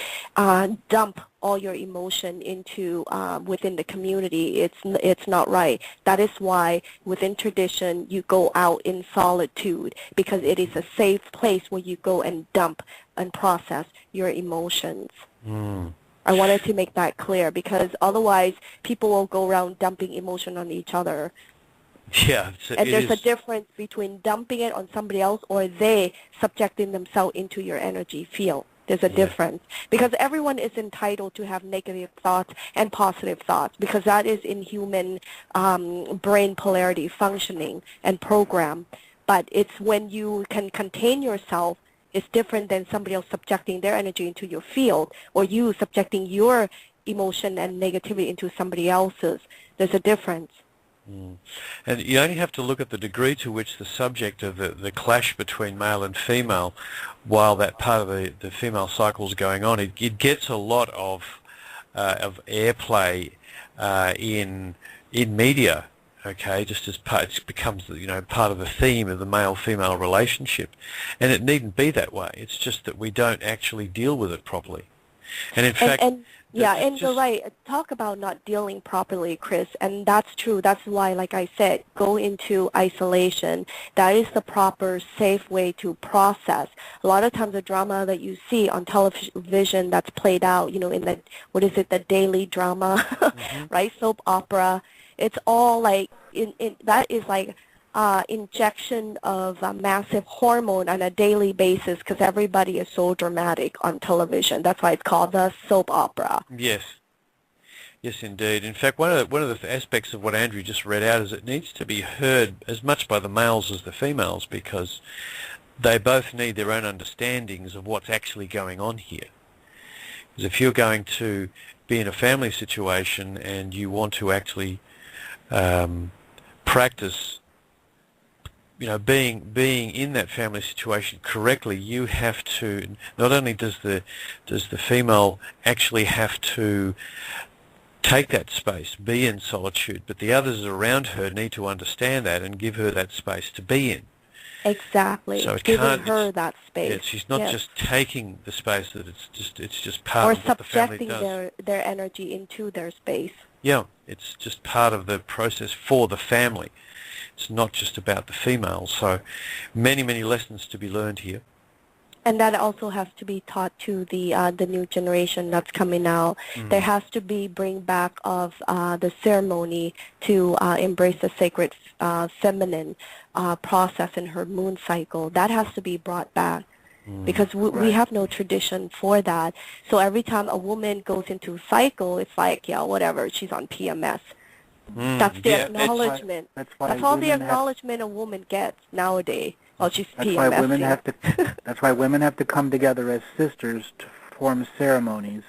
dump all your emotion into within the community. It's not right. That is why within tradition you go out in solitude, because it is a safe place where you go and dump and process your emotions. I wanted to make that clear, because otherwise people will go around dumping emotion on each other. Yeah, and there's a difference between dumping it on somebody else or they subjecting themselves into your energy field. There's a difference, because everyone is entitled to have negative thoughts and positive thoughts, because that is in human brain polarity functioning and program. But it's when you can contain yourself, it's different than somebody else subjecting their energy into your field, or you subjecting your emotion and negativity into somebody else's. There's a difference. And you only have to look at the degree to which the subject of the clash between male and female, while that part of the female cycle is going on, it gets a lot of airplay in media. Okay, just as it becomes part of the theme of the male-female relationship, and it needn't be that way. It's just that we don't actually deal with it properly, and in fact. And you're right. Talk about not dealing properly, Chris, and that's true. That's why, like I said, go into isolation. That is the proper, safe way to process. A lot of times the drama that you see on television that's played out, in the daily drama, right, soap opera, it's all like, that is like injection of massive hormone on a daily basis, because everybody is so dramatic on television. That's why it's called the soap opera. Yes. Yes, indeed. In fact, one of the aspects of what Andrew just read out is it needs to be heard as much by the males as the females, because they both need their own understandings of what's actually going on here. Because if you're going to be in a family situation and you want to actually practice being in that family situation correctly, you have to, not only does the female actually have to take that space, be in solitude, but the others around her need to understand that and give her that space to be in. Exactly. So it giving her that space. Yeah, she's not just taking the space, that it's just part of what the family does. Or subjecting their energy into their space. Yeah, it's just part of the process for the family. It's not just about the female. So many, many lessons to be learned here. And that also has to be taught to the new generation that's coming out. There has to be bring back of the ceremony to embrace the sacred feminine process in her moon cycle. That has to be brought back, because we have no tradition for that. So every time a woman goes into cycle, it's like, yeah, whatever, she's on PMS. That's the acknowledgement. That's That's all the acknowledgement a woman gets nowadays. Oh, she's That's why women PMS. that's why women have to come together as sisters to form ceremonies,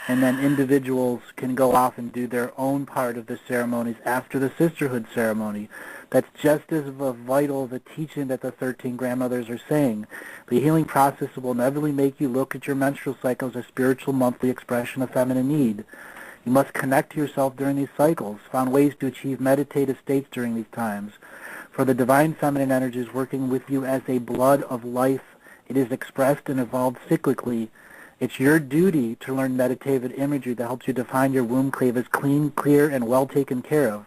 and then individuals can go off and do their own part of the ceremonies after the sisterhood ceremony. That's just as vital the teaching that the 13 grandmothers are saying. The healing process will inevitably make you look at your menstrual cycle as a spiritual monthly expression of feminine need. You must connect to yourself during these cycles, find ways to achieve meditative states during these times. For the divine feminine energy is working with you as a blood of life. It is expressed and evolved cyclically. It's your duty to learn meditative imagery that helps you define your womb cave as clean, clear, and well taken care of.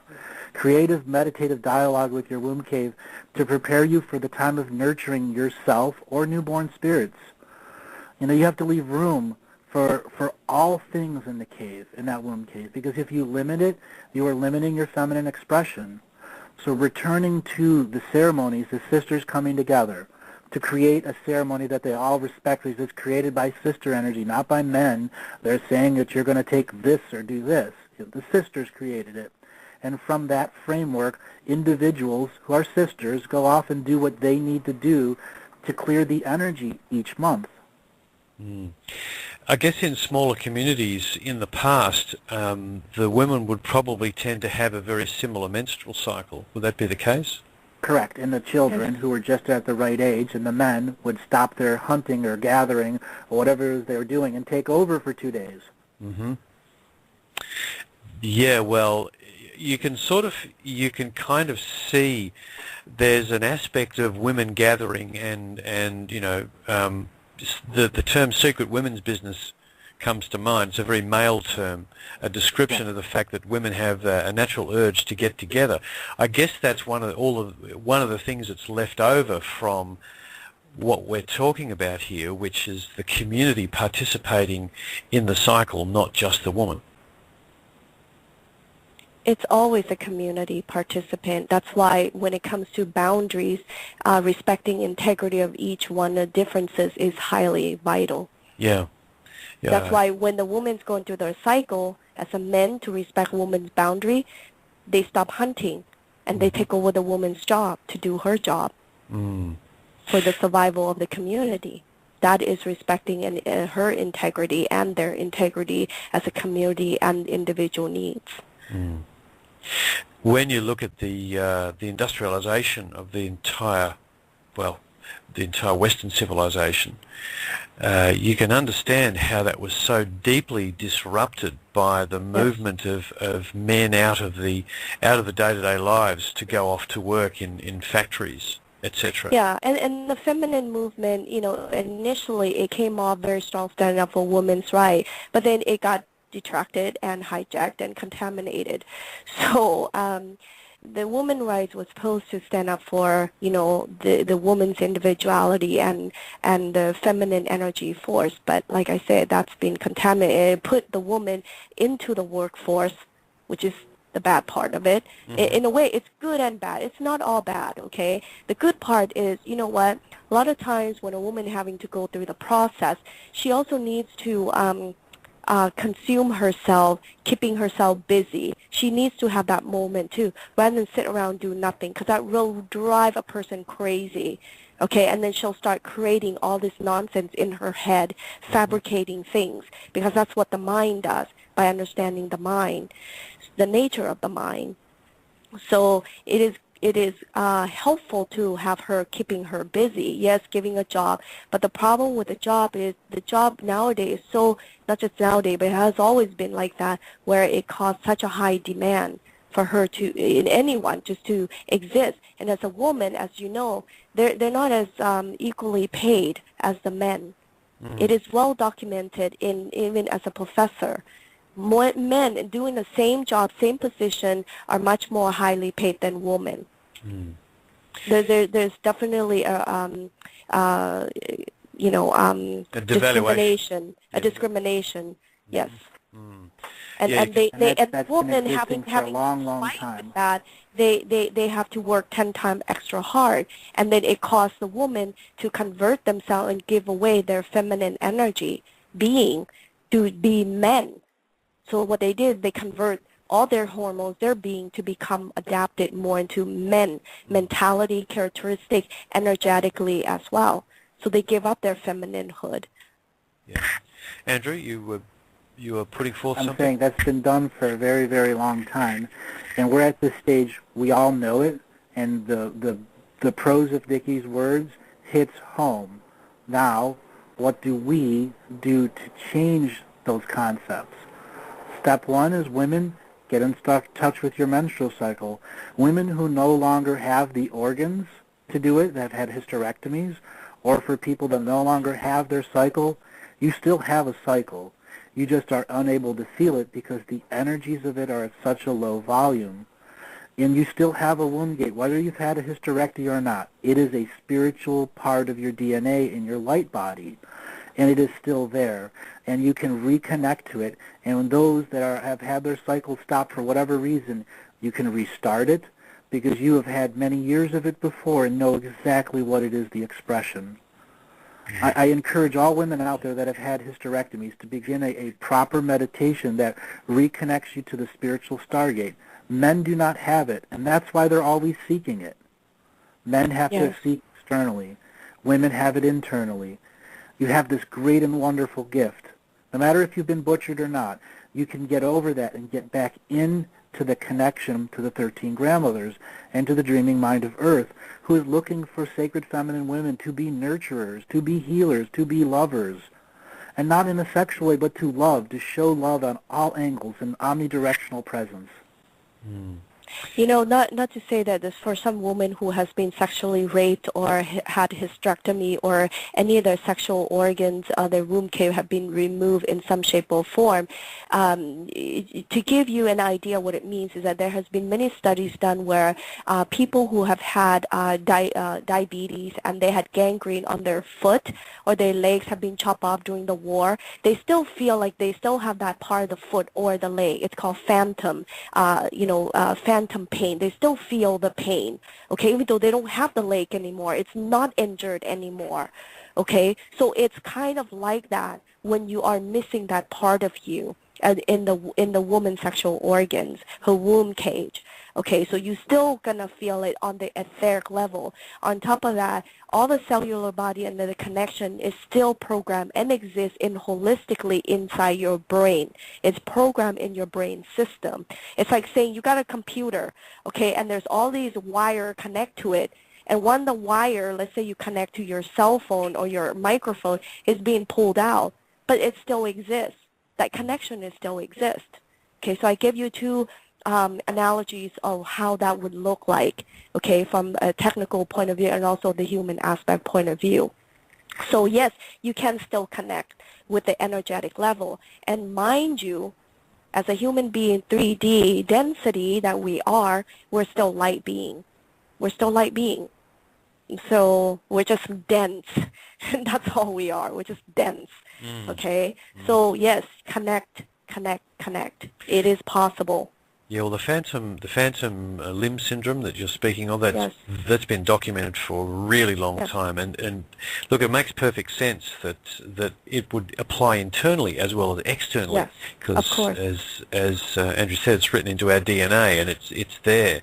Creative meditative dialogue with your womb cave to prepare you for the time of nurturing yourself or newborn spirits. You have to leave room for all things in the cave, in that womb cave, because if you limit it, you are limiting your feminine expression. So returning to the ceremonies, the sisters coming together to create a ceremony that they all respect, because it's created by sister energy, not by men. They're saying that you're going to take this or do this. The sisters created it. And from that framework, individuals who are sisters go off and do what they need to do to clear the energy each month. I guess in smaller communities in the past, the women would probably tend to have a very similar menstrual cycle. Would that be the case? Correct. And the children who were just at the right age, and the men would stop their hunting or gathering or whatever it was they were doing and take over for 2 days. Mm-hmm. Yeah, well, you can kind of see there's an aspect of women gathering and the term secret women's business comes to mind. It's a very male term, a description of the fact that women have a natural urge to get together. I guess that's one of the things that's left over from what we're talking about here, which is the community participating in the cycle, not just the woman. It's always a community participant. That's why when it comes to boundaries, respecting integrity of each one, the differences is highly vital. Yeah. That's why when the woman's going through their cycle, as a man, to respect woman's boundary, they stop hunting and they take over the woman's job to do her job for the survival of the community. That is respecting her integrity and their integrity as a community and individual needs. When you look at the industrialization of the entire Western civilization, you can understand how that was so deeply disrupted by the movement of men out of the day-to-day lives to go off to work in factories, etc. Yeah, and the feminine movement, initially it came off very strong, standing up for women's rights, but then it got detracted and hijacked and contaminated. So the women's rights was supposed to stand up for, the woman's individuality and the feminine energy force. But like I said, that's been contaminated. It put the woman into the workforce, which is the bad part of it. In a way, it's good and bad. It's not all bad, okay? The good part is, you know what? A lot of times when a woman having to go through the process, she also needs to consume herself, keeping herself busy. She needs to have that moment too, rather than sit around do nothing, because that will drive a person crazy. Okay, and then she'll start creating all this nonsense in her head, fabricating things, because that's what the mind does, by understanding the mind, the nature of the mind. So it is helpful to have her keeping her busy, yes, giving a job. But the problem with the job is the job nowadays is so, not just nowadays, but it has always been like that, where it caused such a high demand for her to, in anyone, just to exist. And as a woman, as you know, they're not as equally paid as the men. It is well documented even as a professor. More men doing the same job, same position, are much more highly paid than women. There's definitely a discrimination, yes. And women having for a long time. With that, they have to work 10 times extra hard, and then it causes the woman to convert themselves and give away their feminine energy being to be men. So what they did, they convert all their hormones, their being, to become adapted more into mentality, characteristic, energetically as well. So they give up their femininehood. Yeah. Andrew, you were putting forth something? I'm saying that's been done for a very, very long time. And we're at this stage, we all know it, and the prose of Nickie's words hits home. Now, what do we do to change those concepts? Step one is women, get in touch with your menstrual cycle. Women who no longer have the organs to do it, that have had hysterectomies, or for people that no longer have their cycle, you still have a cycle. You just are unable to feel it because the energies of it are at such a low volume. And you still have a womb gate, whether you've had a hysterectomy or not. It is a spiritual part of your DNA in your light body, and it is still there. And you can reconnect to it. And those that have had their cycle stop for whatever reason, you can restart it because you have had many years of it before and know exactly what it is, the expression. I encourage all women out there that have had hysterectomies to begin a proper meditation that reconnects you to the spiritual stargate. Men do not have it, and that's why they're always seeking it. Men have to seek externally. Women have it internally. You have this great and wonderful gift. No matter if you've been butchered or not, you can get over that and get back into the connection to the 13 grandmothers and to the dreaming mind of Earth, who is looking for sacred feminine women to be nurturers, to be healers, to be lovers. And not in a sexual way, but to love, to show love on all angles, an omnidirectional presence. You know, not to say that this, for some woman who has been sexually raped or had hysterectomy or any of their sexual organs, their womb cave have been removed in some shape or form. To give you an idea what it means is that there has been many studies done where people who have had diabetes and they had gangrene on their foot or their legs have been chopped off during the war, they still feel like they still have that part of the foot or the leg. It's called phantom, phantom pain. They still feel the pain, okay, even though they don't have the leg anymore. It's not injured anymore, okay? So it's kind of like that when you are missing that part of you in the woman's sexual organs, her womb cage. Okay, so you're still going to feel it on the etheric level. On top of that, all the cellular body and the connection is still programmed and exists in holistically inside your brain. It's programmed in your brain system. It's like saying you got a computer, okay, and there's all these wires connect to it. And when the wire, let's say you connect to your cell phone or your microphone, is being pulled out, but it still exists. That connection is still exists. Okay, so I give you two analogies of how that would look like, okay, from a technical point of view and also the human aspect point of view. So yes, you can still connect with the energetic level. And mind you, as a human being, 3D density that we are, we're still light being. We're still light being. So we're just dense. That's all we are. We're just dense. Okay? So yes, connect. It is possible. Yeah, well, the phantom limb syndrome that you're speaking of, that's been documented for a really long time, and look, it makes perfect sense that it would apply internally as well as externally, because as Andrew said, it's written into our DNA and it's there,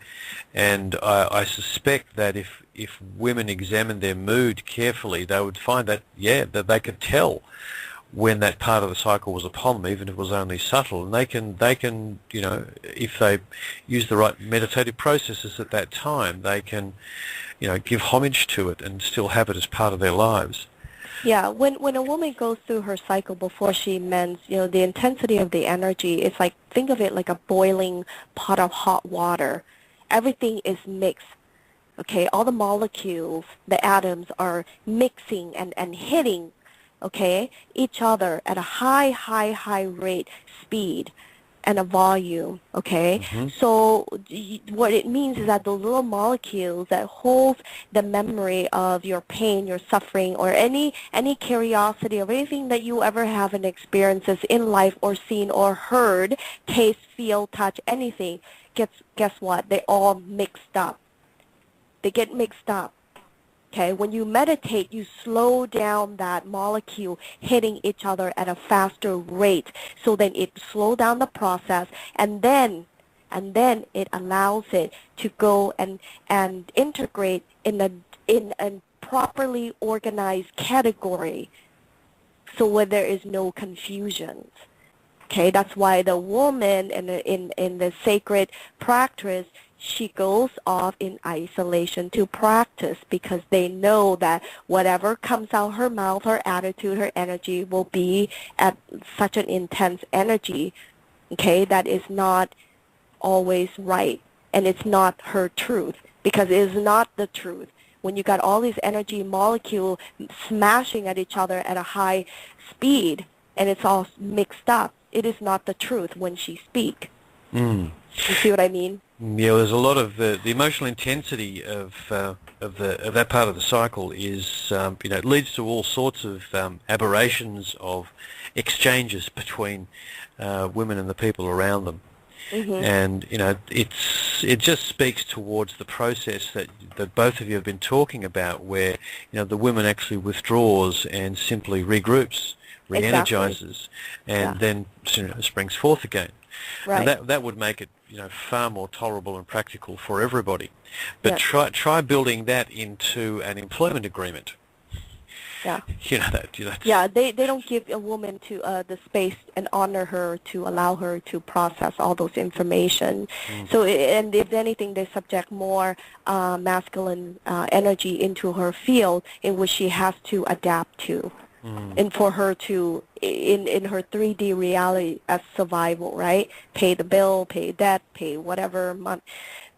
and I suspect that if women examined their mood carefully, they would find that that they could tell when that part of the cycle was upon them, even if it was only subtle, and they can, you know, if they use the right meditative processes at that time, they can, you know, give homage to it and still have it as part of their lives. Yeah, when a woman goes through her cycle before she mends, you know, the intensity of the energy, it's like, think of it like a boiling pot of hot water. Everything is mixed. Okay, all the molecules, the atoms are mixing and hitting, okay, each other at a high rate, speed, and a volume, okay? So what it means is that those little molecules that hold the memory of your pain, your suffering, or any curiosity of anything that you ever have in experiences in life or seen or heard, taste, feel, touch, anything, guess what? They all mixed up. They get mixed up. Okay, when you meditate, you slow down that molecule hitting each other at a faster rate. So then it slows down the process, and then and then it allows it to go and integrate in a properly organized category, so where there is no confusion. Okay, that's why the woman in the sacred practice, she goes off in isolation to practice, because they know that whatever comes out her mouth, her attitude, her energy will be at such an intense energy, okay, that is not always right, and it's not her truth, because it is not the truth. When you got all these energy molecules smashing at each other at a high speed, and it's all mixed up, it is not the truth when she speaks. You see what I mean? Yeah, there's a lot of the emotional intensity of that part of the cycle is it leads to all sorts of aberrations of exchanges between women and the people around them. And it just speaks towards the process that both of you have been talking about, where the woman actually withdraws and simply regroups, re-energizes, and then springs forth again. Right. And that would make it far more tolerable and practical for everybody. But try building that into an employment agreement. Yeah. Yeah, they don't give a woman to the space and honor her to allow her to process all those information. So, and if anything, they subject more masculine energy into her field, in which she has to adapt to. And for her to, in her 3D reality as survival, right? Pay the bill, pay debt, pay whatever,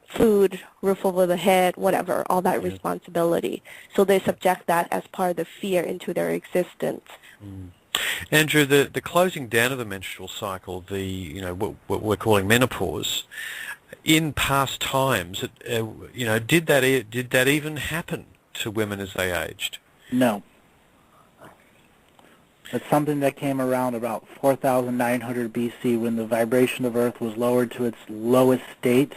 food, roof over the head, whatever, all that responsibility. So they subject that as part of the fear into their existence. Andrew, the closing down of the menstrual cycle, what we're calling menopause, in past times, did that even happen to women as they aged? No. It's something that came around about 4,900 BC, when the vibration of Earth was lowered to its lowest state,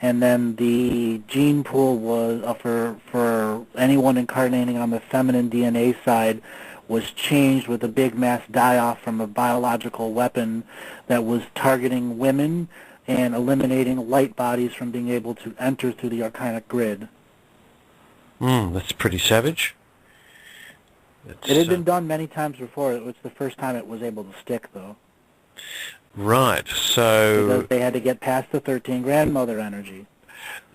and then the gene pool was for anyone incarnating on the feminine DNA side was changed with a big mass die-off from a biological weapon that was targeting women and eliminating light bodies from being able to enter through the arcanic grid. That's pretty savage. It had been done many times before. It was the first time it was able to stick, though. Right, so... Because they had to get past the 13 grandmother energy.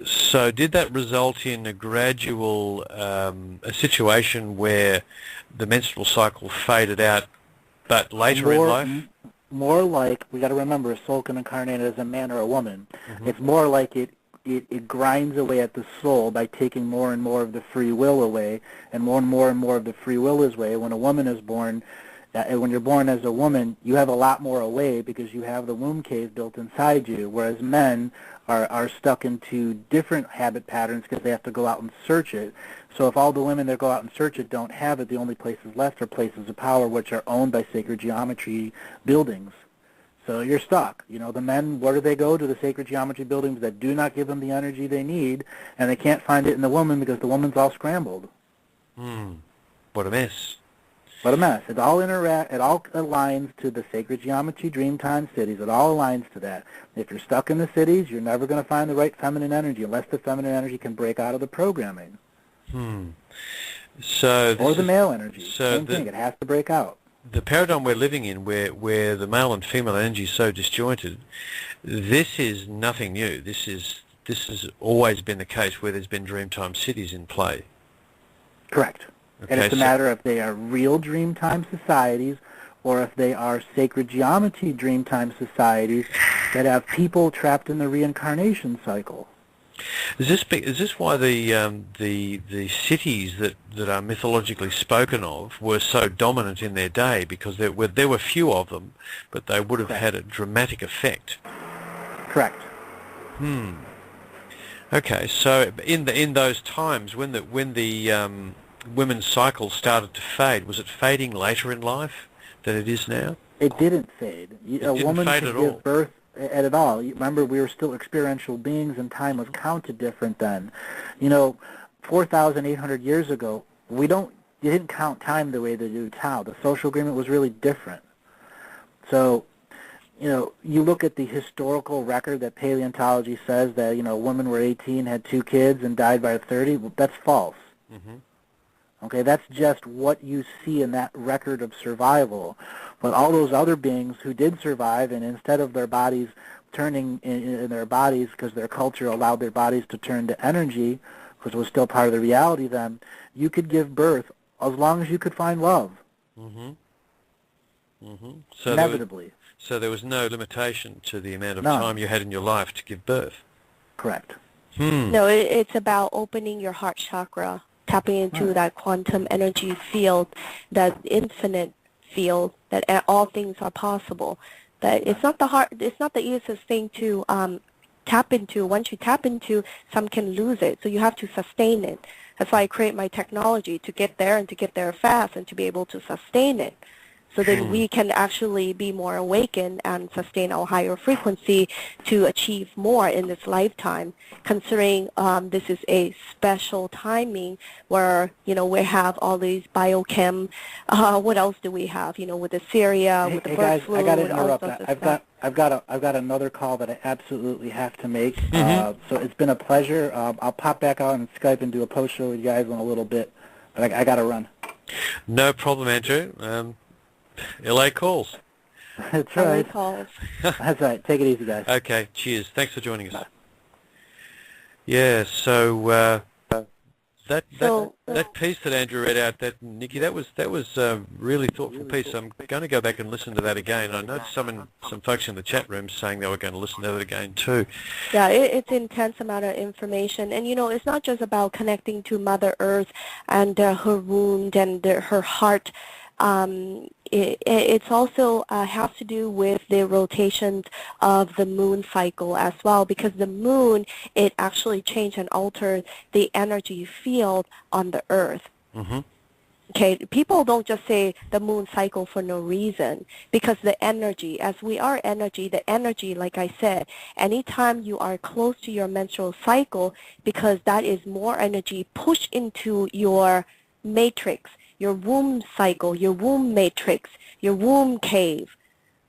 So did that result in a gradual a situation where the menstrual cycle faded out, but later in life? More like, we got to remember, a soul can incarnate as a man or a woman. It's more like it grinds away at the soul by taking more and more of the free will away, and more of the free will is away. When a woman is born, when you're born as a woman, you have a lot more away because you have the womb cave built inside you, whereas men are stuck into different habit patterns because they have to go out and search it. So if all the women that go out and search it don't have it, the only places left are places of power, which are owned by sacred geometry buildings. So you're stuck. The men, where do they go? To the sacred geometry buildings that do not give them the energy they need, and they can't find it in the woman because the woman's all scrambled. What a mess. What a mess. It all aligns to the sacred geometry dreamtime cities. It all aligns to that. If you're stuck in the cities, you're never going to find the right feminine energy unless the feminine energy can break out of the programming. So or the male energy. So Same thing. It has to break out. The paradigm we're living in, where the male and female energy is so disjointed, this is nothing new. This has always been the case where there's been Dreamtime cities in play. Correct. Okay, and it's a matter if they are real Dreamtime societies or if they are sacred geometry Dreamtime societies that have people trapped in the reincarnation cycle. Is this why the cities that are mythologically spoken of were so dominant in their day? Because there were few of them, but they would have had a dramatic effect. Correct. Okay, so in those times when the women's cycle started to fade, was it fading later in life than it is now? It didn't fade. A woman could give birth at all. Remember, we were still experiential beings, and time was counted different then. 4,800 years ago, you didn't count time the way they do now. The social agreement was really different. So, you look at the historical record that paleontology says that, women were 18, had 2 kids, and died by 30. Well, that's false. Mm-hmm. Okay, that's just what you see in that record of survival. But all those other beings who did survive, and instead of their bodies turning in their bodies, because their culture allowed their bodies to turn to energy, because it was still part of the reality then, you could give birth as long as you could find love. Mm-hmm. Mm-hmm. So inevitably. So there was no limitation to the amount of time you had in your life to give birth? Correct. No, it's about opening your heart chakra, tapping into that quantum energy field, that infinite field, that all things are possible. That it's not the easiest thing to tap into. Once you tap into, some can lose it, so you have to sustain it. That's why I create my technology, to get there and to get there fast and to be able to sustain it. So then we can actually be more awakened and sustain our higher frequency to achieve more in this lifetime, considering this is a special timing where, we have all these biochem. What else do we have, with the Syria, with the bird flu? I got to interrupt that. I've got another call that I absolutely have to make. So it's been a pleasure. I'll pop back out on Skype and do a post show with you guys in a little bit, but I got to run. No problem, Andrew. LA calls. That's right. LA calls. That's right. Take it easy, guys. Okay, cheers. Thanks for joining us. Yeah, so that piece that Andrew read out, Nickie, that was a really thoughtful piece. I'm going to go back and listen to that again. I know some folks in the chat room saying they were going to listen to that again too. Yeah, it's intense amount of information, and it's not just about connecting to Mother Earth and her wound and her heart. It's also has to do with the rotations of the moon cycle as well, because the moon, it actually changed and altered the energy field on the Earth. Mm-hmm. Okay, people don't just say the moon cycle for no reason, because the energy, as we are energy, the energy, like I said, anytime you are close to your menstrual cycle, because that is more energy pushed into your matrix, your womb cycle, your womb matrix, your womb cave,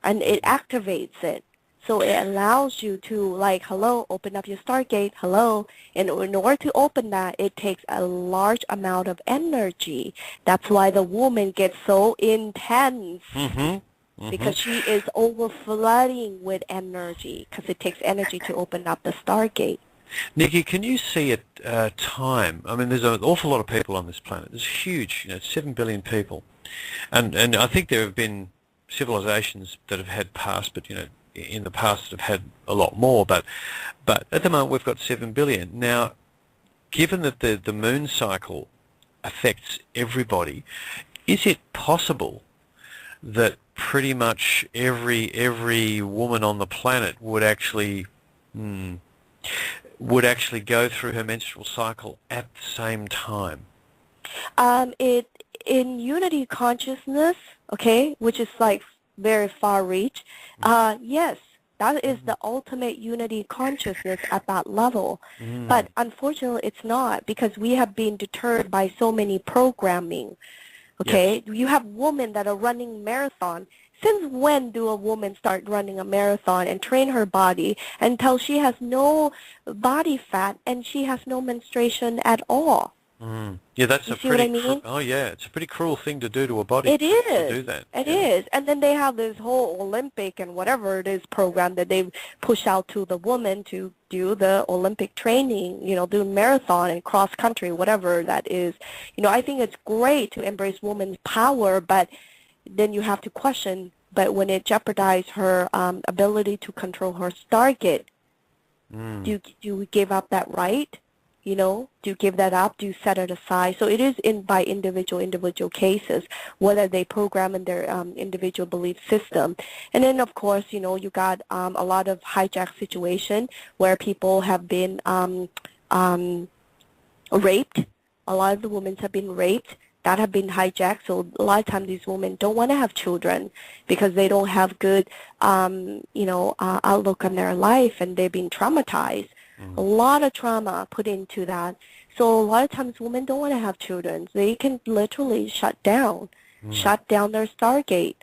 and it activates it. So it allows you to, hello, open up your stargate, hello. And in order to open that, it takes a large amount of energy. That's why the woman gets so intense, because she is overflooding with energy, because it takes energy to open up the stargate. Nickie, can you see at time? I mean, there's an awful lot of people on this planet. There's huge, 7 billion people, and I think there have been civilizations that have had past, but in the past have had a lot more. But at the moment we've got 7 billion. Now, given that the moon cycle affects everybody, is it possible that pretty much every woman on the planet would actually go through her menstrual cycle at the same time? In unity consciousness, okay, which is very far reach, yes, that is the ultimate unity consciousness at that level. But unfortunately it's not, because we have been deterred by so many programming. Okay, you have women that are running marathon. Since when do a woman start running a marathon and train her body until she has no body fat and she has no menstruation at all? Yeah, that's you see what I mean? It's a pretty cruel thing to do to a body. It is. To do that. It is. And then they have this whole Olympic and whatever it is program that they push out to the woman to do the Olympic training, do marathon and cross country, whatever that is. I think it's great to embrace women's power, but then you have to question, but when it jeopardizes her ability to control her stargate, do you give up that right? Do you give that up? Do you set it aside? So it is by individual cases, whether they program in their individual belief system. And then, of course, you got a lot of hijacked situation where people have been raped. A lot of the women have been raped. That have been hijacked. So a lot of times these women don't want to have children because they don't have good, outlook on their life, and they've been traumatized. A lot of trauma put into that. So a lot of times women don't want to have children. They can literally shut down their stargate.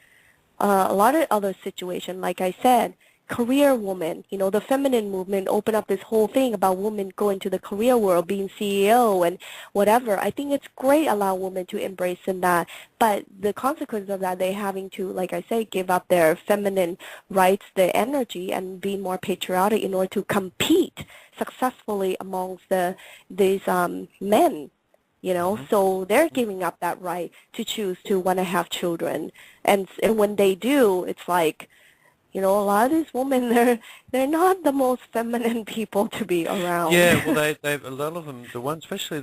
a lot of other situations, like I said, career woman, the feminine movement opened up this whole thing about women going to the career world, being CEO and whatever. I think it's great allow women to embrace in that, but the consequence of that, they having to, like I say, give up their feminine rights, their energy, and be more patriotic in order to compete successfully amongst these men. So they're giving up that right to choose to want to have children, and when they do, it's like, a lot of these women, they're not the most feminine people to be around. Yeah, well, they a lot of them, the ones, especially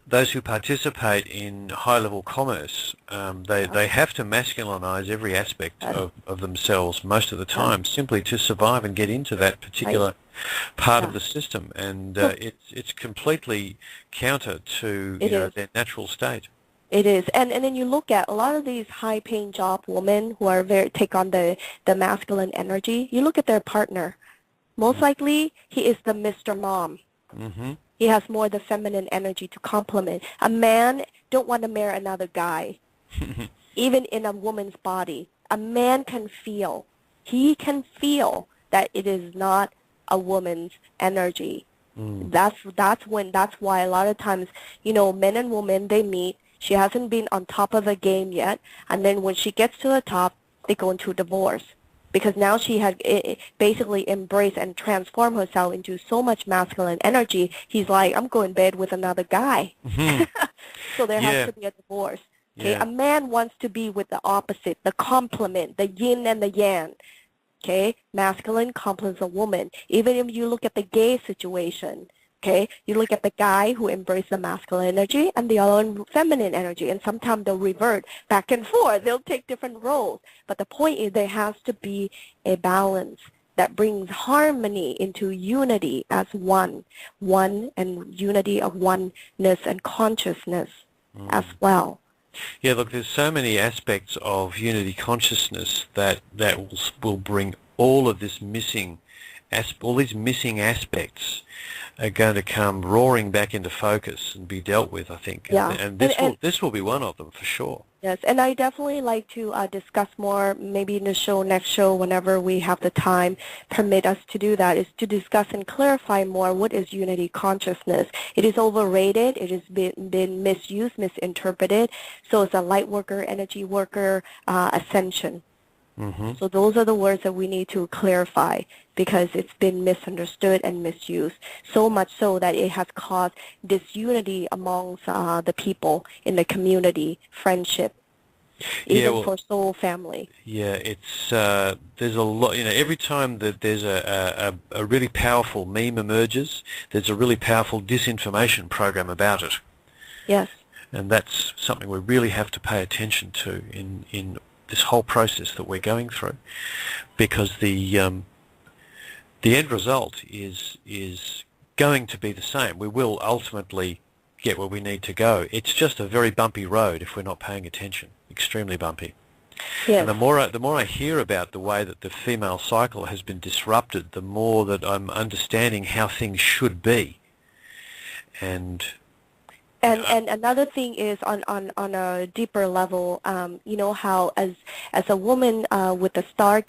those who participate in high-level commerce, they have to masculinize every aspect of themselves most of the time, simply to survive and get into that particular part of the system, and it's completely counter to their natural state. It is, and then you look at a lot of these high-paying job women who are take on the masculine energy. You look at their partner. Most likely, he is the Mr. Mom. Mm-hmm. He has more the feminine energy to complement. A man don't want to marry another guy, even in a woman's body. A man can feel. He can feel that it is not a woman's energy. That's why a lot of times, men and women, they meet. She hasn't been on top of the game yet, and then when she gets to the top, they go into divorce, because now she has basically embraced and transformed herself into so much masculine energy. He's like, I'm going to bed with another guy. Mm-hmm. So there has to be a divorce. Okay, a man wants to be with the opposite, the complement, the yin and the yang. Okay, masculine complements a woman. Even if you look at the gay situation. Okay, you look at the guy who embraces the masculine energy and the other feminine energy, and sometimes they'll revert back and forth. They'll take different roles. But the point is there has to be a balance that brings harmony into unity as one and unity of oneness and consciousness as well. Yeah, look, there's so many aspects of unity consciousness that will bring all of this all these missing aspects are going to come roaring back into focus and be dealt with, I think. Yeah. And this will be one of them for sure. Yes, and I definitely like to discuss more, maybe in the next show, whenever we have the time, permit us to do that, is to discuss and clarify more what is unity consciousness. It is overrated. It has been misused, misinterpreted. So it's a light worker, energy worker, ascension. Mm-hmm. So those are the words that we need to clarify, because it's been misunderstood and misused, so much so that it has caused disunity amongst the people in the community, friendship, even for soul family. Yeah, it's there's a lot. Every time that there's a really powerful meme emerges, there's a really powerful disinformation program about it. Yes. And that's something we really have to pay attention to in this whole process that we're going through, because the end result is going to be the same. We will ultimately get where we need to go. It's just a very bumpy road if we're not paying attention. Extremely bumpy. Yes. And the more I hear about the way that the female cycle has been disrupted, the more that I'm understanding how things should be. And another thing is on a deeper level, how as a woman with the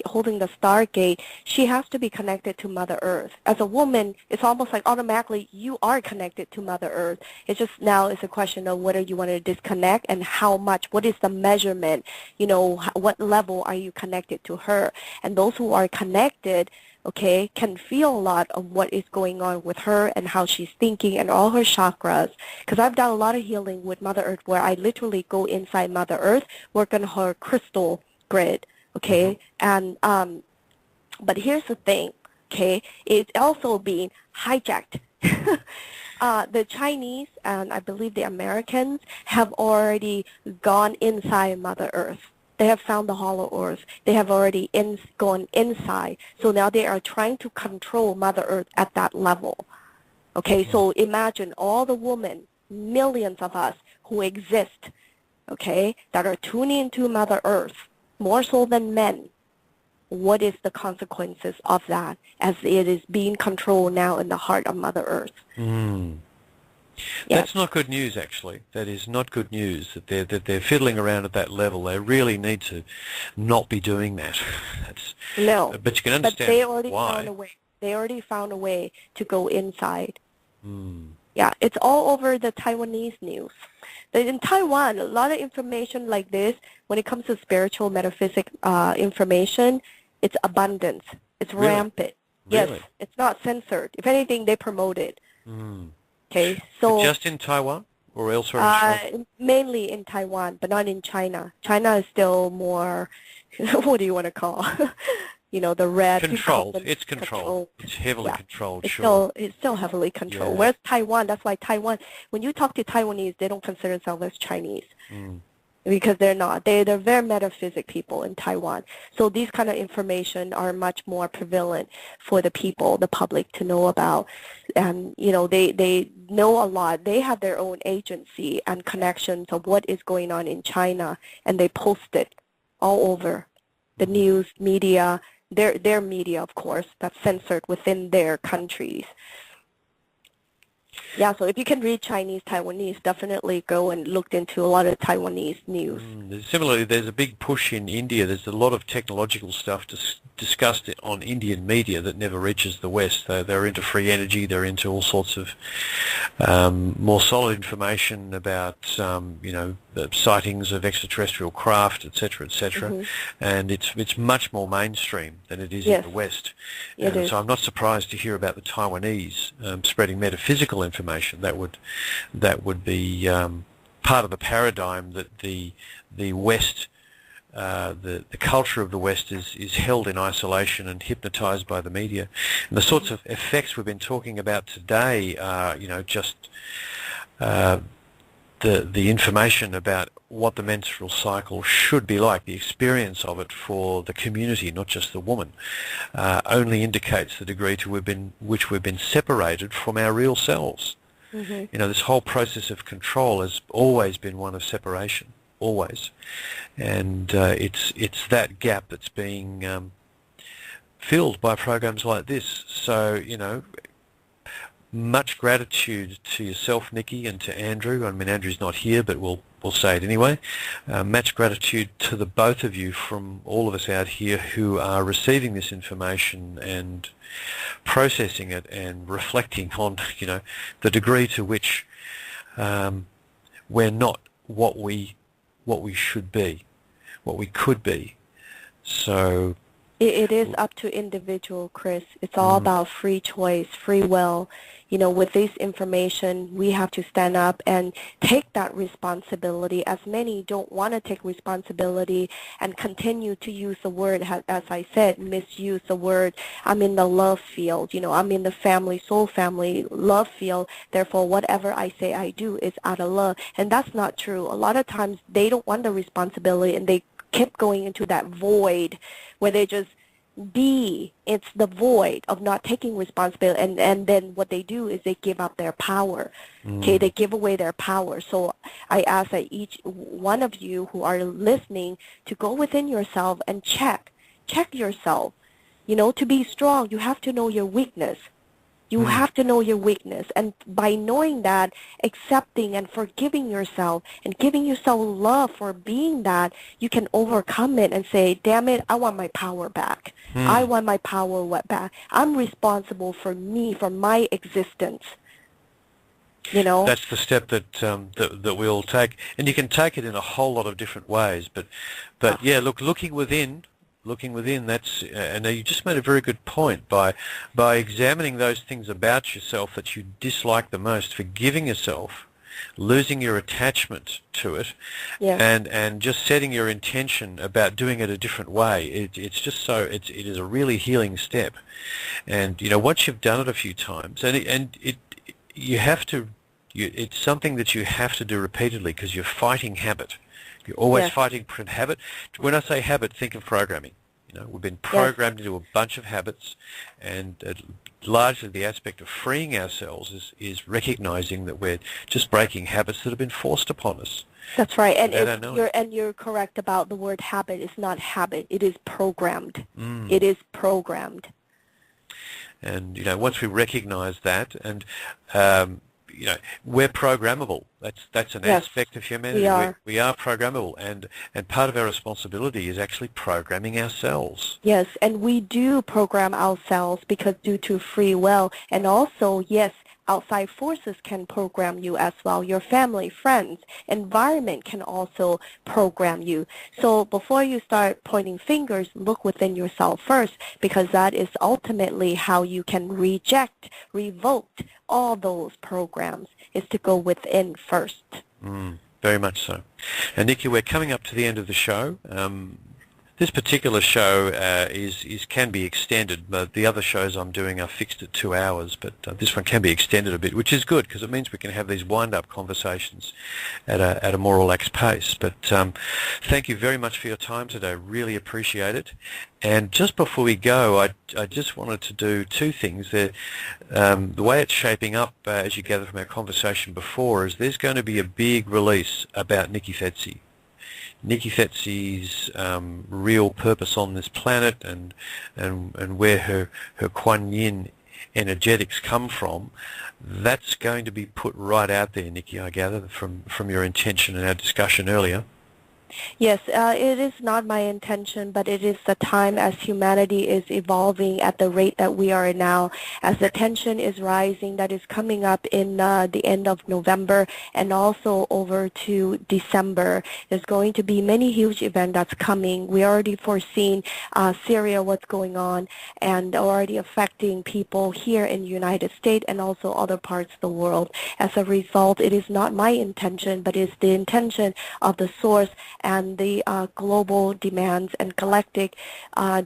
holding the stargate, she has to be connected to Mother Earth. As a woman, it's almost like automatically you are connected to Mother Earth. It's just now it's a question of whether you want to disconnect and how much. What is the measurement? What level are you connected to her? And those who are connected, okay, can feel a lot of what is going on with her and how she's thinking and all her chakras. Because I've done a lot of healing with Mother Earth where I literally go inside Mother Earth, work on her crystal grid, okay? And but here's the thing, okay? It's also being hijacked. The Chinese and I believe the Americans have already gone inside Mother Earth. They have found the hollow earth. They have already gone inside. So now they are trying to control Mother Earth at that level. Okay, so imagine all the women, millions of us who exist, okay, that are tuning into Mother Earth, more so than men. What is the consequences of that as it is being controlled now in the heart of Mother Earth? That's not good news, actually. That is not good news that they're fiddling around at that level. They really need to not be doing that. No, but you can understand but they already why. found a way. They already found a way to go inside. Mm. Yeah, it's all over the Taiwanese news. In Taiwan, a lot of information like this, when it comes to spiritual metaphysic information, it's abundance. It's Really? rampant. Really? Yes, it's not censored. If anything, they promote it. Mm. Okay, so But just in Taiwan or elsewhere in China? mainly in Taiwan, but not in China. China is still more, what do you want to call? The red. Controlled. It's controlled. It's heavily controlled, sure. It's still heavily controlled. Yeah. Whereas Taiwan, that's why Taiwan, when you talk to Taiwanese, they don't consider themselves as Chinese. Mm. Because they're not. They're very metaphysic people in Taiwan. So these kind of information are much more prevalent for the people, the public to know about. And, they know a lot. They have their own agency and connections of what is going on in China, and they post it all over the news, media, their media, of course, that's censored within their countries. Yeah, so if you can read Chinese, Taiwanese, definitely go and look into a lot of Taiwanese news. Similarly, there's a big push in India. There's a lot of technological stuff discussed on Indian media that never reaches the West. They're into free energy. They're into all sorts of more solid information about, the sightings of extraterrestrial craft, etc., etc. Mm-hmm. And it's much more mainstream than it is in the West. It is. So I'm not surprised to hear about the Taiwanese spreading metaphysical information. That would be part of the paradigm that the West, the culture of the West is held in isolation and hypnotized by the media. And the sorts of effects we've been talking about today are, just the information about what the menstrual cycle should be like, the experience of it for the community, not just the woman, only indicates the degree to which we've been separated from our real selves. Mm-hmm. This whole process of control has always been one of separation, always. And it's that gap that's being filled by programs like this. So, much gratitude to yourself, Nickie, and to Andrew. I mean, Andrew's not here, but we'll say it anyway. Much gratitude to the both of you from all of us out here who are receiving this information and processing it and reflecting on, the degree to which we're not what we should be, what we could be. So it is up to individual, Chris. It's all about free choice, free will. With this information, we have to stand up and take that responsibility, as many don't want to take responsibility and continue to use the word, as I said, misuse the word. I'm in the love field, I'm in the soul family love field. Therefore, whatever I say I do is out of love. And that's not true. A lot of times they don't want the responsibility, and they keep going into that void where they just it's the void of not taking responsibility, and then what they do is they give up their power. Okay, they give away their power. So I ask that each one of you who are listening to go within yourself and check yourself. To be strong, you have to know your weakness. You have to know your weakness, and by knowing that, accepting and forgiving yourself and giving yourself love for being that, you can overcome it and say, damn it, I want my power back. I want my power back. I'm responsible for me, for my existence. That's the step that we all take, and you can take it in a whole lot of different ways. But yeah, looking within. That's and you just made a very good point by examining those things about yourself that you dislike the most, forgiving yourself, losing your attachment to it, and just setting your intention about doing it a different way. It is a really healing step, and once you've done it a few times, it's something that you have to do repeatedly, because you're fighting habit. You're always fighting habit. When I say habit, think of programming. We've been programmed into a bunch of habits, and largely the aspect of freeing ourselves is recognizing that we're just breaking habits that have been forced upon us. That's right, and you're correct about the word habit. It's not habit. It is programmed. It is programmed. And once we recognize that, and we're programmable. That's an Yes, aspect of humanity. we are. We are programmable, and part of our responsibility is actually programming ourselves. Yes, and we do program ourselves because due to free will, and also, yes, outside forces can program you as well. Your family, friends, environment can also program you. So before you start pointing fingers, look within yourself first, because that is ultimately how you can reject, revoke all those programs, is to go within first. Very much so. And Nickie, we're coming up to the end of the show. This particular show can be extended, but the other shows I'm doing are fixed at 2 hours, but this one can be extended a bit, which is good because it means we can have these wind-up conversations at a more relaxed pace. But thank you very much for your time today. Really appreciate it. And just before we go, I just wanted to do two things. The way it's shaping up, as you gather from our conversation before, is there's going to be a big release about Nickie Thetsy. Nickie Thetsy's real purpose on this planet and where her Kuan Yin energetics come from, that's going to be put right out there, Nickie, I gather, from your intention in our discussion earlier. Yes, it is not my intention, but it is the time as humanity is evolving at the rate that we are now, as the tension is rising, that is coming up in the end of November and also over to December. There's going to be many huge events that's coming. We already foreseen Syria, what's going on, and already affecting people here in the United States and also other parts of the world. As a result, it is not my intention, but it's the intention of the source and the global demands and galactic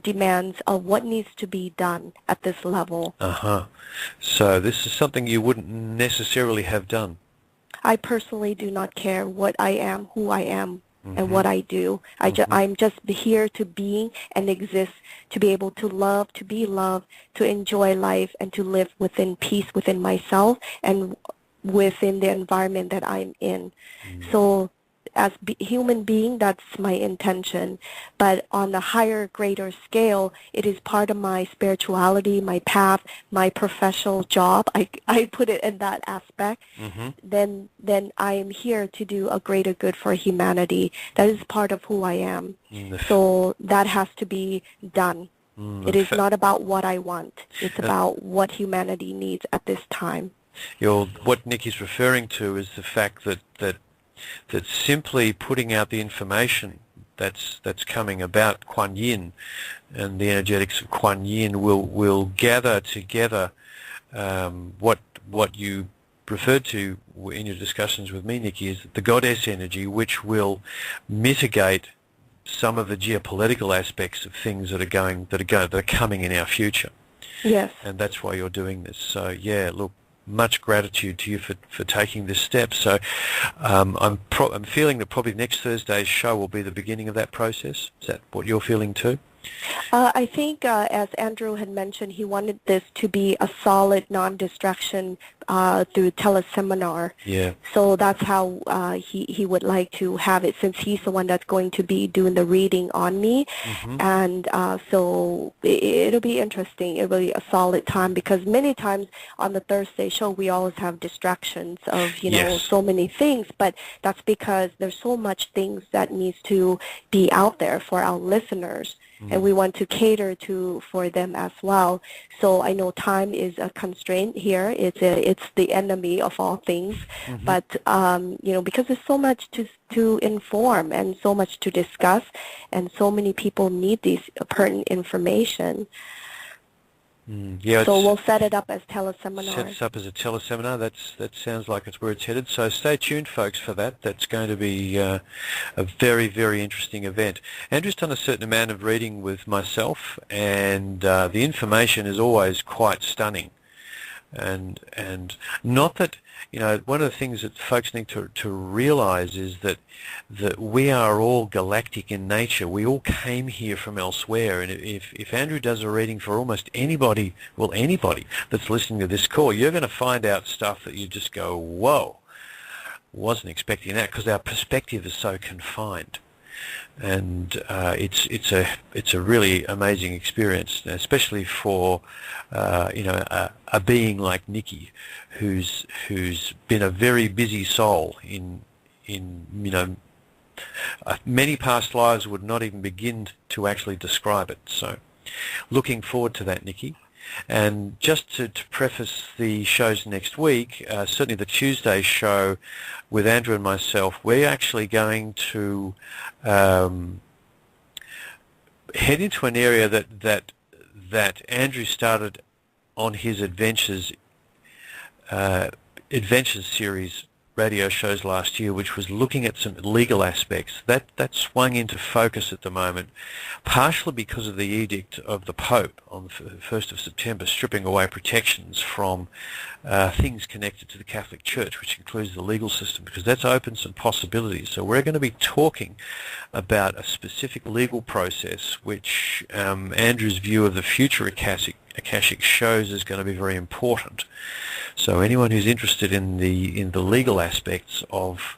demands of what needs to be done at this level. So this is something you wouldn't necessarily have done. I personally do not care what I am, who I am, and what I do. I'm just here to be and exist, to be able to love, to be loved, to enjoy life, and to live within peace within myself and within the environment that I'm in. So as human being, that's my intention. But on a higher, greater scale, it is part of my spirituality, my path, my professional job. I put it in that aspect. Then I am here to do a greater good for humanity. That is part of who I am. So that has to be done. It is not about what I want. It's about what humanity needs at this time. What Nickie's referring to is the fact that simply putting out the information that's coming about Kuan Yin and the energetics of Kuan Yin will gather together what you referred to in your discussions with me, Nickie, is the goddess energy, which will mitigate some of the geopolitical aspects of things that are coming in our future. Yes. And that's why you're doing this. So yeah, look, much gratitude to you for taking this step. So I'm feeling that probably next Thursday's show will be the beginning of that process. Is that what you're feeling too? I think, as Andrew had mentioned, he wanted this to be a solid non-distraction through teleseminar. Yeah. So that's how he would like to have it, since he's the one that's going to be doing the reading on me. And so it'll be interesting. It'll be a solid time, because many times on the Thursday show we always have distractions of, so many things, but that's because there's so much things that needs to be out there for our listeners. And we want to cater for them as well. So I know time is a constraint here. It's the enemy of all things. But because there's so much to inform and so much to discuss, and so many people need these pertinent information. Yeah, so we'll set it up as teleseminar. Set it up as a teleseminar. That sounds like it's where it's headed. So stay tuned, folks, for that. That's going to be a very, very interesting event. Andrew's done a certain amount of reading with myself, and the information is always quite stunning. And not that, one of the things that folks need to realize is that we are all galactic in nature. We all came here from elsewhere, and if Andrew does a reading for almost anybody that's listening to this call, you're going to find out stuff that you just go, whoa, wasn't expecting that, because our perspective is so confined. and it's a really amazing experience, especially for a being like Nickie, who's been a very busy soul in many past lives would not even begin to actually describe it. So looking forward to that, Nickie. And just to preface the shows next week, certainly the Tuesday show with Andrew and myself, we're actually going to head into an area that Andrew started on his Adventures series radio shows last year, which was looking at some legal aspects. That swung into focus at the moment, partially because of the edict of the Pope on the 1st of September, stripping away protections from things connected to the Catholic Church, which includes the legal system, because that's opened some possibilities. So we're going to be talking about a specific legal process, which Andrew's view of the future Akashic shows is going to be very important. So anyone who's interested in the legal aspects of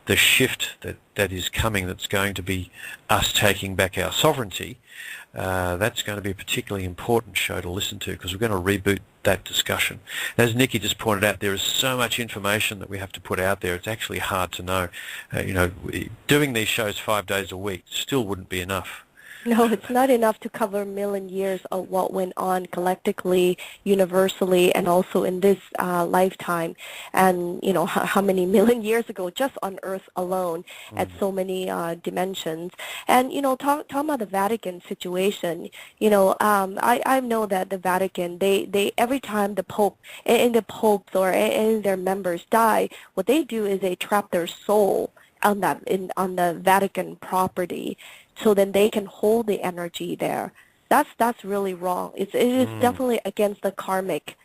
the shift that is coming, that's going to be us taking back our sovereignty, that's going to be a particularly important show to listen to, because we're going to reboot that discussion. As Nickie just pointed out, there is so much information that we have to put out there. It's actually hard to know. Doing these shows 5 days a week still wouldn't be enough. No, it's not enough to cover a million years of what went on galactically, universally, and also in this lifetime. And, how many million years ago, just on Earth alone, at so many dimensions. And, talking about the Vatican situation, I know that the Vatican, they every time the Pope, and the popes or any of their members die, what they do is they trap their soul on the Vatican property, so then they can hold the energy there. That's really wrong. It is definitely against the karmic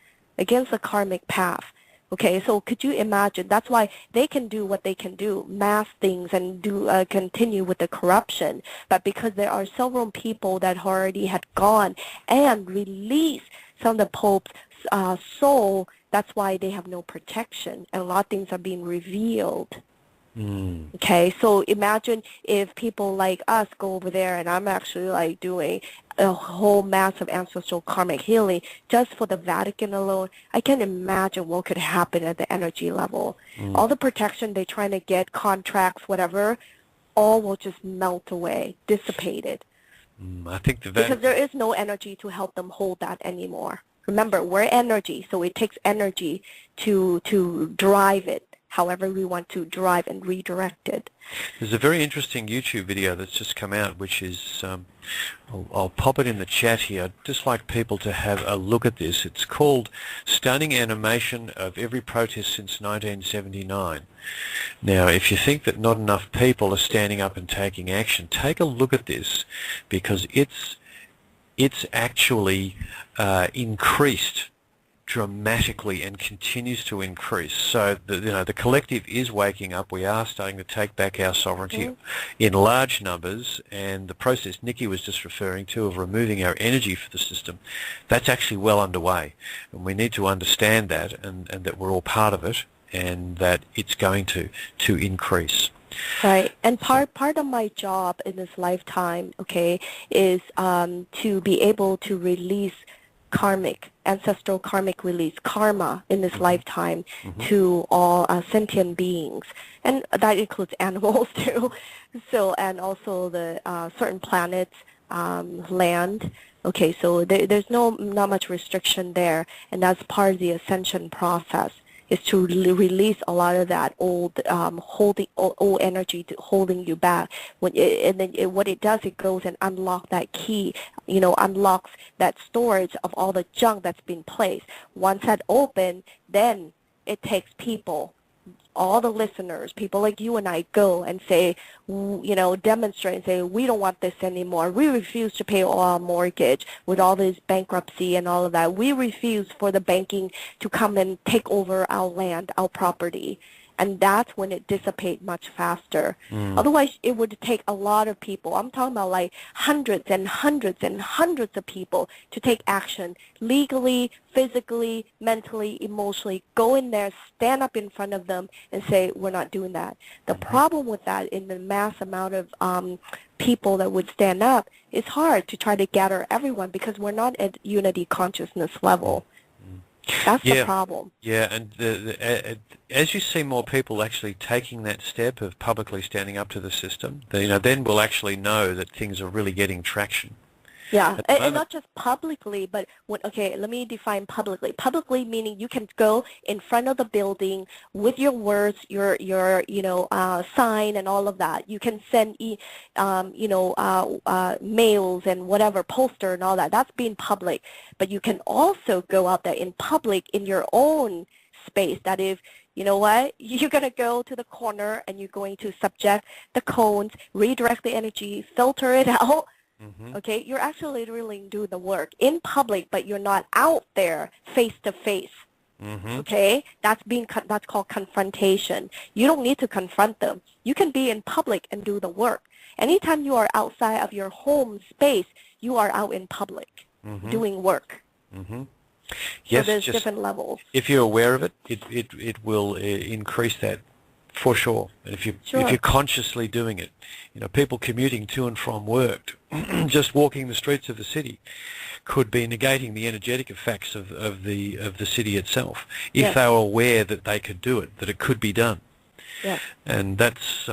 path. Okay, so could you imagine? That's why they can do what they can do, mass things, and do continue with the corruption. But because there are several people that already had gone and released some of the Pope's soul, that's why they have no protection, and a lot of things are being revealed. Okay, so imagine if people like us go over there, and I'm actually doing a whole massive ancestral karmic healing just for the Vatican alone. I can imagine what could happen at the energy level. All the protection they're trying to get, contracts, whatever, all will just melt away, dissipated. I think the Vatican, because there is no energy to help them hold that anymore. Remember, we're energy, so it takes energy to drive it however we want to drive and redirect it. There's a very interesting YouTube video that's just come out, which is, I'll pop it in the chat here. I'd just like people to have a look at this. It's called Stunning Animation of Every Protest Since 1979. Now, if you think that not enough people are standing up and taking action, take a look at this, because it's actually increased dramatically and continues to increase. So the collective is waking up. We are starting to take back our sovereignty in large numbers, and the process Nickie was just referring to of removing our energy for the system, that's actually well underway, and we need to understand that, and that we're all part of it, and that it's going to increase. Right, and part of my job in this lifetime, okay, is to be able to release ancestral karmic release, karma in this lifetime to all sentient beings, and that includes animals too. So, and also the certain planets, land. Okay, so there's not much restriction there, and that's part of the ascension process, is to release a lot of that old old energy holding you back. And then what it does, it goes and unlocks that key, unlocks that storage of all the junk that's been placed. Once that open, then it takes people, all the listeners, people like you and I, go and say, demonstrate and say, we don't want this anymore. We refuse to pay all our mortgage with all this bankruptcy and all of that. We refuse for the banking to come and take over our land, our property. and that's when it dissipates much faster. Otherwise, it would take a lot of people. I'm talking about like hundreds and hundreds and hundreds of people to take action legally, physically, mentally, emotionally. Go in there, stand up in front of them, and say, we're not doing that. The problem with that, in the mass amount of people that would stand up, it's hard to try to gather everyone because we're not at unity consciousness level. That's the problem. Yeah, and as you see more people actually taking that step of publicly standing up to the system, then we'll actually know that things are really getting traction. Yeah, and not just publicly, but okay, let me define publicly. Publicly meaning you can go in front of the building with your words, your sign and all of that. You can send mails and whatever, poster and all that. That's being public. But you can also go out there in public in your own space. That if you know what, you're going to go to the corner and you're going to subject the cones, redirect the energy, filter it out. Okay, you're actually literally doing the work in public, but you're not out there face to face. Okay, that's called confrontation. You don't need to confront them. You can be in public and do the work. Anytime you are outside of your home space, you are out in public doing work. Yes, so there's different levels. If you're aware of it, it will increase that. For sure. And if you're consciously doing it, people commuting to and from work, just walking the streets of the city, could be negating the energetic effects of the city itself if they were aware that they could do it, that it could be done. Yeah. And that's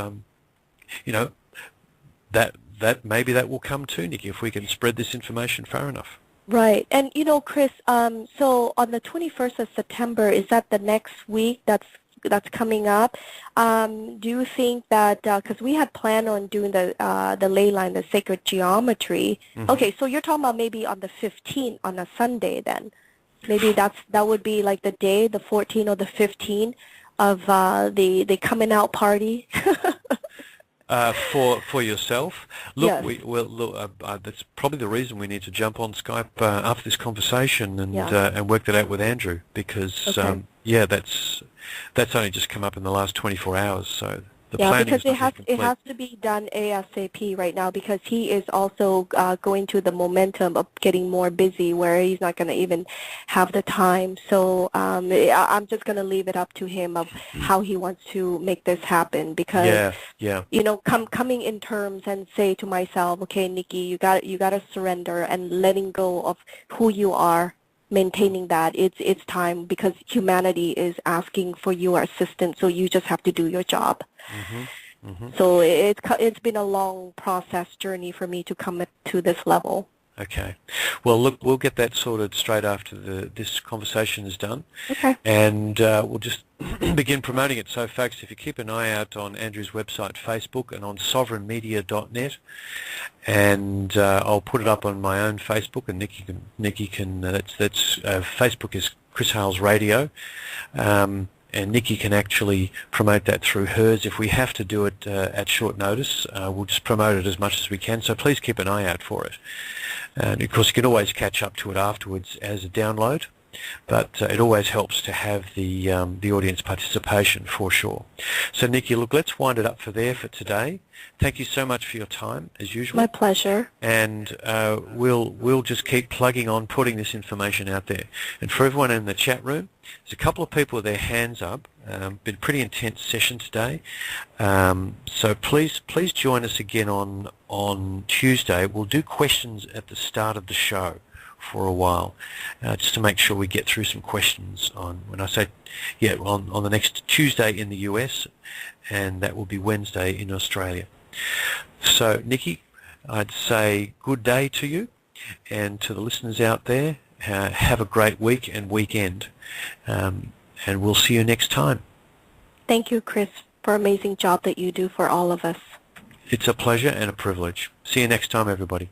that maybe that will come too, Nickie, if we can spread this information far enough. Right. And Chris, so on the 21st of September, is that the next week that's coming up? Do you think that, because we had planned on doing the ley line, the sacred geometry. Okay, so you're talking about maybe on the 15th, on a Sunday then. Maybe that would be like the day, the 14th or the 15th of the coming out party. For yourself, look, yes. That's probably the reason we need to jump on Skype after this conversation and work that out with Andrew, because that's only just come up in the last 24 hours. So the planning because is it has to be done ASAP right now, because he is also going through the momentum of getting more busy, where he's not going to even have the time. So I'm just going to leave it up to him of how he wants to make this happen, because coming in terms and say to myself, okay, Nickie, you got to surrender and letting go of who you are. Maintaining that it's time, because humanity is asking for your assistance, so you just have to do your job. So it's been a long process journey for me to come to this level. Okay. Well, look, we'll get that sorted straight after this conversation is done. Okay. And we'll just begin promoting it. So, folks, if you keep an eye out on Andrew's website, Facebook, and on sovereignmedia.net, and I'll put it up on my own Facebook, and Nickie can that's Facebook is Chris Hales Radio, and Nickie can actually promote that through hers. If we have to do it at short notice, we'll just promote it as much as we can. So please keep an eye out for it. And of course, you can always catch up to it afterwards as a download, but it always helps to have the audience participation for sure. So, Nickie, look, let's wind it up for today. Thank you so much for your time, as usual. My pleasure. And we'll just keep plugging on, putting this information out there. And for everyone in the chat room, there's a couple of people with their hands up. Been a pretty intense session today. So please join us again on Tuesday. We'll do questions at the start of the show for a while, just to make sure we get through some questions on the next Tuesday in the US, and that will be Wednesday in Australia. So, Nickie, I'd say good day to you, and to the listeners out there, have a great week and weekend, and we'll see you next time. Thank you, Chris, for an amazing job that you do for all of us. It's a pleasure and a privilege. See you next time, everybody.